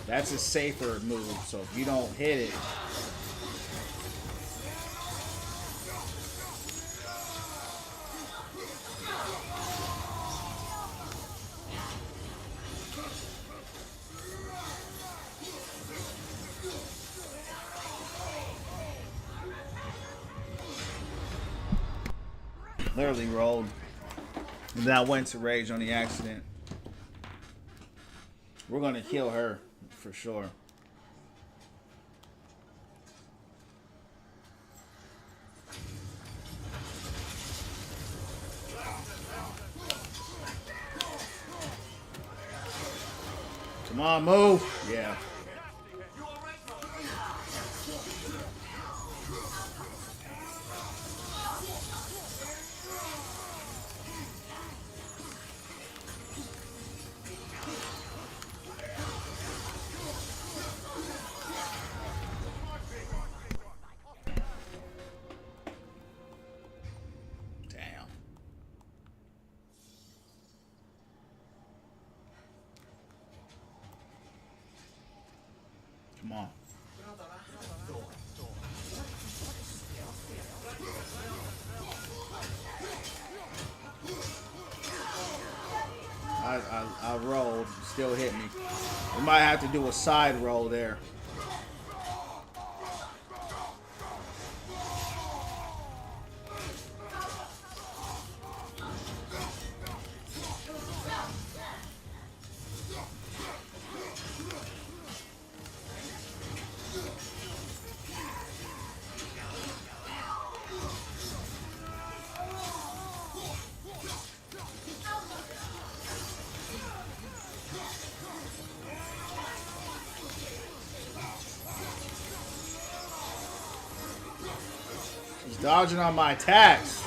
That's a safer move, so if you don't hit it, literally rolled. And then I went to rage on the accident. We're gonna kill her for sure. Come on, move. Yeah. Come on. I rolled, still hit me. We might have to do a side roll there. Dodging on my attacks.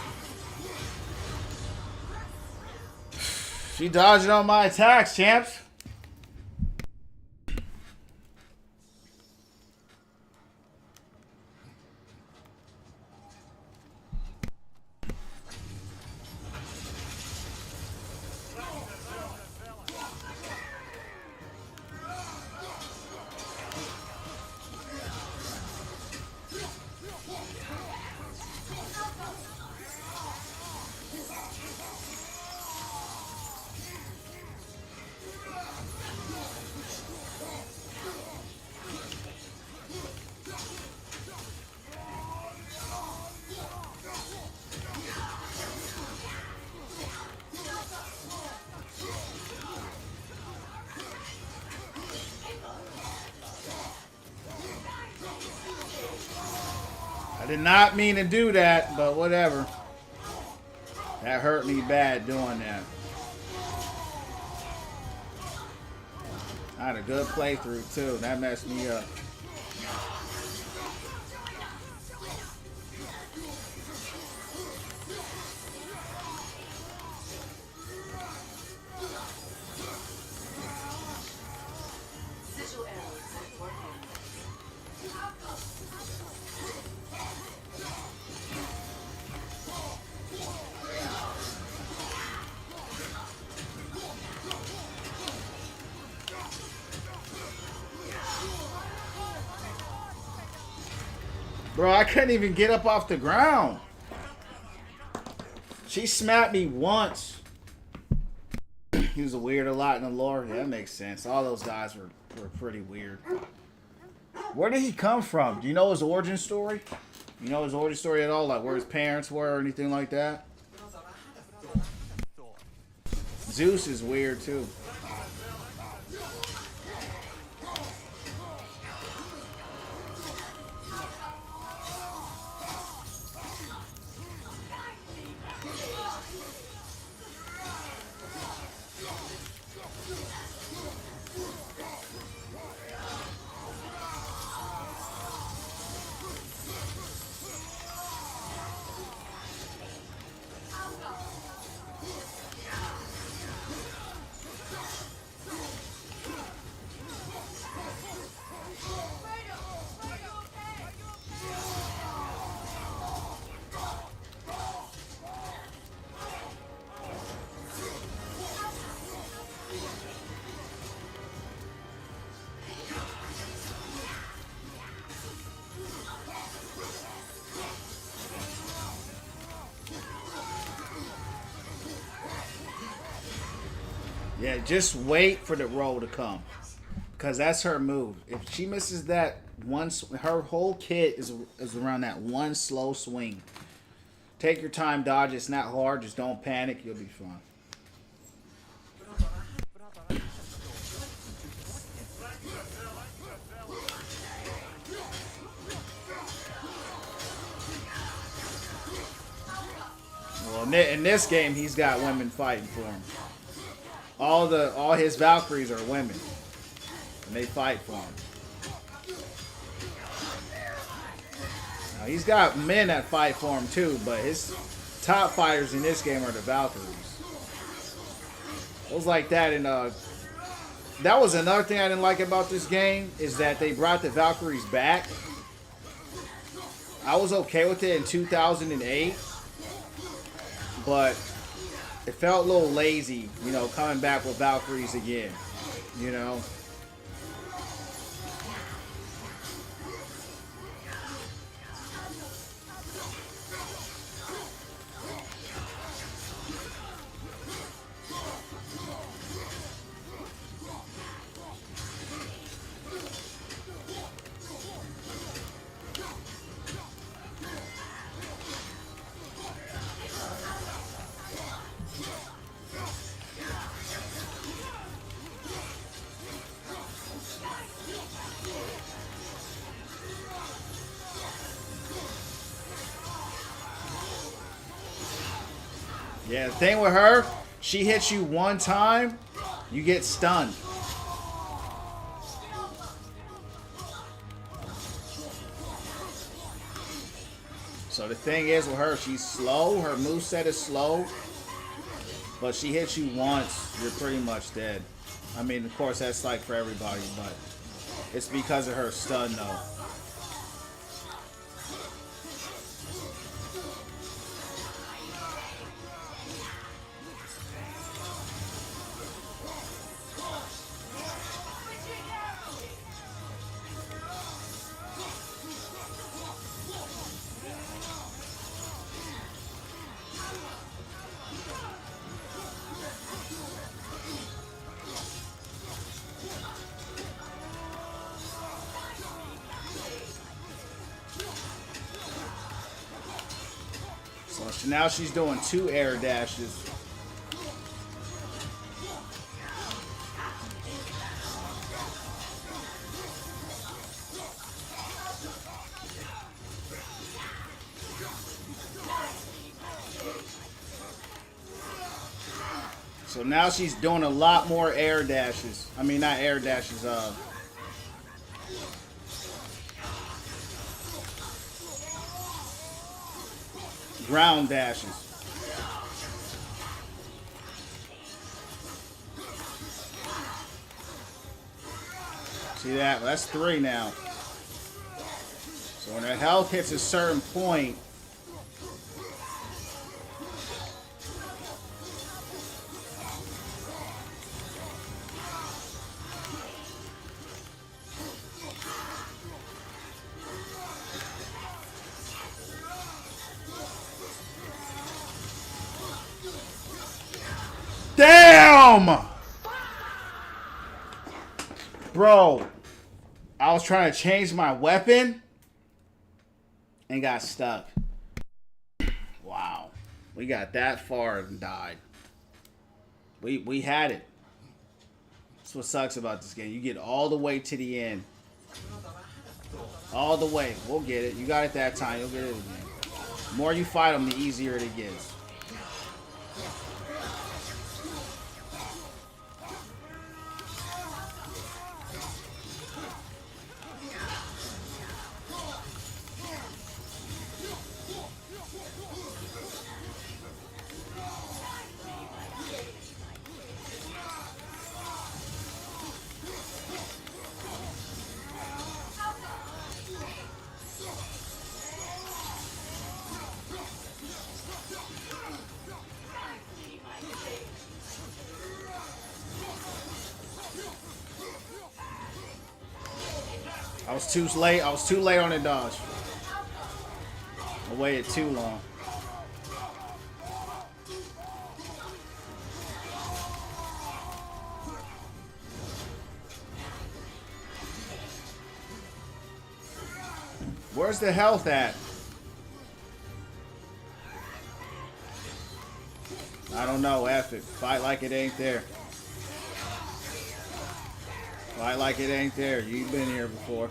She dodging on my attacks, champs. I did not mean to do that, but whatever. That hurt me bad doing that. I had a good playthrough too. That messed me up. Bro, I couldn't even get up off the ground. She smacked me once. He was a weird a lot in the lore. Yeah, that makes sense. All those guys were pretty weird. Where did he come from? Do you know his origin story? You know his origin story at all? Like where his parents were or anything like that? Zeus is weird too. Yeah, just wait for the roll to come. Because that's her move. If she misses that once, her whole kit is around that one slow swing. Take your time, dodge. It's not hard. Just don't panic. You'll be fine. Well, in this game, he's got women fighting for him. All his Valkyries are women, and they fight for him. Now, he's got men that fight for him too, but his top fighters in this game are the Valkyries. It was like that in that was another thing I didn't like about this game, is that they brought the Valkyries back. I was okay with it in 2008, but it felt a little lazy, you know, coming back with Valkyries again, you know. Yeah, the thing with her, she hits you one time, you get stunned. So the thing is with her, she's slow. Her moveset is slow. But she hits you once, you're pretty much dead. I mean, of course, that's like for everybody, but it's because of her stun, though. So now she's doing 2 air dashes. So now she's doing a lot more air dashes. I mean, not air dashes, ground dashes. See that? Well, that's 3 now. So when her health hits a certain point, damn! Bro, I was trying to change my weapon, and got stuck. Wow. We got that far and died. We had it. That's what sucks about this game. You get all the way to the end. All the way. We'll get it. You got it that time. You'll get it again. The more you fight them, the easier it gets. I was too late. I was too late on the dodge. I waited too long. Where's the health at? I don't know. F it. Fight like it ain't there. Fight like it ain't there. You've been here before.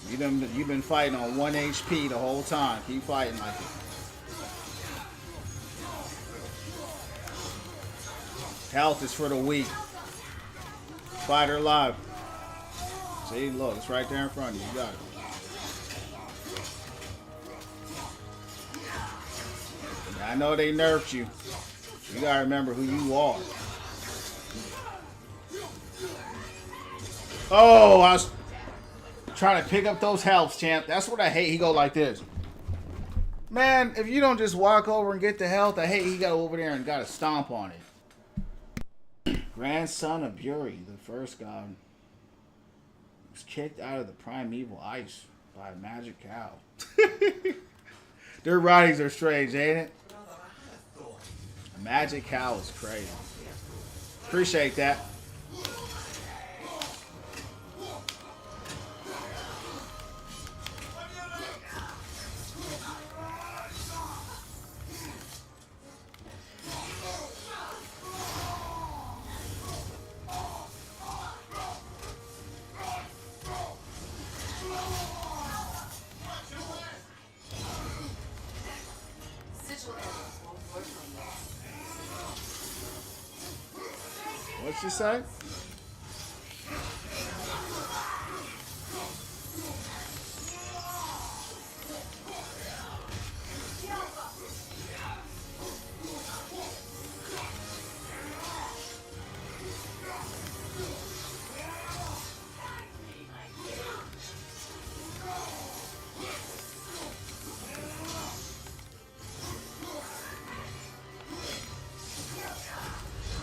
You've been fighting on 1 HP the whole time. Keep fighting like it. Health is for the weak. Fight her live. See, look, it's right there in front of you. You got it. I know they nerfed you. You gotta remember who you are. Oh, I was trying to pick up those healths, champ. That's what I hate. He go like this. Man, if you don't just walk over and get the health, I hate he got over there and got to stomp on it. Grandson of Buri, the first god, was kicked out of the primeval ice by a magic cow. Their writings are strange, ain't it? A magic cow is crazy. Appreciate that. What'd she say?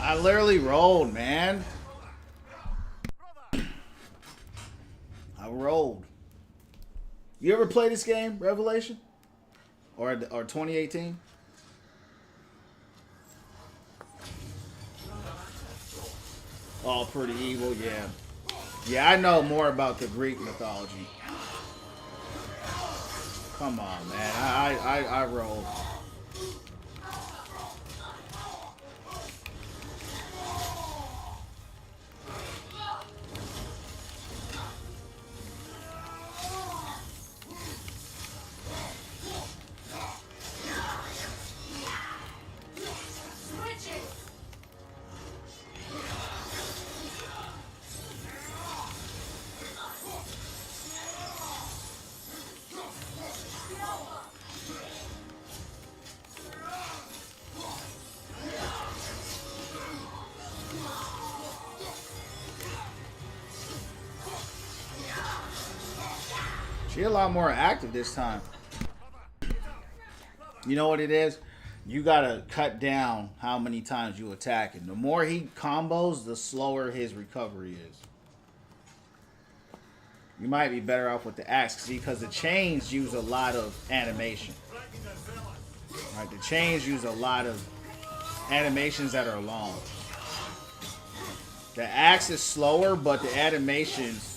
I literally rolled, man. I rolled. You ever play this game, Revelation? Or 2018? All pretty evil, yeah. Yeah, I know more about the Greek mythology. Come on, man. I rolled. She's a lot more active this time. You know what it is? You gotta cut down how many times you attack him. The more he combos, the slower his recovery is. You might be better off with the axe, because the chains use a lot of animation. Right? The chains use a lot of animations that are long. The axe is slower, but the animations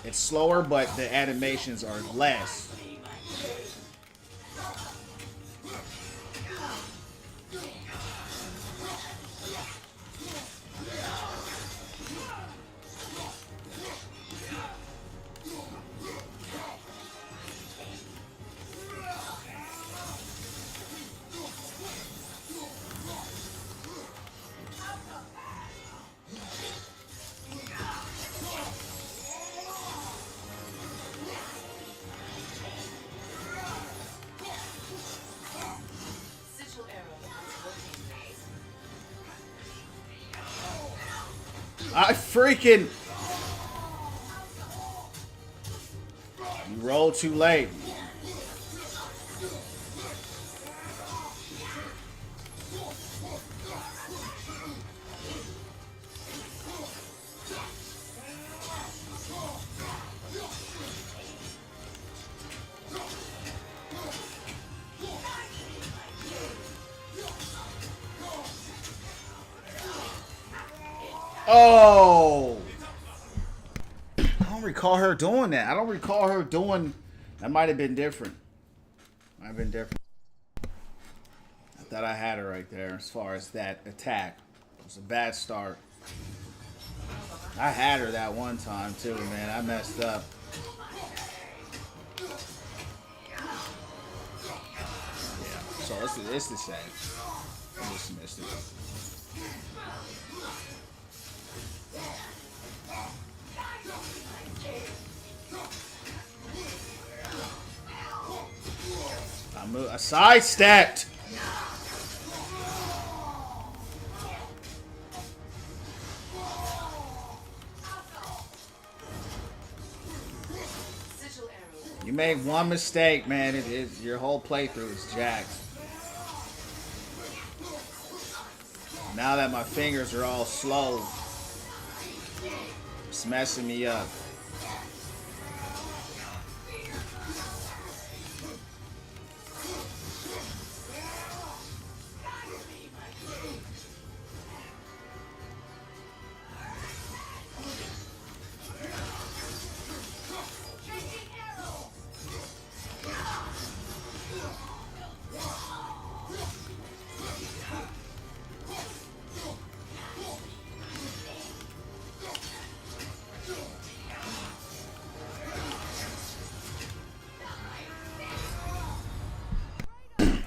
It's slower, but the animations are less. Sigil arrow working. I freaking... You rolled too late. Oh! I don't recall her doing that. I don't recall her doing... That might have been different. Might have been different. I thought I had her right there as far as that attack. It was a bad start. I had her that one time too, man. I messed up. Yeah, so it's the same. I just missed it. I sidestepped. You made one mistake, man. Your whole playthrough is jacked. Now that my fingers are all slow, it's messing me up.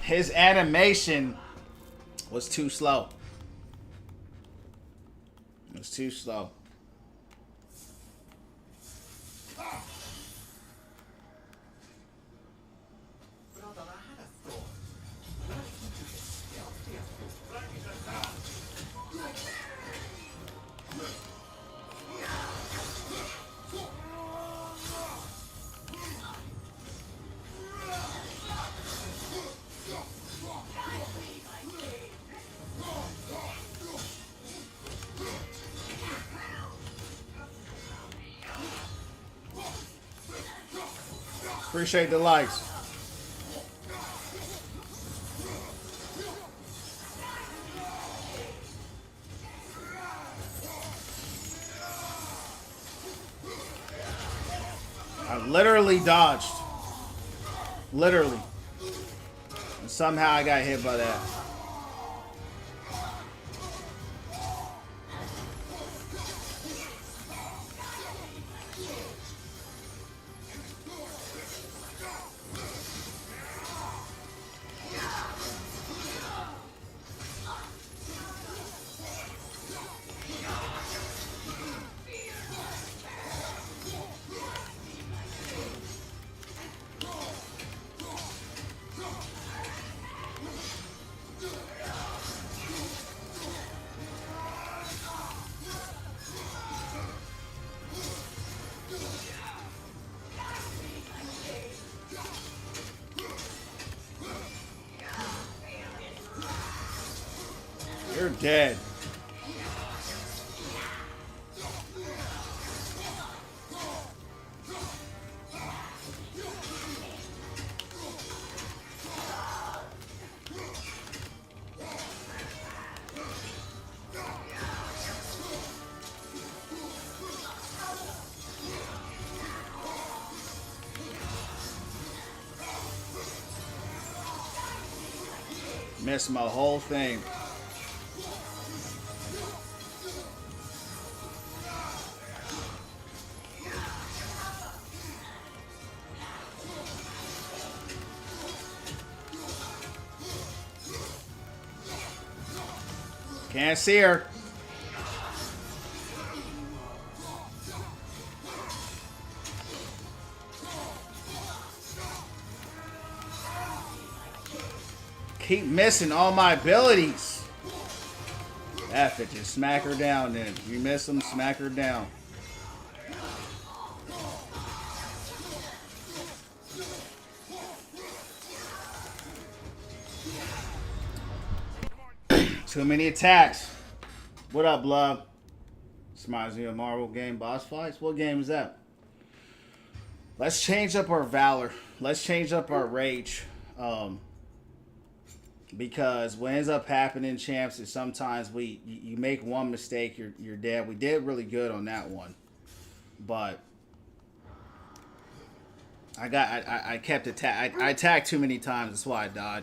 His animation was too slow. It was too slow. Appreciate the likes. I literally dodged. Literally. And somehow I got hit by that. You're dead. Missed my whole thing. Can't see her. Keep missing all my abilities. F it, just smack her down then. If you miss them, smack her down. Too many attacks. What up, love? This reminds me of Marvel game boss fights. What game is that? Let's change up our valor. Let's change up our rage. Because what ends up happening, champs, is sometimes you make one mistake, you're dead. We did really good on that one, but I kept I attacked too many times. That's why I died.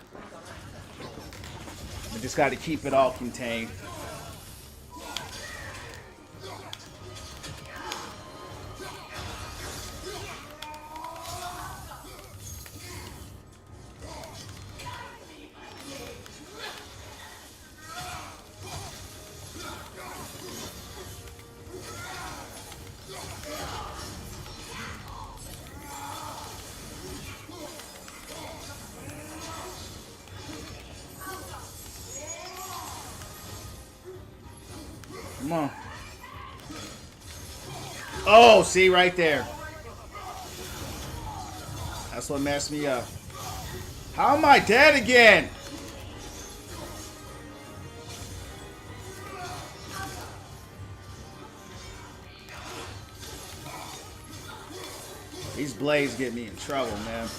I just got to keep it all contained. Come on. Oh, see right there. That's what messed me up. How am I dead again? These blades get me in trouble, man.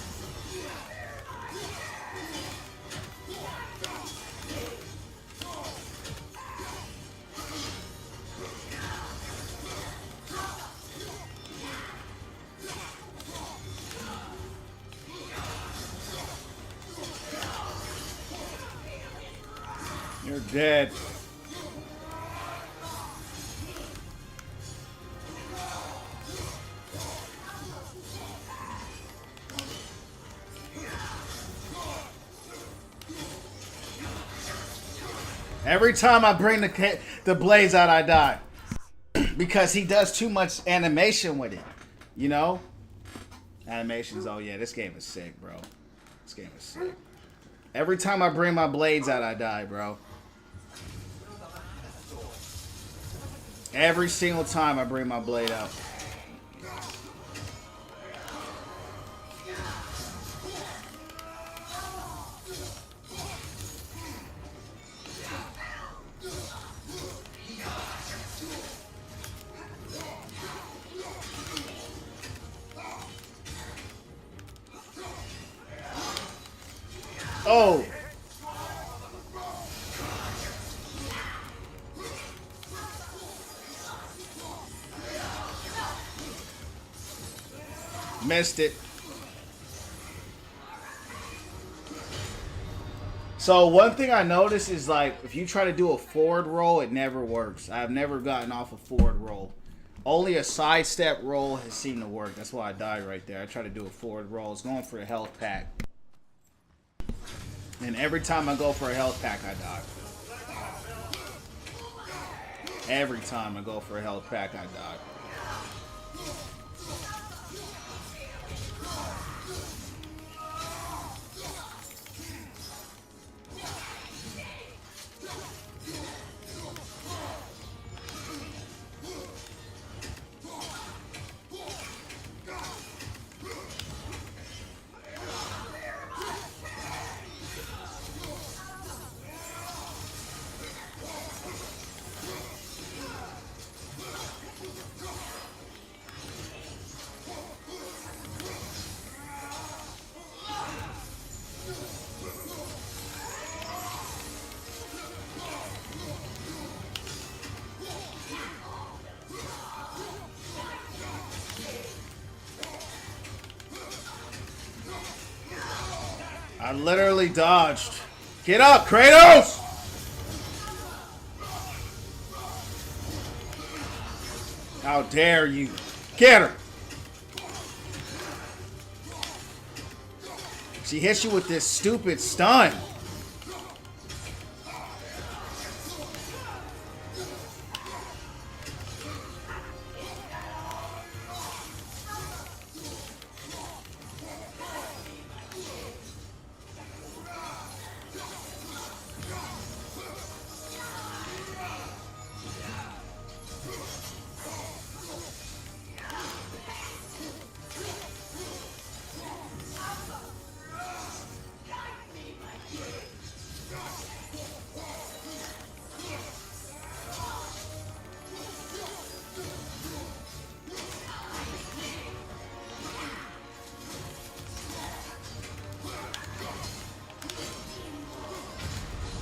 You're dead. Every time I bring the blades out, I die. Because he does too much animation with it. You know? Animations, oh yeah, this game is sick, bro. This game is sick. Every time I bring my blades out, I die, bro. Every single time I bring my blade out. Oh! Missed it. So one thing I noticed is, like, if you try to do a forward roll, it never works. I've never gotten off a forward roll. Only a sidestep roll has seemed to work. That's why I died right there. I tried to do a forward roll. It's going for a health pack. And every time I go for a health pack, I die. Every time I go for a health pack, I die. I literally dodged. Get up, Kratos! How dare you? Get her! She hits you with this stupid stun.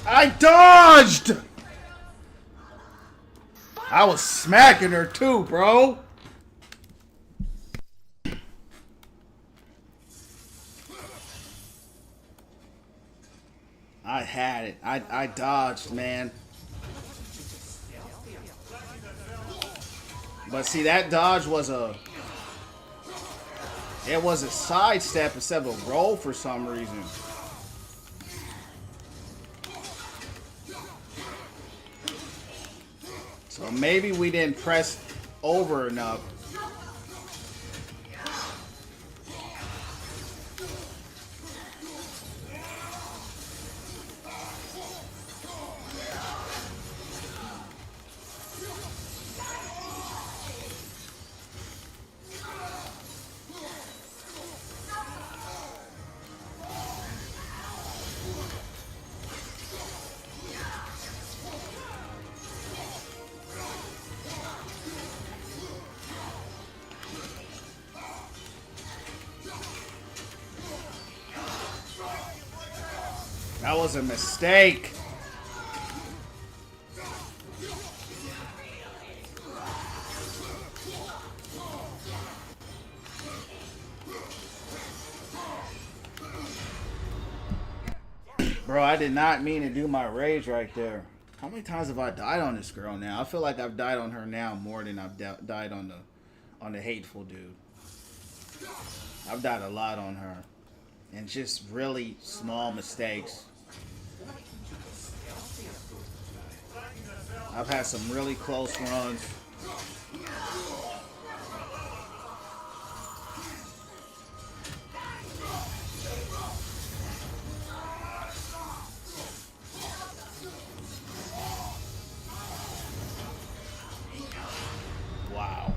I dodged! I was smacking her too, bro. I had it. I dodged, man. But see, that dodge was it was a sidestep instead of a roll for some reason. So maybe we didn't press over enough. That was a mistake. Bro, I did not mean to do my rage right there. How many times have I died on this girl now? I feel like I've died on her now more than I've died on the hateful dude. I've died a lot on her. And just really small mistakes. I've had some really close runs. Wow.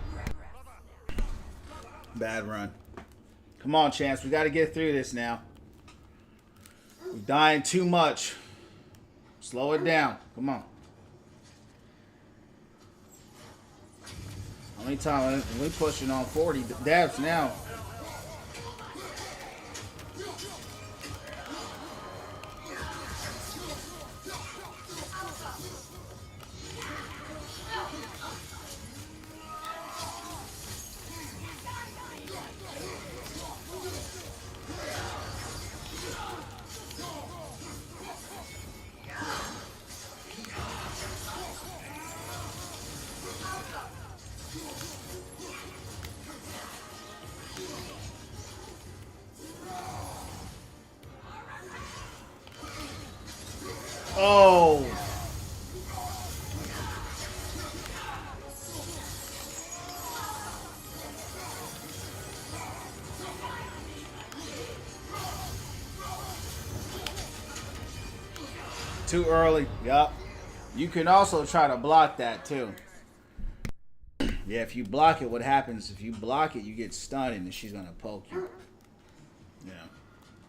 Bad run. Come on, Chance. We got to get through this now. We're dying too much. Slow it down. Come on. How many times? We're pushing on 40 dabs now. Oh. Too early. Yup. You can also try to block that too. Yeah, if you block it, what happens? If you block it, you get stunned and she's gonna poke you. Yeah.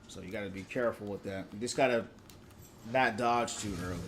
So you gotta be careful with that. You just gotta not dodge too early.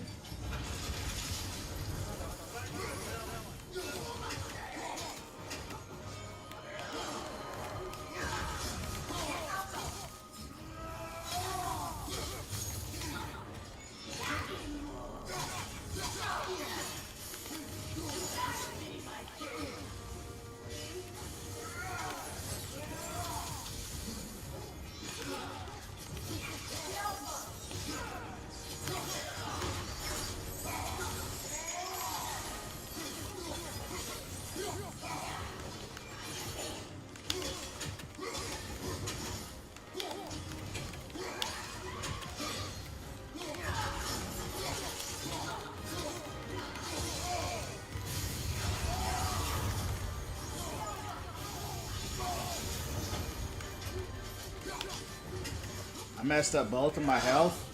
I messed up both of my health.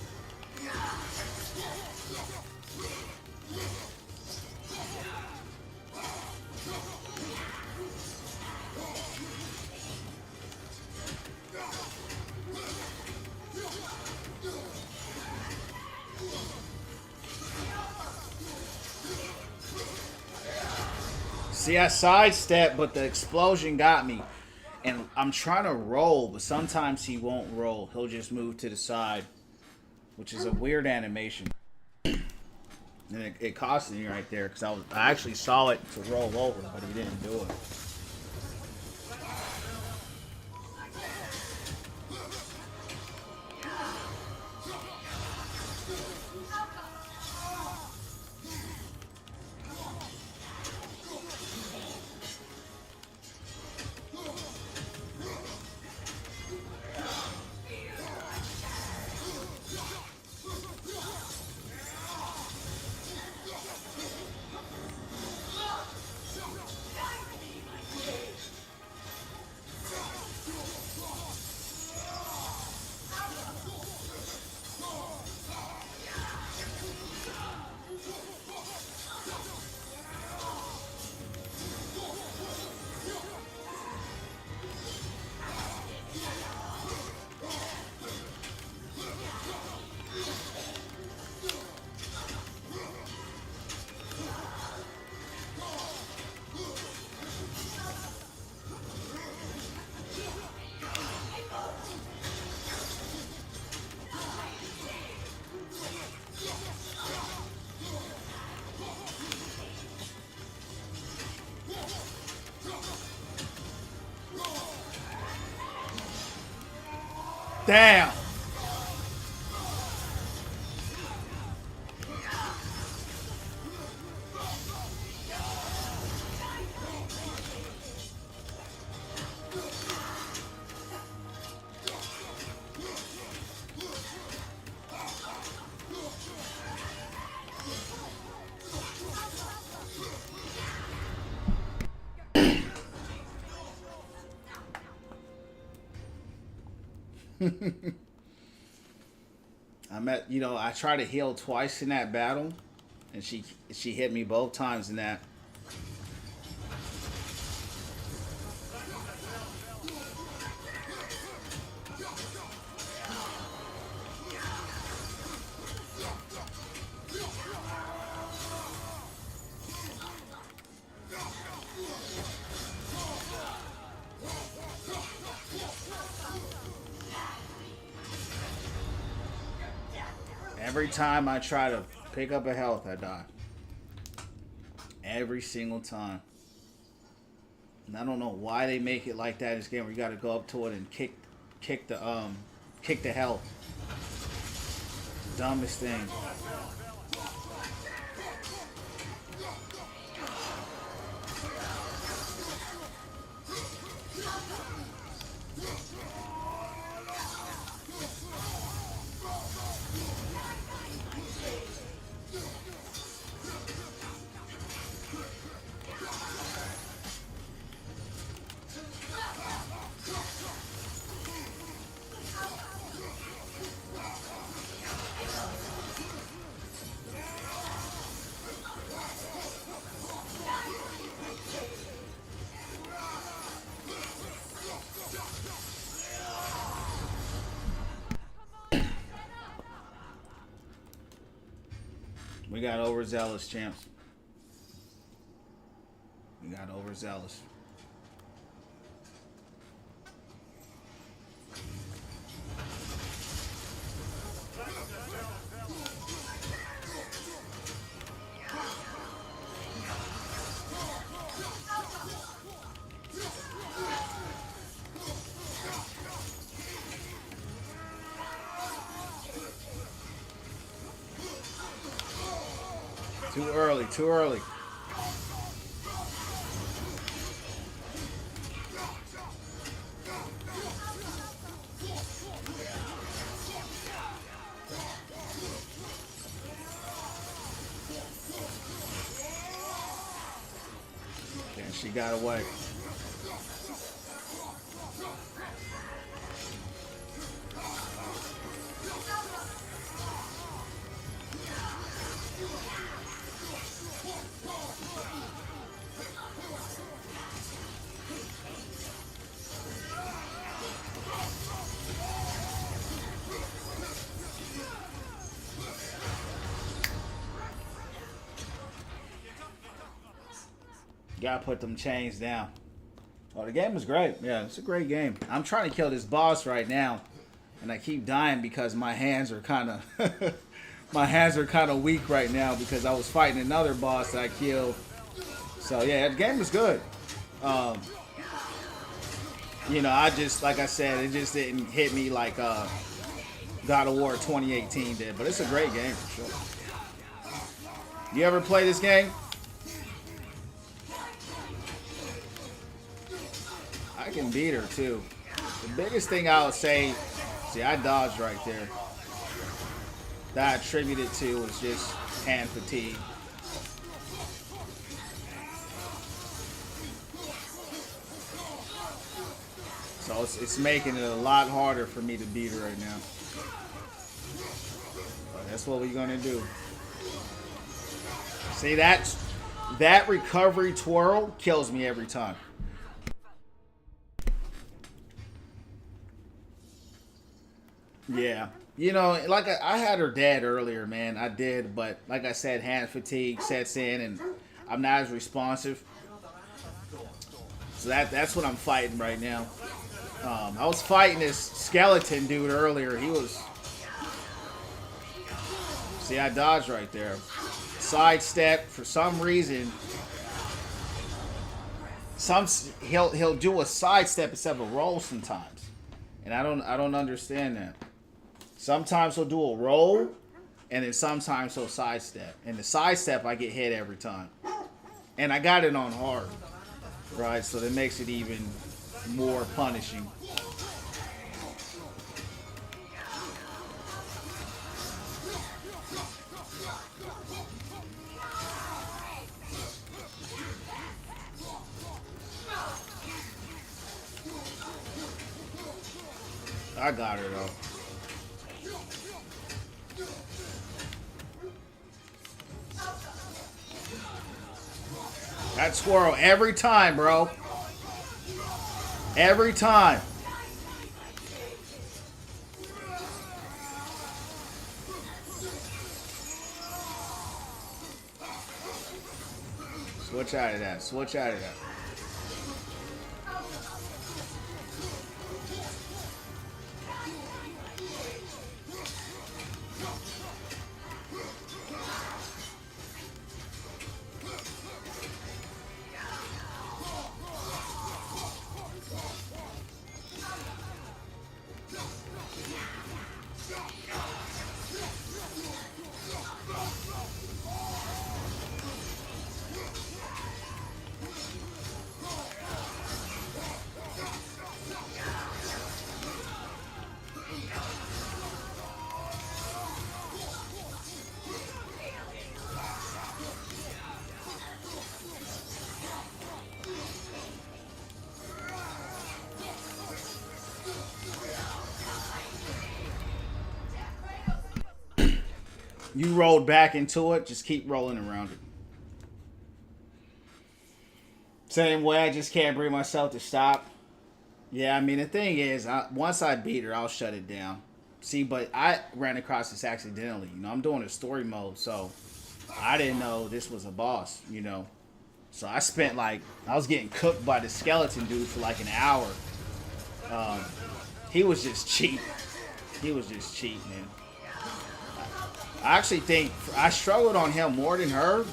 See, I sidestepped, but the explosion got me. And I'm trying to roll, but sometimes he won't roll. He'll just move to the side, which is a weird animation. And it cost me right there because I actually saw it to roll over, but he didn't do it. Damn. I tried to heal twice in that battle, and she hit me both times in that. Every time I try to pick up a health, I die. Every single time. And I don't know why they make it like that in this game where you gotta go up to it and kick the health. Dumbest thing. We got overzealous, champs. We got overzealous. Too early, too early. And she got away. Gotta put them chains down. Oh, the game is great. Yeah, it's a great game. I'm trying to kill this boss right now, and I keep dying because my hands are kind of my hands are kind of weak right now because I was fighting another boss that I killed. So yeah, the game is good. You know, I just, like I said, it just didn't hit me like God of War 2018 did, but it's a great game for sure. You ever play this game? I can beat her too. The biggest thing I would say, see, I dodged right there. That I attributed to was just hand fatigue. So it's making it a lot harder for me to beat her right now. But that's what we're gonna do. See, that recovery twirl kills me every time. Yeah. You know, like I had her dead earlier, man. I did, but like I said, hand fatigue sets in and I'm not as responsive. So that's what I'm fighting right now. I was fighting this skeleton dude earlier. He was... See, I dodged right there. Sidestep. For some reason... He'll do a sidestep instead of a roll sometimes. And I don't understand that. Sometimes he'll do a roll, and then sometimes he'll sidestep. And the sidestep, I get hit every time. And I got it on hard. Right? So that makes it even more punishing. I got her though. That squirrel every time, bro. Every time. Switch out of that. Switch out of that. You rolled back into it, just keep rolling around it. Same way, I just can't bring myself to stop. Yeah, I mean, the thing is, once I beat her, I'll shut it down. See, but I ran across this accidentally. You know, I'm doing a story mode, so I didn't know this was a boss, you know. So I spent I was getting cooked by the skeleton dude for like an hour. He was just cheap. He was just cheap, man. I actually think I struggled on him more than her,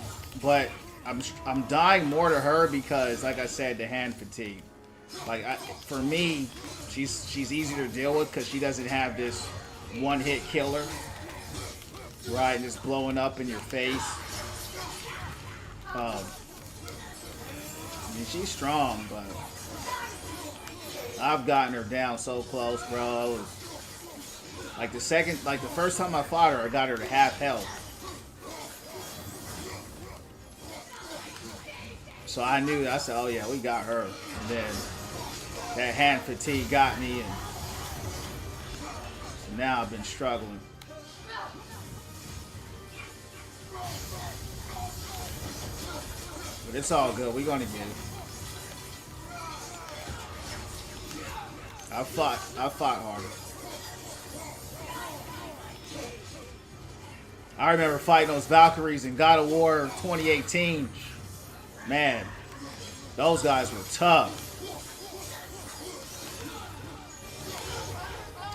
but I'm dying more to her because, like I said, the hand fatigue. For me, she's easier to deal with because she doesn't have this one-hit killer, right? And just blowing up in your face. I mean, she's strong, but I've gotten her down so close, bro. It was, the first time I fought her, I got her to half health. So I knew, I said, oh yeah, we got her. And then that hand fatigue got me, and so now I've been struggling. But it's all good, we're gonna get it. I fought harder. I remember fighting those Valkyries in God of War 2018. Man, Those guys were tough.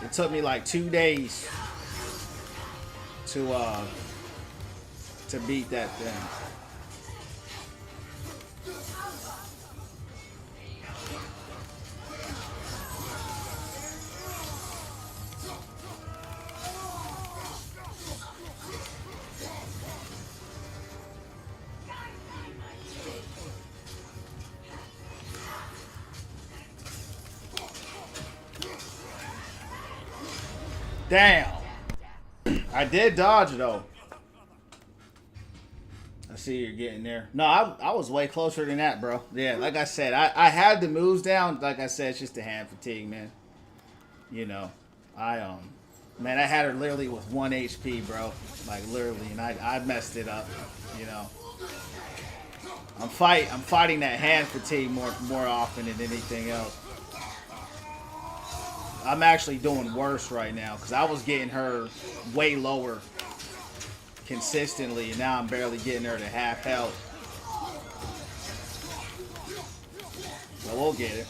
It took me like 2 days to beat that thing. Damn. I did dodge though. I see you're getting there. No, I was way closer than that, bro. Yeah, like I said, I had the moves down. Like I said, it's just the hand fatigue, man. You know, man, I had her literally with 1 HP, bro. Like literally, and I messed it up. You know, I'm fighting that hand fatigue more often than anything else. I'm actually doing worse right now because I was getting her way lower consistently, and now I'm barely getting her to half health. But we'll get it.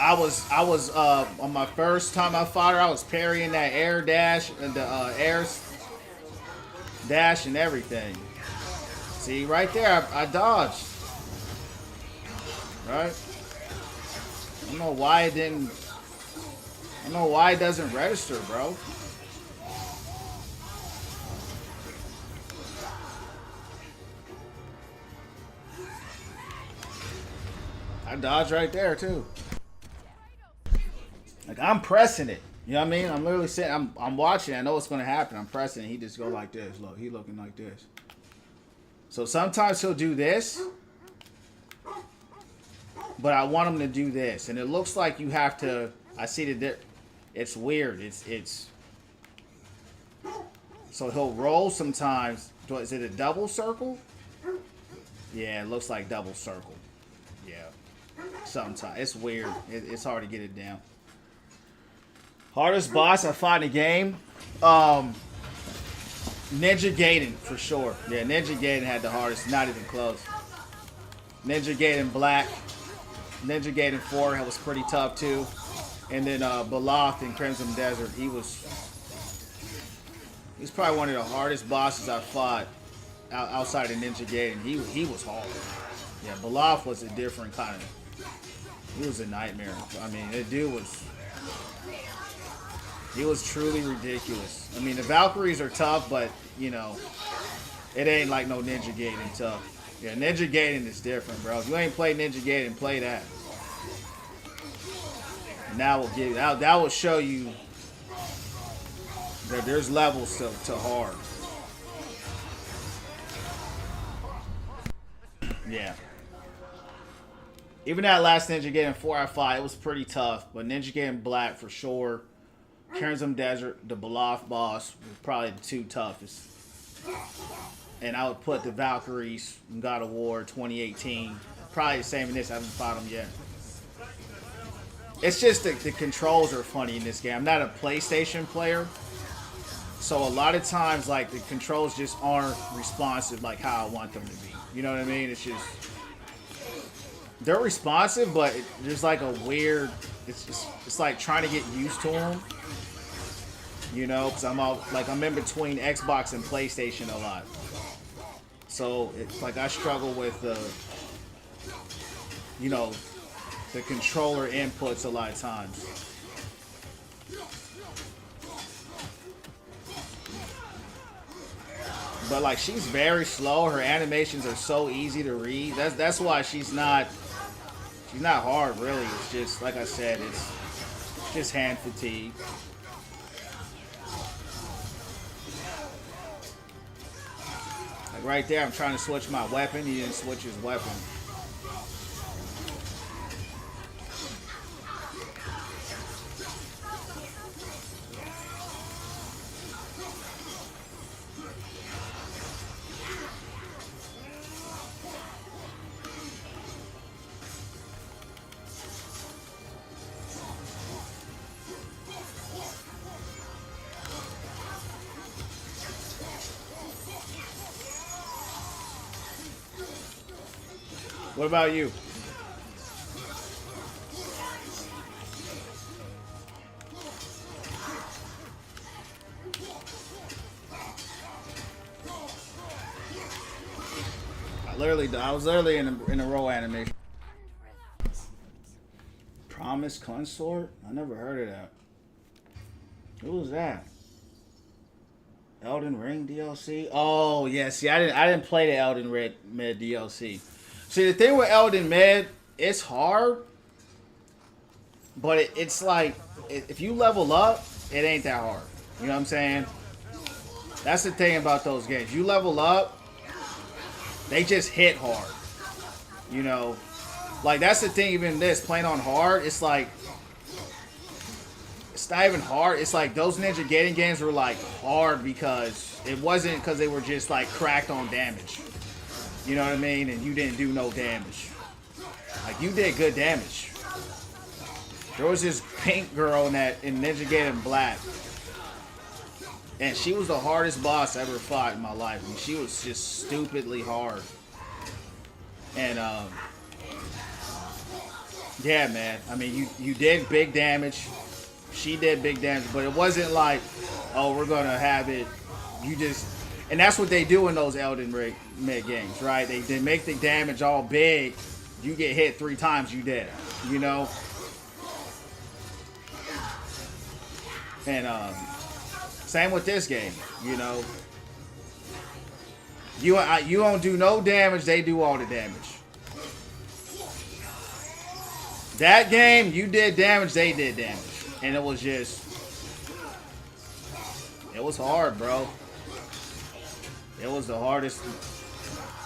I was on my first time I fought her, I was parrying that air dash and the air dash and everything. See right there, I dodged. Right? I don't know why it didn't. I don't know why it doesn't register, bro. I dodged right there too. Like I'm pressing it. You know what I mean? I'm literally sitting, I'm watching, I know what's gonna happen. I'm pressing it, he just go like this. Look, he looking like this. So sometimes he'll do this, but I want him to do this. And it looks like you have to, I see that it's weird. It's so he'll roll sometimes. Is it a double circle? Yeah, it looks like double circle. Yeah. Sometimes it's weird. It's hard to get it down. Hardest boss I fought in the game, Ninja Gaiden for sure. Yeah, Ninja Gaiden had the hardest, not even close. Ninja Gaiden Black, Ninja Gaiden 4 was pretty tough too, and then Baloth in Crimson Desert. He's probably one of the hardest bosses I fought outside of Ninja Gaiden. He was hard. Yeah, Baloth was a different kind of. He was a nightmare. I mean, that dude was. He was truly ridiculous. I mean, the Valkyries are tough, but, you know, it ain't like no Ninja Gaiden tough. Yeah, Ninja Gaiden is different, bro. If you ain't played Ninja Gaiden, play that. And that will give that will show you that there's levels to hard. Yeah. Even that last Ninja Gaiden 4 I fought, it was pretty tough. But Ninja Gaiden Black for sure. Crimson Desert, the Baloth boss, was probably the two toughest. And I would put the Valkyries in God of War 2018. Probably the same in this. I haven't fought them yet. It's just the controls are funny in this game. I'm not a PlayStation player. So a lot of times, like, the controls just aren't responsive like how I want them to be. You know what I mean? It's just... They're responsive, but there's like a weird... It's like trying to get used to them. You know, because I'm in between Xbox and PlayStation a lot. So it's like I struggle with the, you know, the controller inputs a lot of times. But like she's very slow. Her animations are so easy to read. That's why she's not hard really. It's just like I said, it's just hand fatigue. Right there, I'm trying to switch my weapon. He didn't switch his weapon. What about you? I was literally in a row animation. Promise Consort? I never heard of that. Who was that? Elden Ring DLC? Oh yeah, see, I didn't play the Elden Ring Mid DLC. See, the thing with Elden Mid, it's hard, but it's like if you level up, it ain't that hard. You know what I'm saying? That's the thing about those games. You level up, they just hit hard. You know, like that's the thing. Even this playing on hard, it's like it's not even hard. It's like those Ninja Gaiden games were like hard because it wasn't because they were just like cracked on damage. You know what I mean? And you didn't do no damage. Like you did good damage. There was this pink girl in Ninja Gaiden Black, and she was the hardest boss I ever fought in my life. I mean, she was just stupidly hard. And yeah, man. I mean, you did big damage. She did big damage, but it wasn't like, oh, we're gonna have it. You just, and that's what they do in those Elden Ring mid games, right? They make the damage all big. You get hit 3 times, you dead. You know. And same with this game. You know. You don't do no damage. They do all the damage. That game, you did damage. They did damage. And it was just, it was hard, bro. It was the hardest.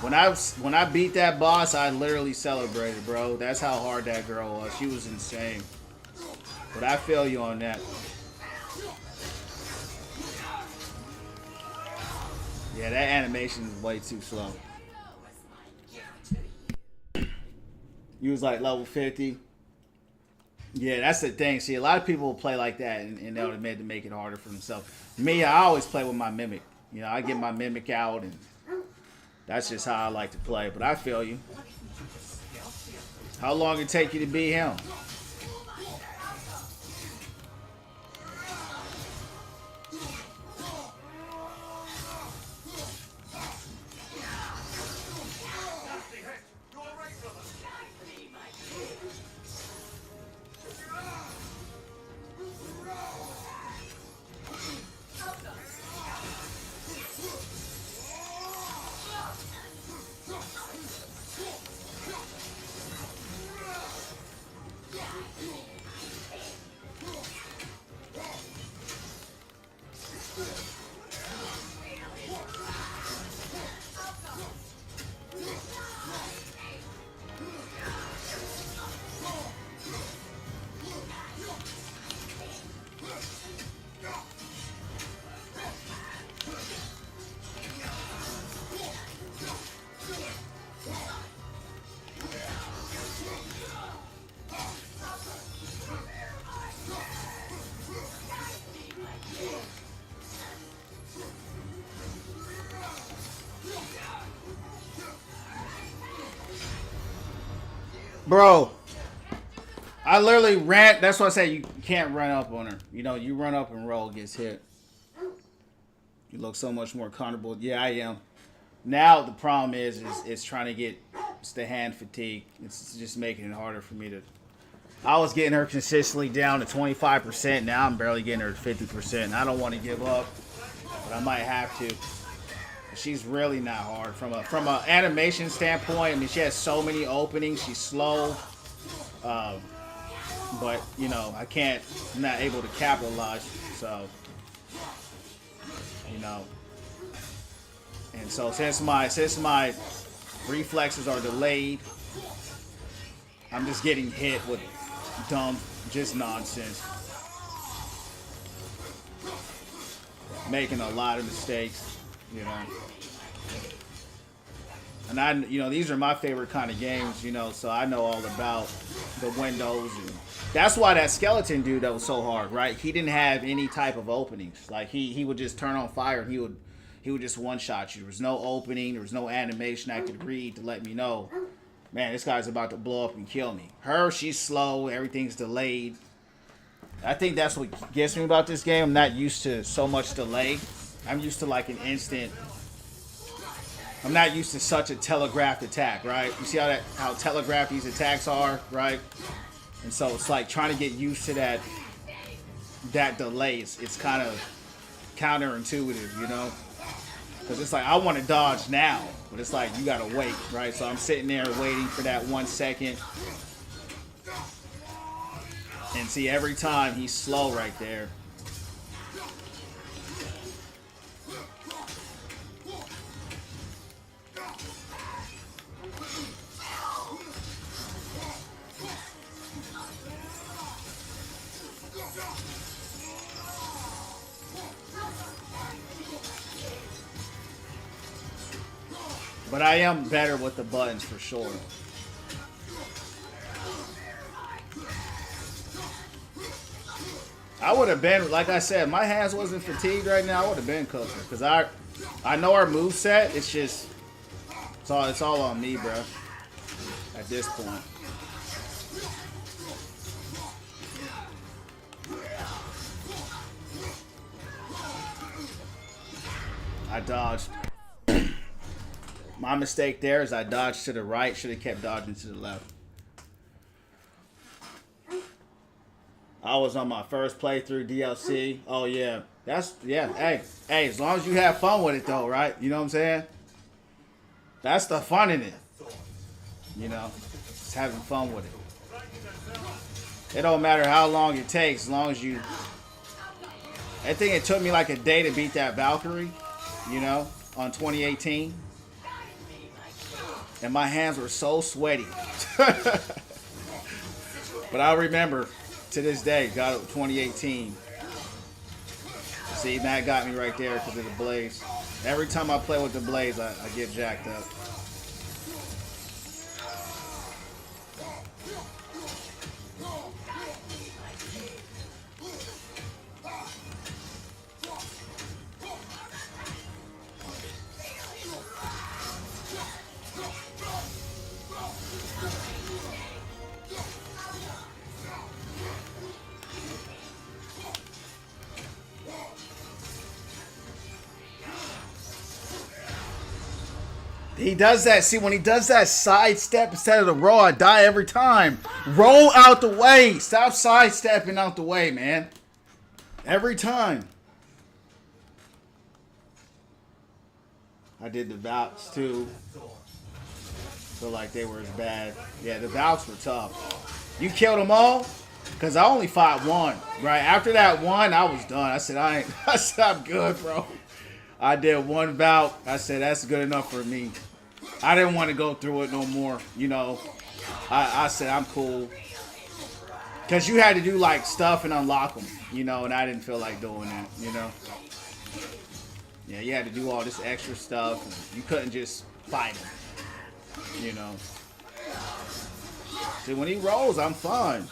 When I beat that boss, I literally celebrated, bro. That's how hard that girl was. She was insane. But I feel you on that. Yeah, that animation is way too slow. You was like level 50. Yeah, that's the thing. See, a lot of people play like that, and they'll admit to make it harder for themselves. Me, I always play with my Mimic. You know, I get my Mimic out, and that's just how I like to play. But I feel you. How long it take you to beat him? Bro, I literally ran. That's why I say you can't run up on her. You know, you run up and roll, gets hit. You look so much more comfortable. Yeah, I am. Now the problem is trying to get, it's the hand fatigue. It's just making it harder for me to. I was getting her consistently down to 25%. Now I'm barely getting her to 50%. I don't want to give up, but I might have to. She's really not hard from a animation standpoint. I mean, she has so many openings. She's slow, but you know, I'm not able to capitalize. So, you know, and so since my reflexes are delayed, I'm just getting hit with dumb, just nonsense, making a lot of mistakes. You know, and these are my favorite kind of games, you know, so I know all about the windows, and that's why that skeleton dude that was so hard, right? He didn't have any type of openings. Like he would just turn on fire and he would just one shot you. There was no opening, there was no animation I could read to let me know Man, this guy's about to blow up and kill me. Her, she's slow. Everything's delayed. I think that's what gets me about this game. I'm not used to so much delay. I'm used to like an instant. I'm not used to such a telegraphed attack, right? You see how telegraphed these attacks are, right? And so it's like trying to get used to that delay. It's kind of counterintuitive, you know? Because it's like, I want to dodge now. But it's like, you got to wait, right? So I'm sitting there waiting for that 1 second. And see, every time he's slow right there. But I am better with the buttons for sure. I would have been, like I said, my hands wasn't fatigued right now. I would have been cooking. Because I know our moveset. It's just, it's all on me, bro. At this point. I dodged. My mistake there is I dodged to the right. Should have kept dodging to the left. I was on my first playthrough DLC. Oh, yeah. Yeah. Hey, as long as you have fun with it, though, right? You know what I'm saying? That's the fun in it. You know? Just having fun with it. It don't matter how long it takes, as long as you... I think it took me like a day to beat that Valkyrie, you know, on 2018. And my hands were so sweaty. But I remember... to this day, got it 2018. See, that got me right there because of the blades. Every time I play with the blades, I get jacked up. He does that. See, when he does that sidestep instead of the roll, I die every time. Roll out the way. Stop sidestepping out the way, man. Every time. I did the Valks too. Feel like they were as bad. Yeah, the Valks were tough. You killed them all? Because I only fought one. Right after that one, I was done. I said, I'm good, bro. I did one Valk. I said, that's good enough for me. I didn't want to go through it no more, you know. I said, I'm cool. Because you had to do, like, stuff and unlock them, you know, and I didn't feel like doing that, you know. Yeah, you had to do all this extra stuff. And you couldn't just fight him, you know. See, when he rolls, I'm fine.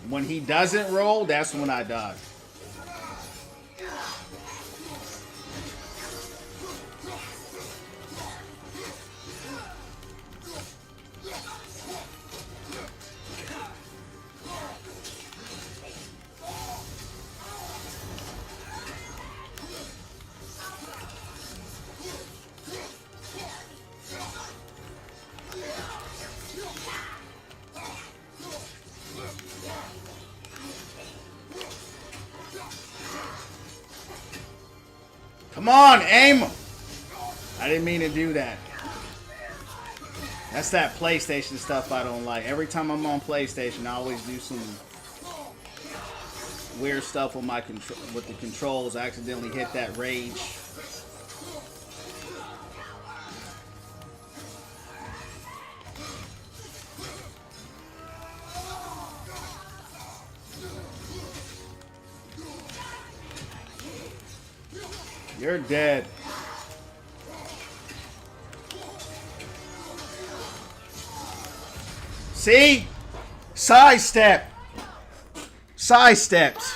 When he doesn't roll, that's when I dodge. Come on, aim! I didn't mean to do that. That's that PlayStation stuff I don't like. Every time I'm on PlayStation, I always do some weird stuff with my with the controls. I accidentally hit that rage. You're dead. See? Sidestep. Sidesteps.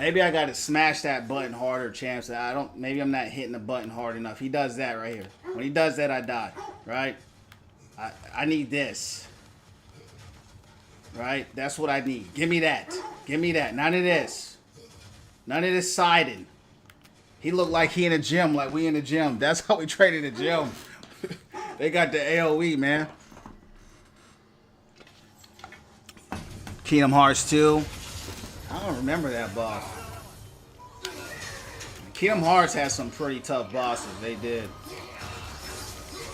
Maybe I gotta smash that button harder, champs. I don't. Maybe I'm not hitting the button hard enough. He does that right here. When he does that, I die. Right? I need this. Right? That's what I need. Give me that. Give me that. None of this. None of this siding. He looked like he in the gym, like we in the gym. That's how we trade in the gym. They got the AoE, man. Kingdom Hearts 2. I don't remember that boss. Kingdom Hearts has some pretty tough bosses. They did.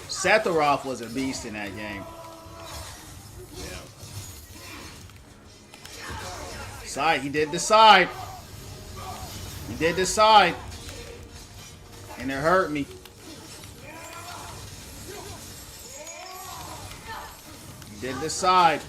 Sephiroth was a beast in that game. Side, he did decide. He did decide. And it hurt me. He did decide.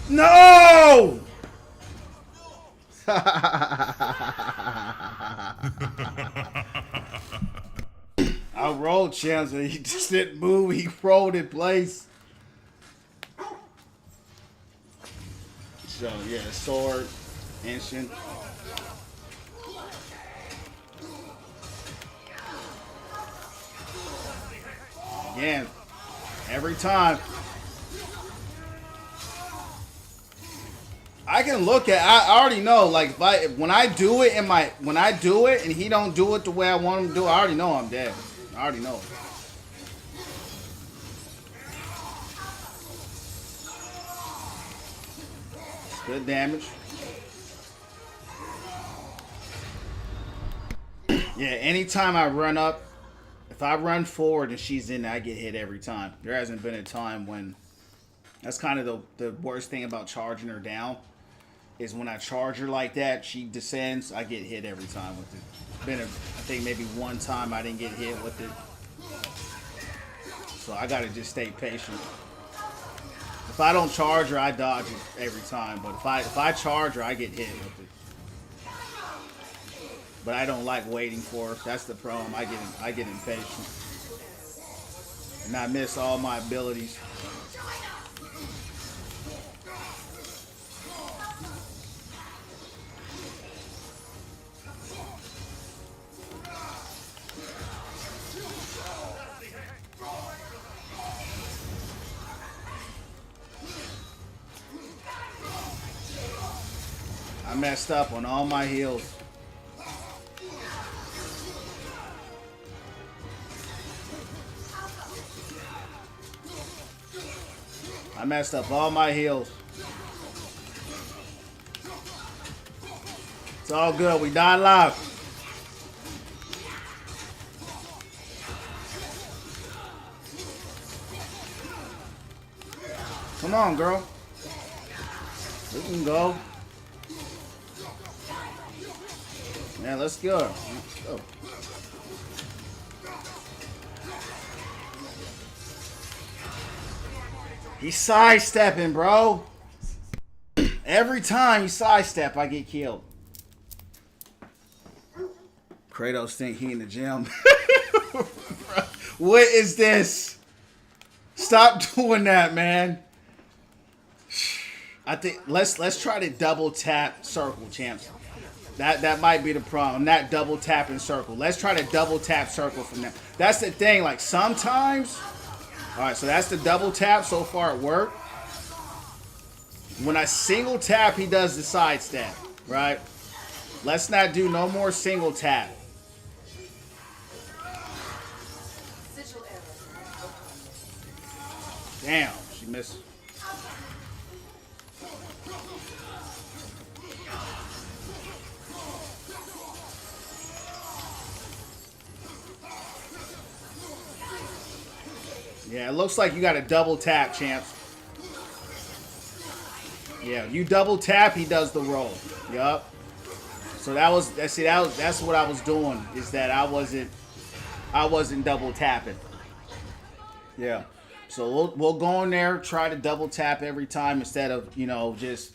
No! I rolled champs and he just didn't move. He rolled in place. So yeah, sword, instant. Again, every time. I can look at. I already know. Like when I do it and he don't do it the way I want him to do it, I already know I'm dead. I already know. Good damage. Yeah. Anytime I run up, if I run forward and she's in there, I get hit every time. There hasn't been a time when. That's kind of the worst thing about charging her down. Is when I charge her like that, she descends, I get hit every time with it. Been I think maybe one time I didn't get hit with it. So I gotta just stay patient. If I don't charge her, I dodge it every time. But if I charge her, I get hit with it. But I don't like waiting for her. That's the problem. I get impatient. And I miss all my abilities. I messed up on all my heals. I messed up all my heals. It's all good. We died live. Come on, girl. We can go. Man, let's go. Let's go. He's sidestepping, bro. Every time he sidestep, I get killed. Kratos think he in the gym. What is this? Stop doing that, man. I think let's try to double tap circle, champs. That might be the problem. I'm not double tapping circle. Let's try to double tap circle from now. That's the thing. Like sometimes. All right, so that's the double tap. So far it worked. When I single tap, he does the side step. Right? Let's not do no more single tap. Damn, she missed. Yeah, it looks like you got a double tap, champs. Yeah, you double tap, he does the roll. Yup. So that's what I was doing, is that I wasn't double tapping. Yeah. So we'll go in there, try to double tap every time instead of, you know, just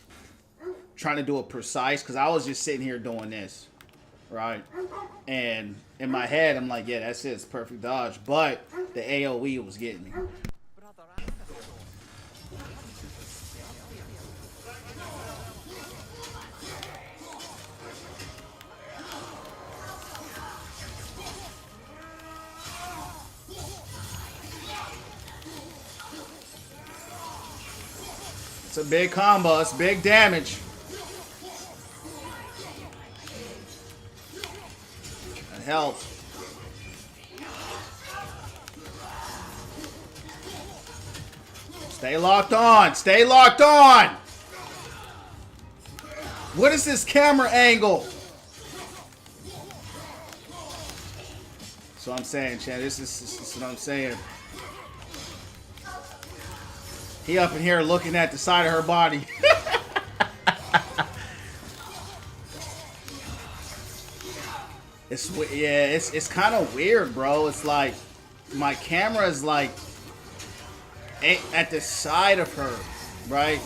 trying to do it precise, because I was just sitting here doing this, right? And in my head, I'm like, yeah, that's it. It's perfect dodge. But the AoE was getting me. It's a big combo. It's big damage. That helps. Stay locked on. Stay locked on. What is this camera angle? That's what I'm saying, Chad. This is what I'm saying. He up in here looking at the side of her body. It's kind of weird, bro. It's like my camera is like at the side of her, right?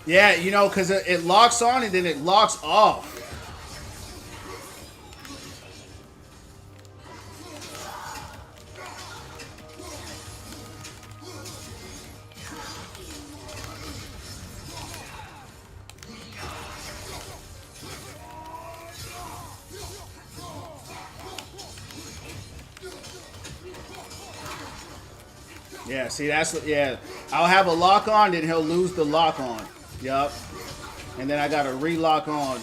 Yeah, you know, because it locks on and then it locks off. Yeah, see, yeah. I'll have a lock on, then he'll lose the lock on. Yup. And then I got to relock on.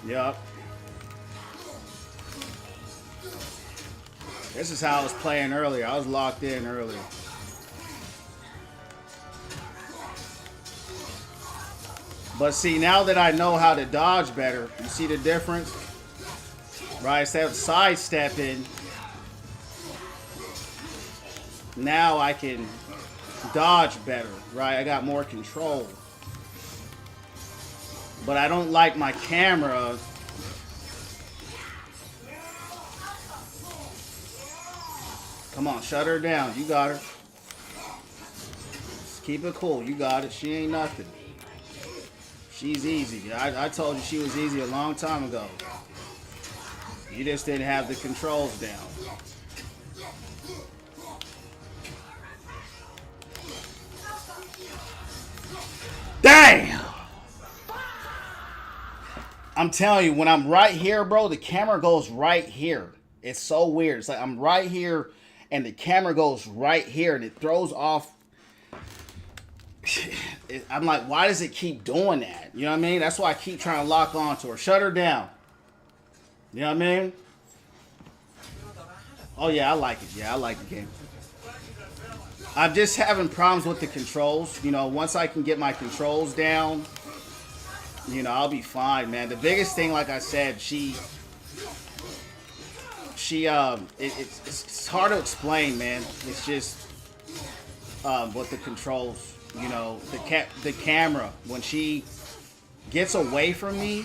Yup. This is how I was playing earlier. I was locked in earlier. But see, now that I know how to dodge better, you see the difference? Right, instead of sidestepping, now I can dodge better, right? I got more control. But I don't like my camera. Come on, shut her down. You got her. Just keep it cool. You got it. She ain't nothing. She's easy. I told you she was easy a long time ago. You just didn't have the controls down. Damn! I'm telling you, when I'm right here, bro, the camera goes right here. It's so weird. It's like I'm right here and the camera goes right here and it throws off. I'm like, why does it keep doing that? You know what I mean? That's why I keep trying to lock on to her. Shut her down. You know what I mean? Oh, yeah, I like it. Yeah, I like the game. I'm just having problems with the controls. You know, once I can get my controls down, you know, I'll be fine, man. The biggest thing, like I said, it's hard to explain, man. It's just with the controls. You know, the camera, when she gets away from me,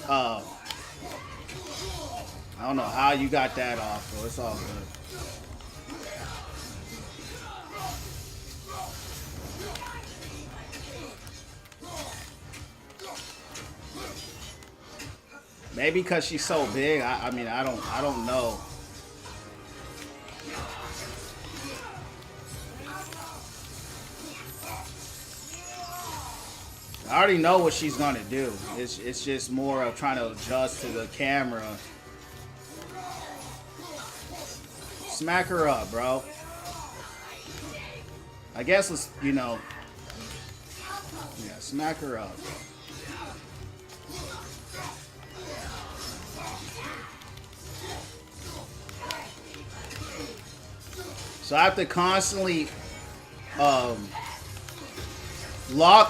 I don't know how you got that off, bro. It's all good. Maybe because she's so big. I mean, I don't know. I already know what she's gonna do. It's just more of trying to adjust to the camera. Smack her up, bro. I guess let's, you know, yeah, smack her up. So I have to constantly lock,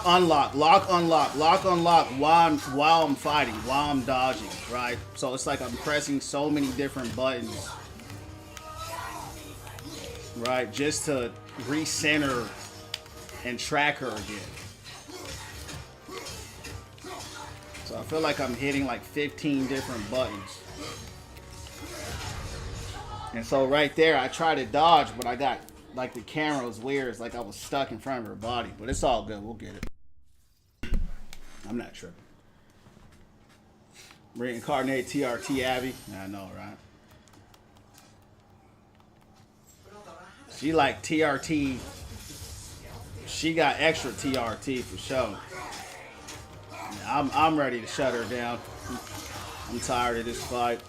unlock, lock, unlock, lock, unlock while I'm fighting, while I'm dodging, right? So it's like I'm pressing so many different buttons, right? Just to recenter and track her again. So I feel like I'm hitting like 15 different buttons. And so right there, I tried to dodge, but I got, like, the camera was weird. It's like I was stuck in front of her body. But it's all good. We'll get it. I'm not tripping. Reincarnate TRT Abby. I know, right? She like TRT. She got extra TRT for sure. I'm ready to shut her down. I'm tired of this fight.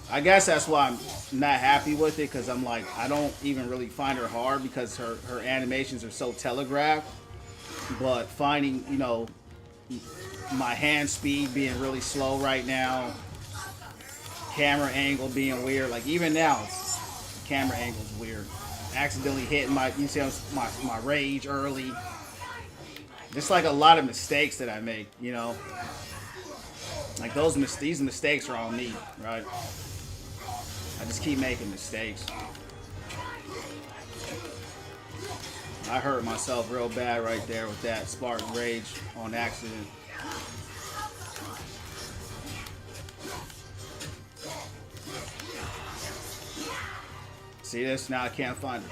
I guess that's why I'm not happy with it, because I'm like, I don't even really find her hard because her animations are so telegraphed. But finding, you know, my hand speed being really slow right now, camera angle being weird, like even now, the camera angle's weird. Accidentally hitting my, you see my rage early. Just like a lot of mistakes that I make, you know. Like these mistakes are on me, right? I just keep making mistakes. I hurt myself real bad right there with that Spartan Rage on accident. See this? Now I can't find it.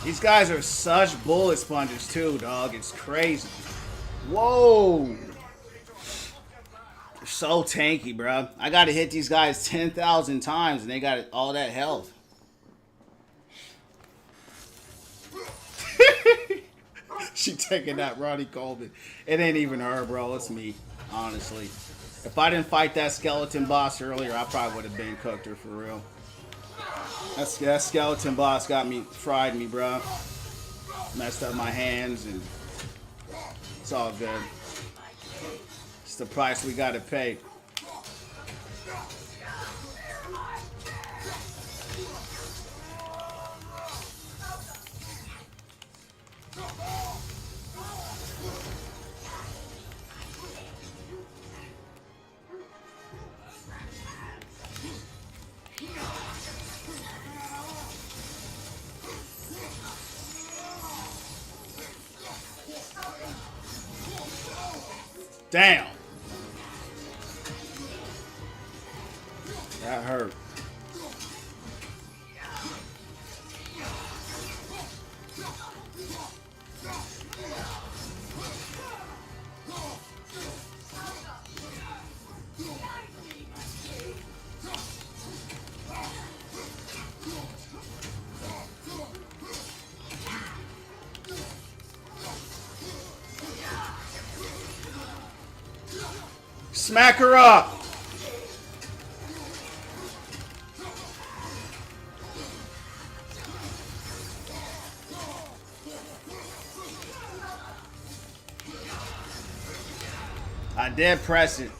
These guys are such bullet sponges too, dog. It's crazy. Whoa. They're so tanky, bro. I gotta hit these guys 10,000 times and they got all that health. She taking that Ronnie Coleman. It ain't even her, bro. It's me, honestly. If I didn't fight that skeleton boss earlier, I probably would have been cooked her for real. That skeleton boss fried me, bro. Messed up my hands, and it's all good. It's the price we gotta pay. Damn. That hurt. Smack her up. I did press it.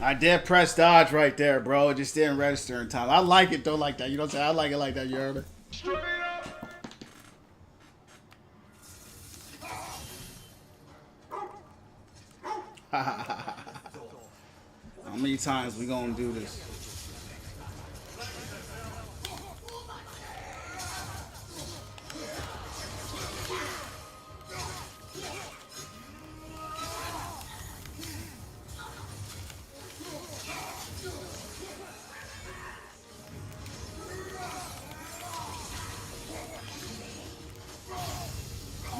I did press dodge right there, bro. It just didn't register in time. I like it though like that. You know what I'm saying? I like it like that, you heard me? How many times we gonna do this?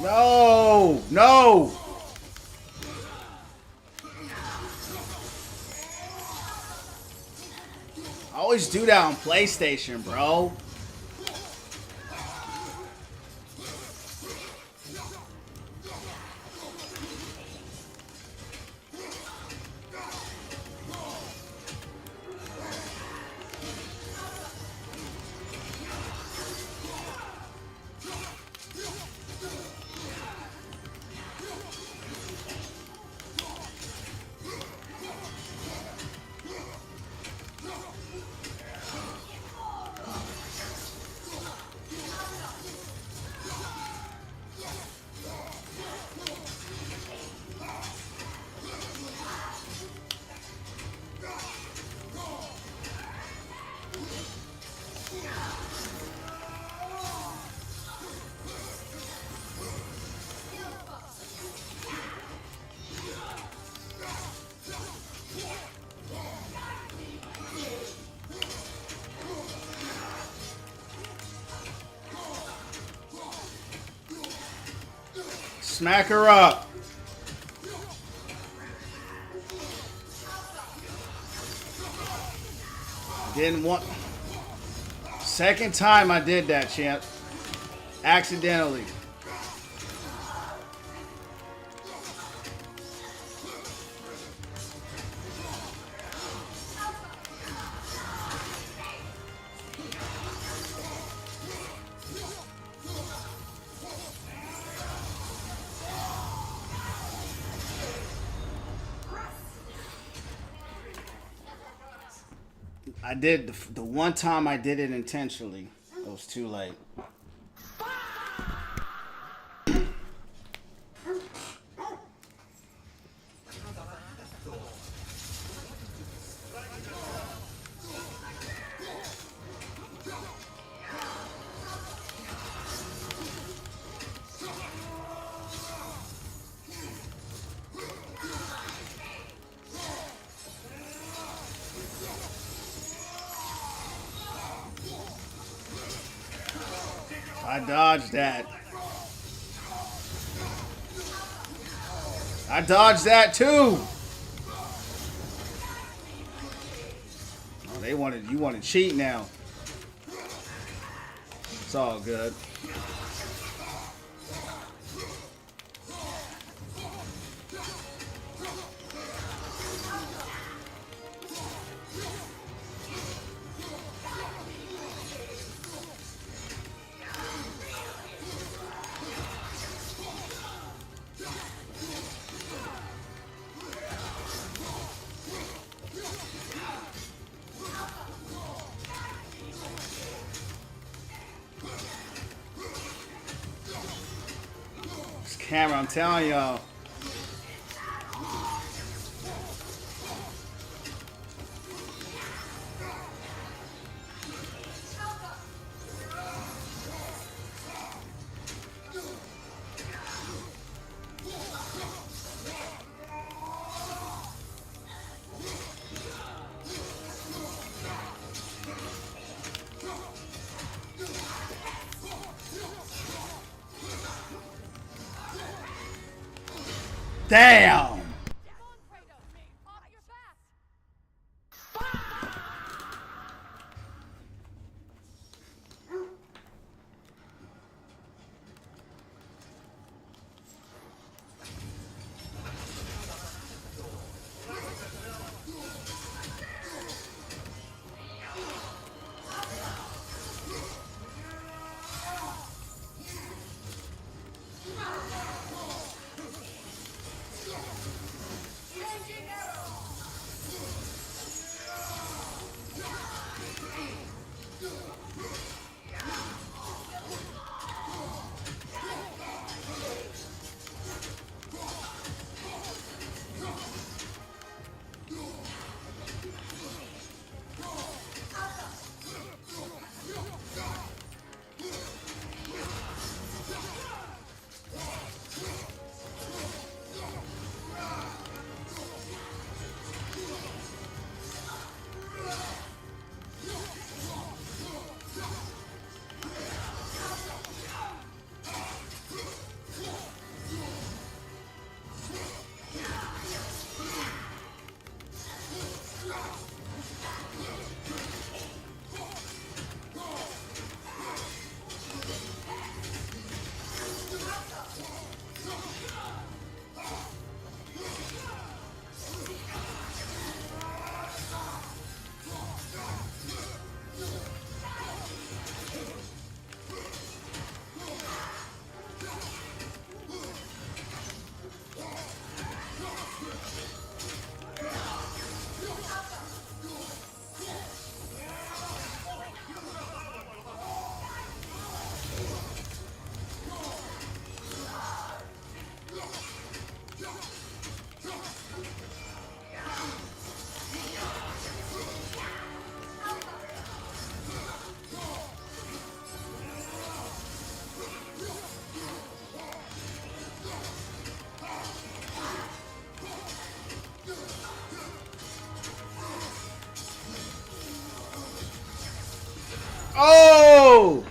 No! No! I always do that on PlayStation, bro. Smack her up. Didn't want. Second time I did that, champ. Accidentally. I did the one time I did it intentionally. It was too late. I dodged that. I dodged that too. Oh, you want to cheat now. It's all good. Camera, I'm telling y'all. Damn! No!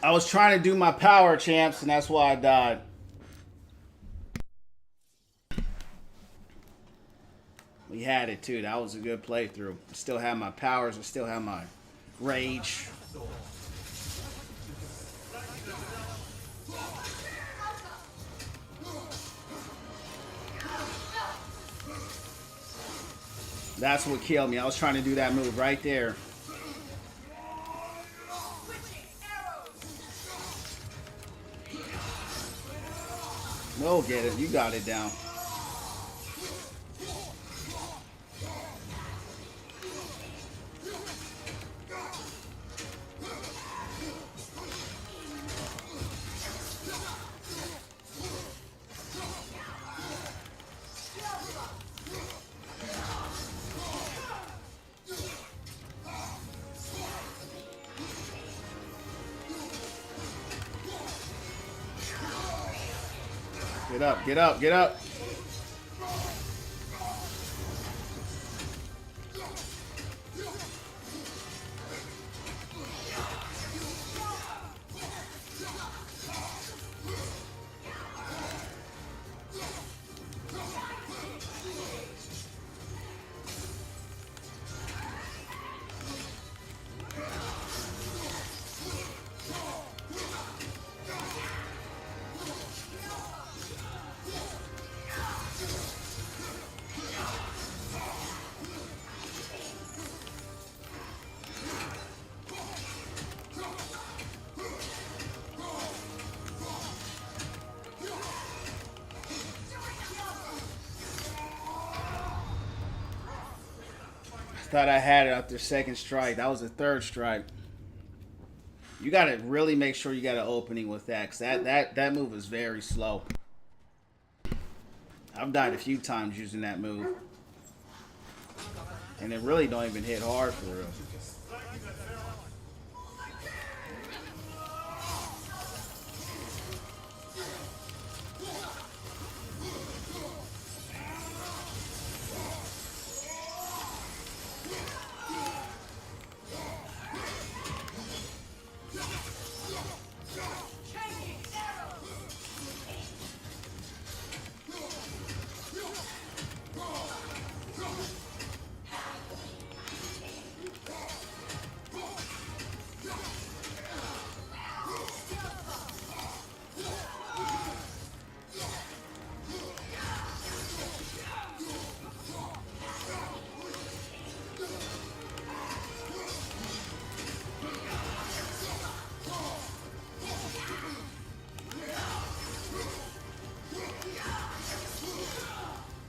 I was trying to do my power, champs, and that's why I died. We had it, too. That was a good playthrough. I still have my powers. I still have my rage. That's what killed me. I was trying to do that move right there. We'll get it. You got it down. Get up, get up, get up. Thought I had it after second strike. That was the third strike. You gotta really make sure you got an opening with that, cause that move is very slow. I've died a few times using that move, and it really don't even hit hard for real.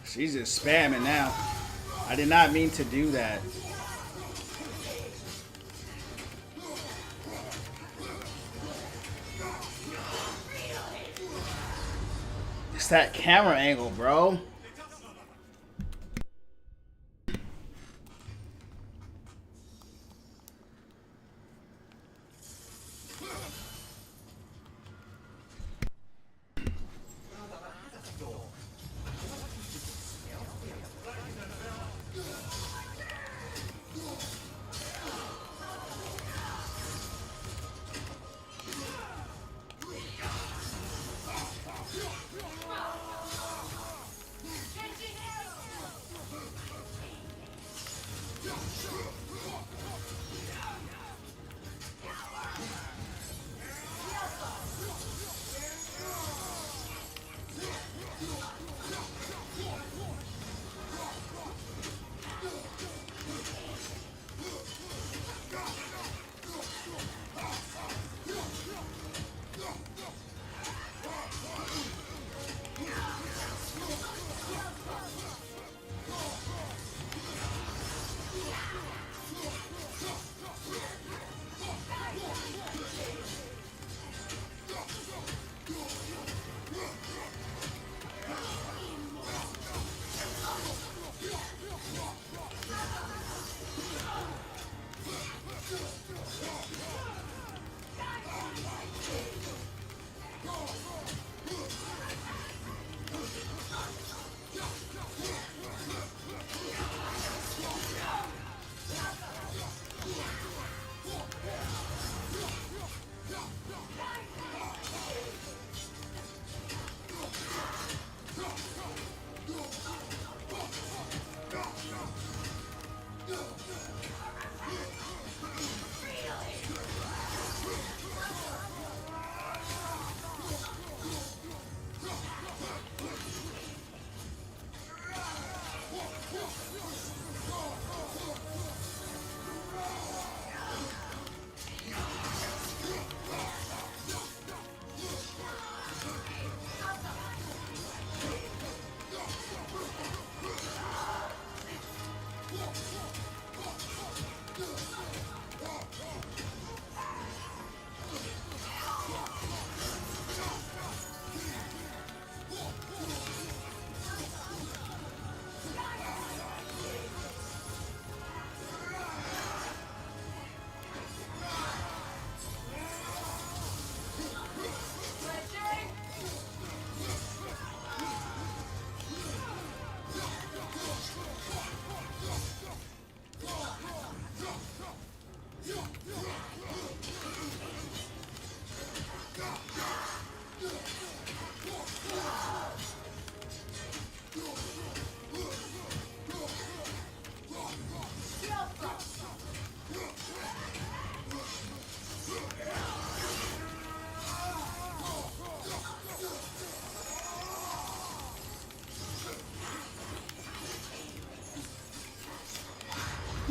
She's just spamming now. I did not mean to do that. It's that camera angle, bro.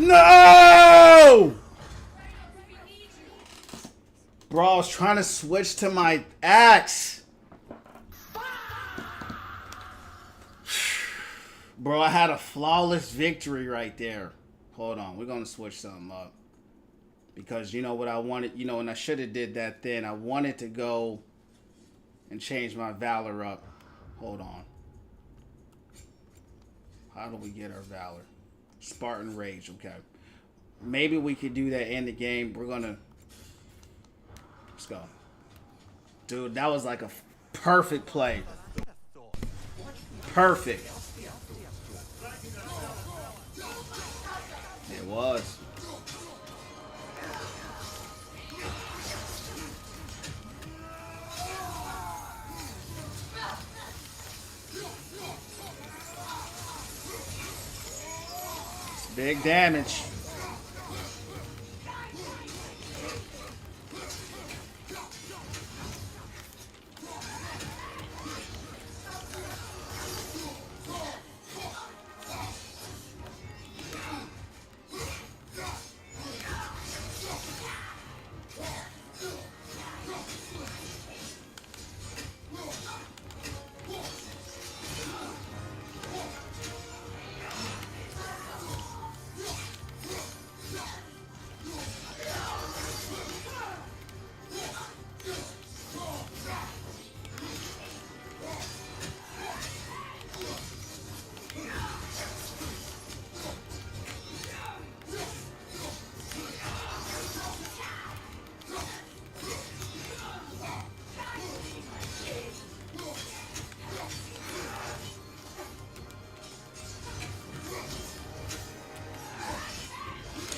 No! Bro, I was trying to switch to my axe. Bro, I had a flawless victory right there. Hold on, we're gonna switch something up. Because you know what I wanted, you know, and I should have did that then. I wanted to go and change my valor up. Hold on. How do we get our valor? Spartan Rage, okay. Maybe we could do that in the game. We're gonna... Let's go. Dude, that was like a perfect play. Perfect. It was. Big damage.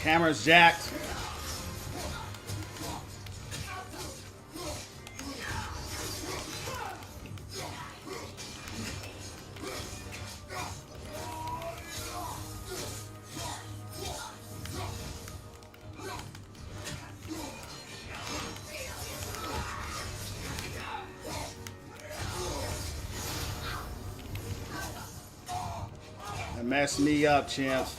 Camera's jacked. That messed me up, champs.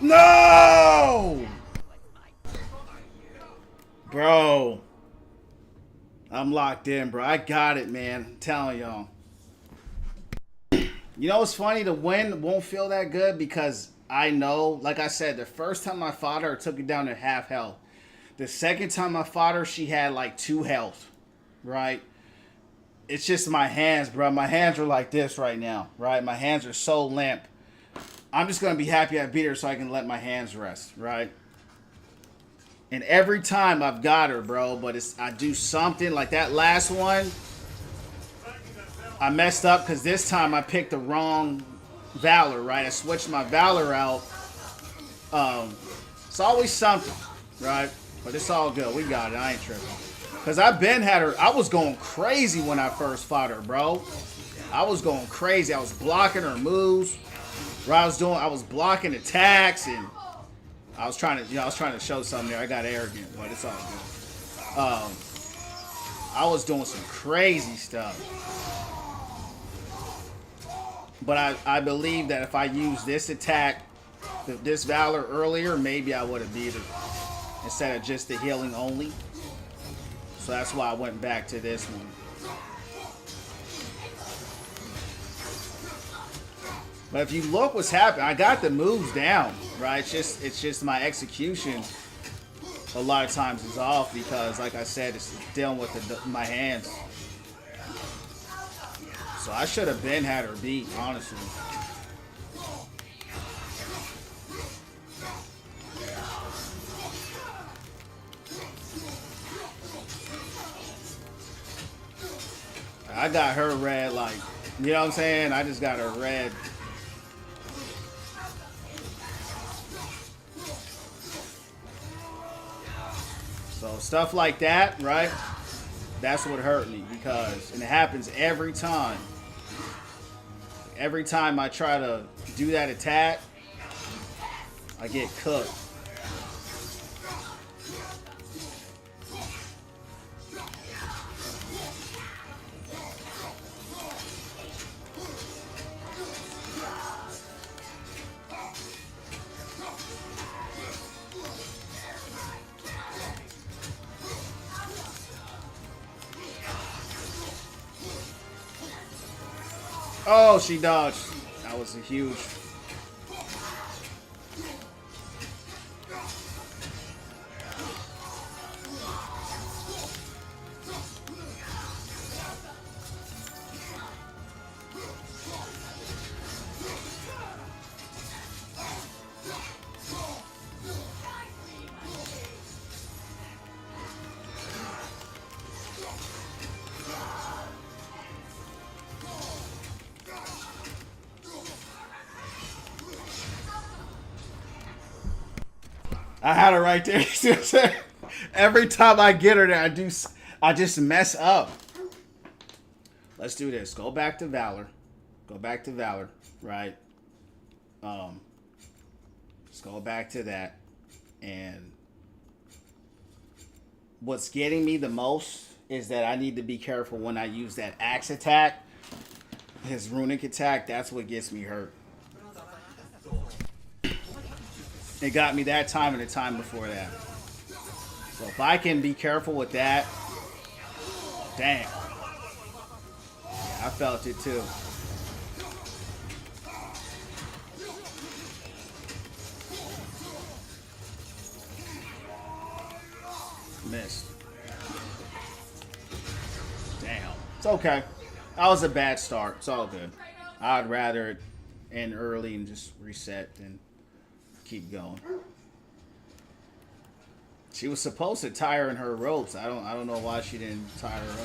No! Bro. I'm locked in, bro. I got it, man. I'm telling y'all. You know what's funny? The win won't feel that good because I know, like I said, the first time I fought her, I took it down to half health. The second time I fought her, she had like 2 health, right? It's just my hands, bro. My hands are like this right now, right? My hands are so limp. I'm just going to be happy I beat her so I can let my hands rest, right? And every time I've got her, bro, but I do something like that last one. I messed up because this time I picked the wrong Valor, right? I switched my Valor out. It's always something, right? But it's all good. We got it. I ain't tripping. Because I've been had her. I was going crazy when I first fought her, bro. I was going crazy. I was blocking her moves. What I was blocking attacks, and I was trying to show something there. I got arrogant, but it's all good. I was doing some crazy stuff. But I believe that if I used this attack, this Valor earlier, maybe I would have beat her instead of just the healing only. So that's why I went back to this one. But if you look what's happening, I got the moves down, right? It's just my execution a lot of times is off because, like I said, it's dealing with my hands. So I should have been had her beat, honestly. I got her red, like, you know what I'm saying? I just got her red. So stuff like that, right? That's what hurt me because, and it happens every time. Every time I try to do that attack, I get cooked. Oh, she dodged. That was a huge. I had her right there. See what I'm saying? Every time I get her there, I just mess up. Let's do this. Go back to Valor. Go back to Valor, right? Let's go back to that. And what's getting me the most is that I need to be careful when I use that axe attack. His runic attack, that's what gets me hurt. It got me that time and the time before that. So if I can be careful with that, damn. Yeah, I felt it too. Missed. Damn. It's okay. That was a bad start. It's all good. I'd rather it end early and just reset than keep going. She was supposed to tie her in her ropes. I don't know why she didn't tie her up.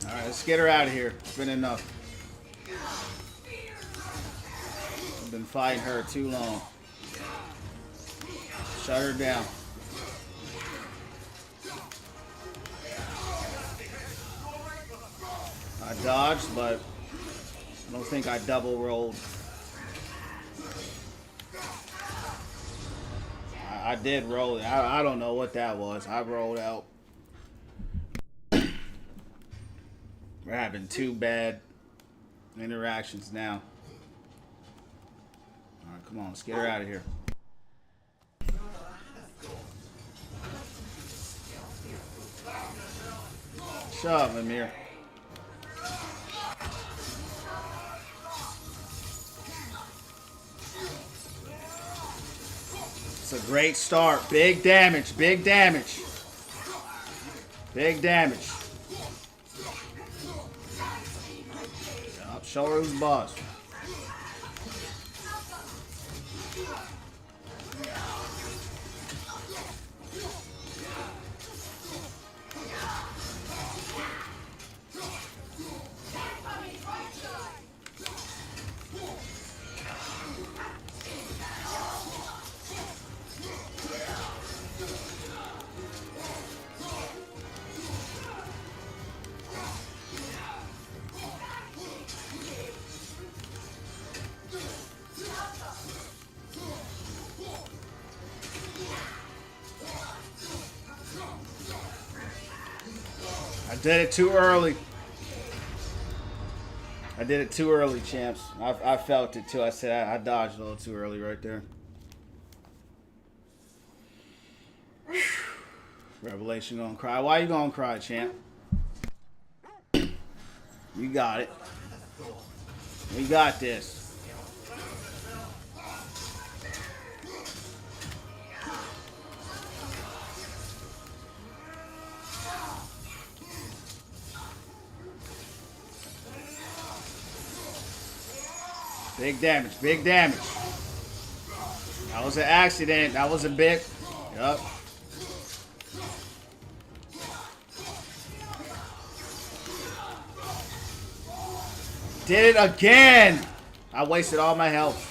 All right, let's get her out of here. It's been enough. I've been fighting her too long. Shut her down. I dodged, but I don't think I double rolled. I did roll it. I don't know what that was. I rolled out. We're having two bad interactions now. All right, come on. Let's get her out of here. Shut up, Amir. It's a great start. Big damage. Big damage. Big damage. Yep, show her who's boss. I did it too early. I did it too early, champs. I felt it too. I said I dodged a little too early right there. Revelation gonna cry. Why you gonna cry, champ? You got it. We got this. Big damage, big damage. That was an accident. That was a bit. Yup. Did it again. I wasted all my health.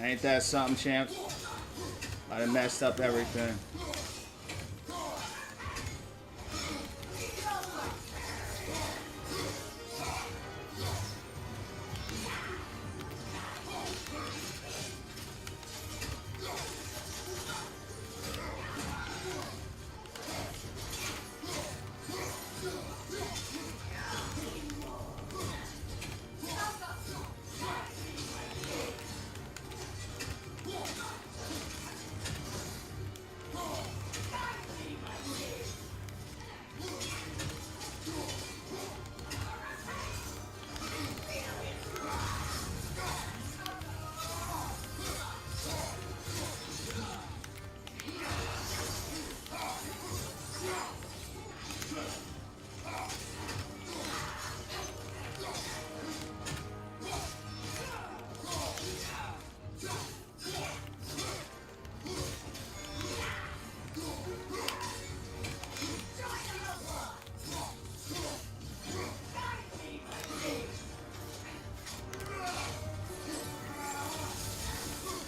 Ain't that something, champ? I done messed up everything.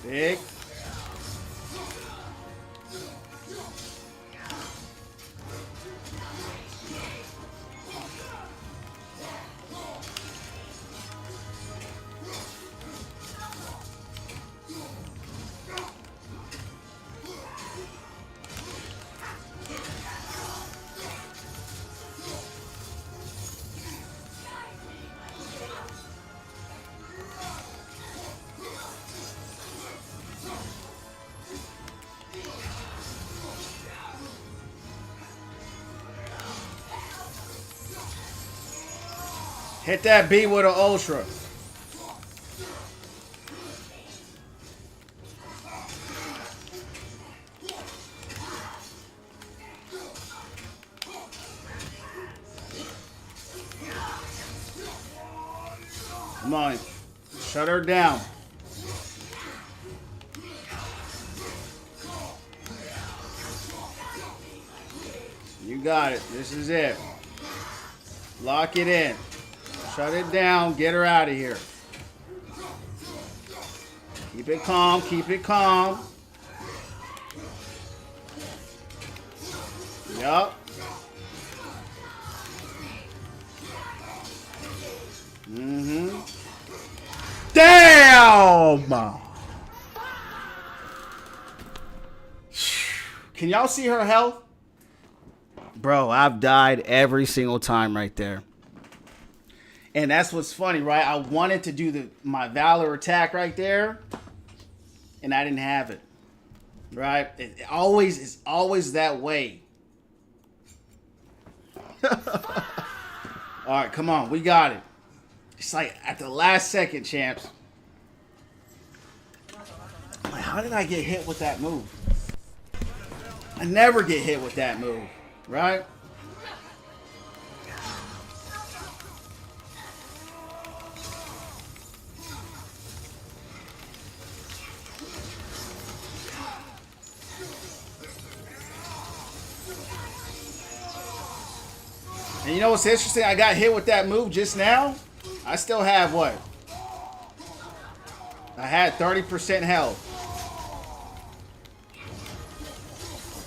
Big. Hit that B with an ultra. Come on. Shut her down. You got it. This is it. Lock it in. Shut it down. Get her out of here. Keep it calm. Keep it calm. Yup. Mm-hmm. Damn! Can y'all see her health? Bro, I've died every single time right there. And that's what's funny, right? I wanted to do my Valor attack right there, and I didn't have it. Right? It's always that way. All right, come on. We got it. It's like at the last second, champs. Like, how did I get hit with that move? I never get hit with that move, right? And you know what's interesting? I got hit with that move just now. I still have what? I had 30% health.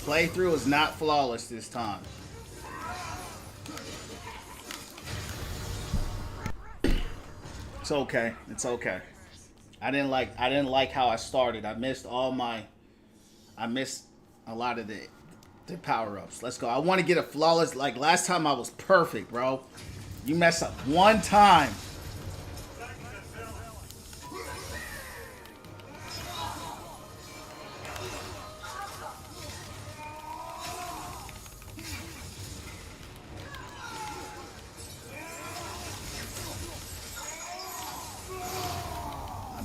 Playthrough is not flawless this time. It's okay. It's okay. I didn't like how I started. I missed a lot of the power-ups. Let's go. I want to get a flawless. Like last time I was perfect, bro. You mess up one time.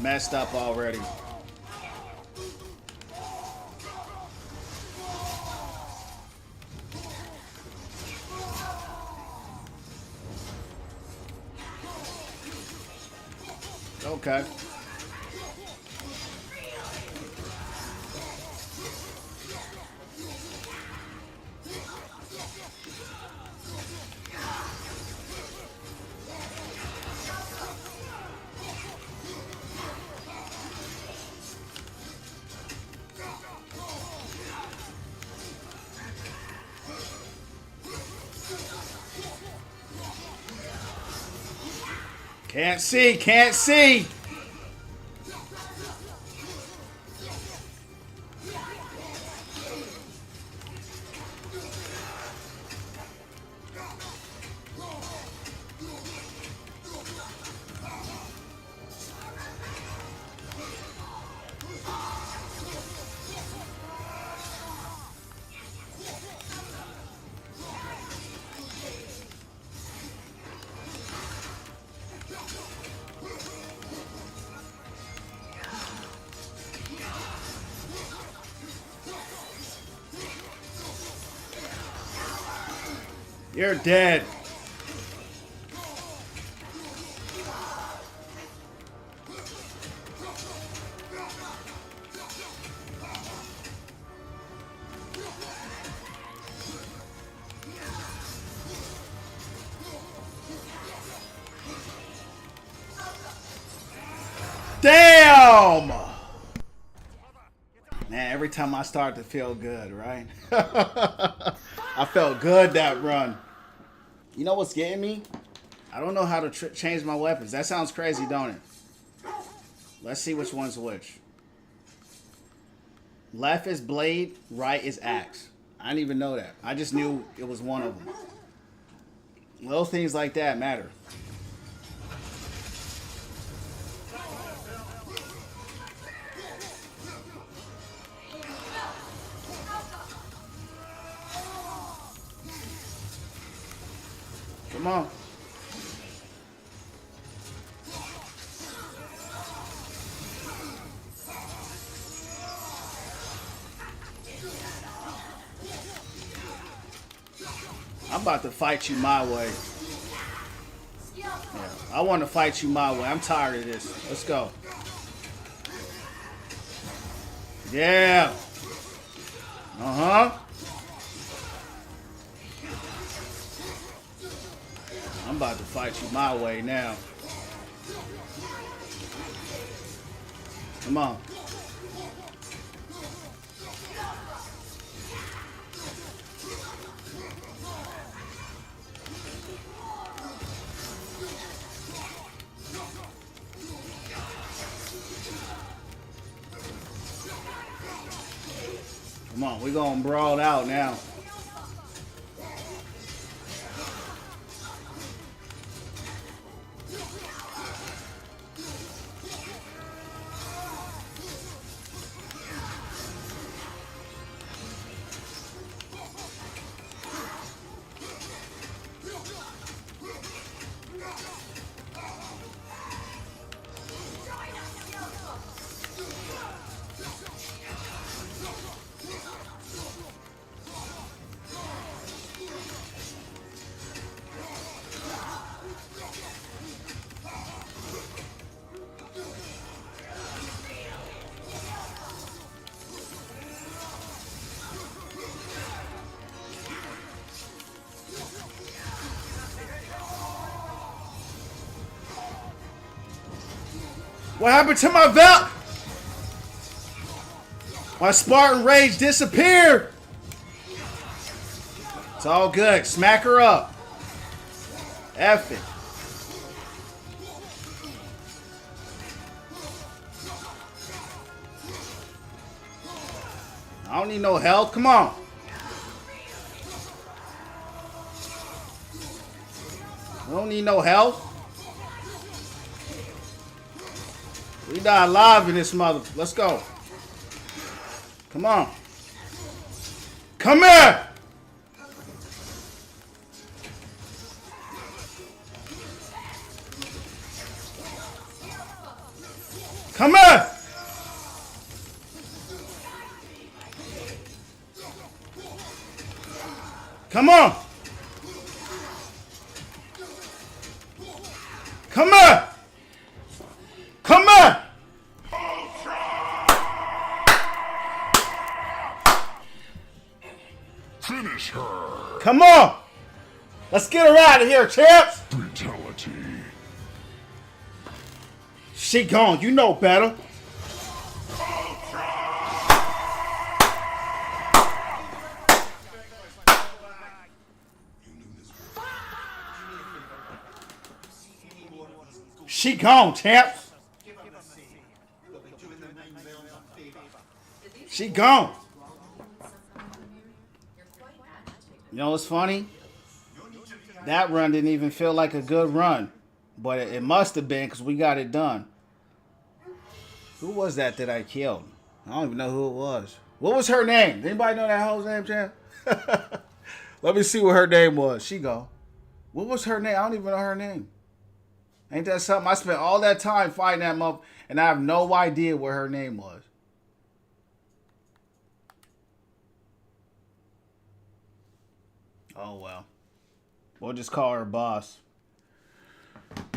messed up already. Okay. Can't see, can't see. You're dead. Damn! Man, every time I start to feel good, right? I felt good that run. You know what's getting me? I don't know how to change my weapons. That sounds crazy, don't it? Let's see which one's which. Left is blade, right is axe. I didn't even know that. I just knew it was one of them. Little things like that matter. Come on. I'm about to fight you my way. Yeah, I want to fight you my way. I'm tired of this. Let's go. Yeah. Uh-huh. I'm about to fight you my way now. Come on. Come on, we're gonna brawl out now. What happened to my belt? My Spartan rage disappeared. It's all good. Smack her up. F it. I don't need no help. Come on. I don't need no help. We die alive in this mother. Let's go. Come on. Come here. Come on! Come on! Come on! Come on! Finish her! Come on! Let's get her out of here, champs! Brutality. She gone. You know better. She gone, champs. She gone. You know what's funny? That run didn't even feel like a good run. But it must have been because we got it done. Who was that I killed? I don't even know who it was. What was her name? Anybody know that hoe's name, champ? Let me see what her name was. She go. What was her name? I don't even know her name. Ain't that something? I spent all that time fighting that mother, and I have no idea what her name was. Oh, well. We'll just call her boss.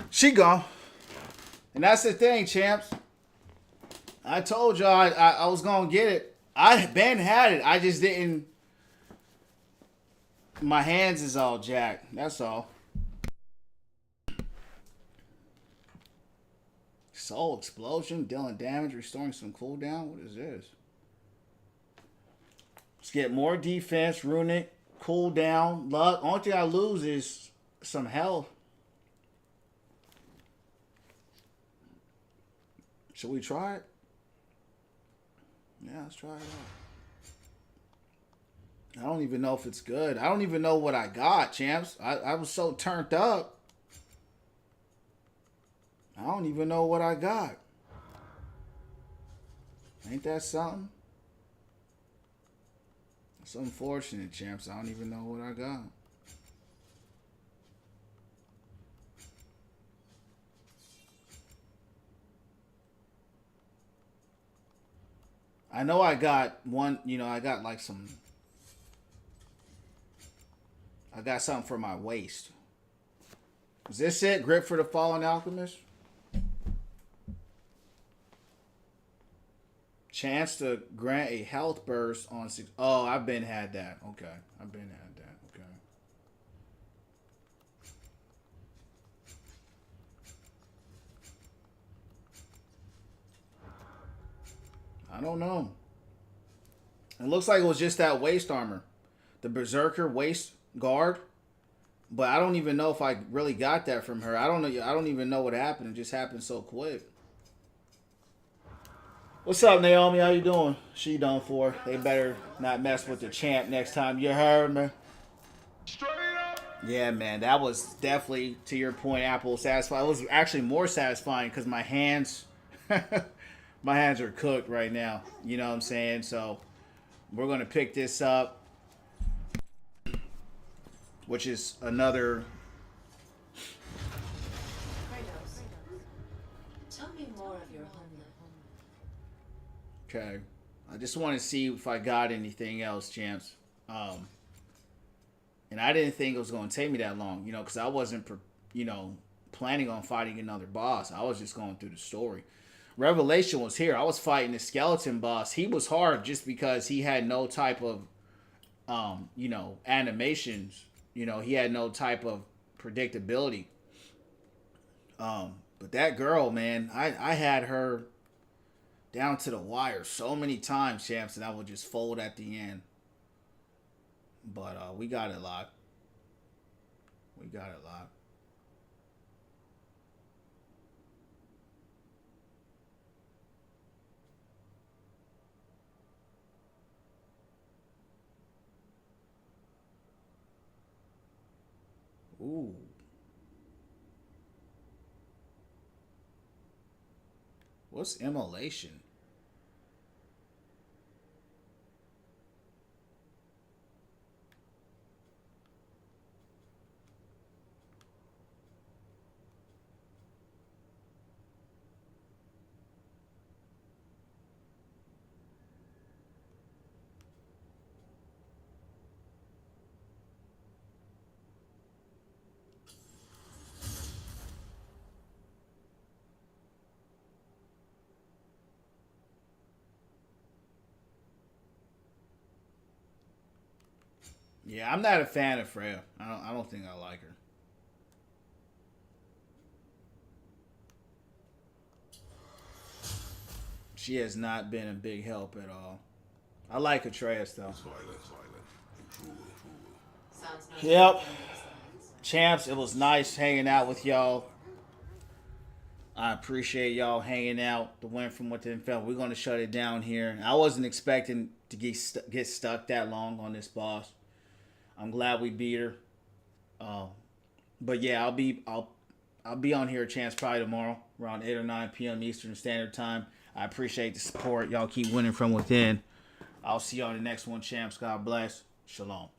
She gone. And that's the thing, champs. I told y'all I was going to get it. Ben had it. I just didn't. My hands is all jacked. That's all. Soul explosion, dealing damage, restoring some cooldown. What is this? Let's get more defense, runic, cooldown, luck. Only thing I lose is some health. Should we try it? Yeah, let's try it out. I don't even know if it's good. I don't even know what I got, champs. I was so turned up. I don't even know what I got. Ain't that something? It's unfortunate, champs. I don't even know what I got. I know I got one, I got like some. I got something for my waist. Is this it? Grip for the Fallen Alchemist? Chance to grant a health burst on 6. Oh, I've been had that. Okay. I've been had that. Okay. I don't know. It looks like it was just that waist armor. The Berserker waist guard. But I don't even know if I really got that from her. I don't know. I don't even know what happened. It just happened so quick. What's up, Naomi? How you doing? She done for. They better not mess with the champ next time. You heard me? Yeah, man. That was definitely, to your point, Apple satisfying. It was actually more satisfying because my hands, my hands are cooked right now. You know what I'm saying? So we're gonna pick this up, which is another. Tell me more of your homeland. Okay. I just want to see if I got anything else, champs. And I didn't think it was going to take me that long, because I wasn't, planning on fighting another boss. I was just going through the story. Revelation was here. I was fighting the skeleton boss. He was hard just because he had no type of, animations. He had no type of predictability. But that girl, man, I had her down to the wire so many times, champs, and I would just fold at the end. But we got it locked. We got it locked. Ooh. What's immolation? Yeah, I'm not a fan of Freya. I don't think I like her. She has not been a big help at all. I like Atreus though. Sounds nice. Yep. Champs, it was nice hanging out with y'all. I appreciate y'all hanging out. The Win from Within film. We're going to shut it down here. I wasn't expecting to get stuck that long on this boss. I'm glad we beat her. But yeah, I'll be on here, Chance, probably tomorrow around 8 or 9 p.m. Eastern Standard Time. I appreciate the support. Y'all keep winning from within. I'll see y'all in the next one, champs. God bless. Shalom.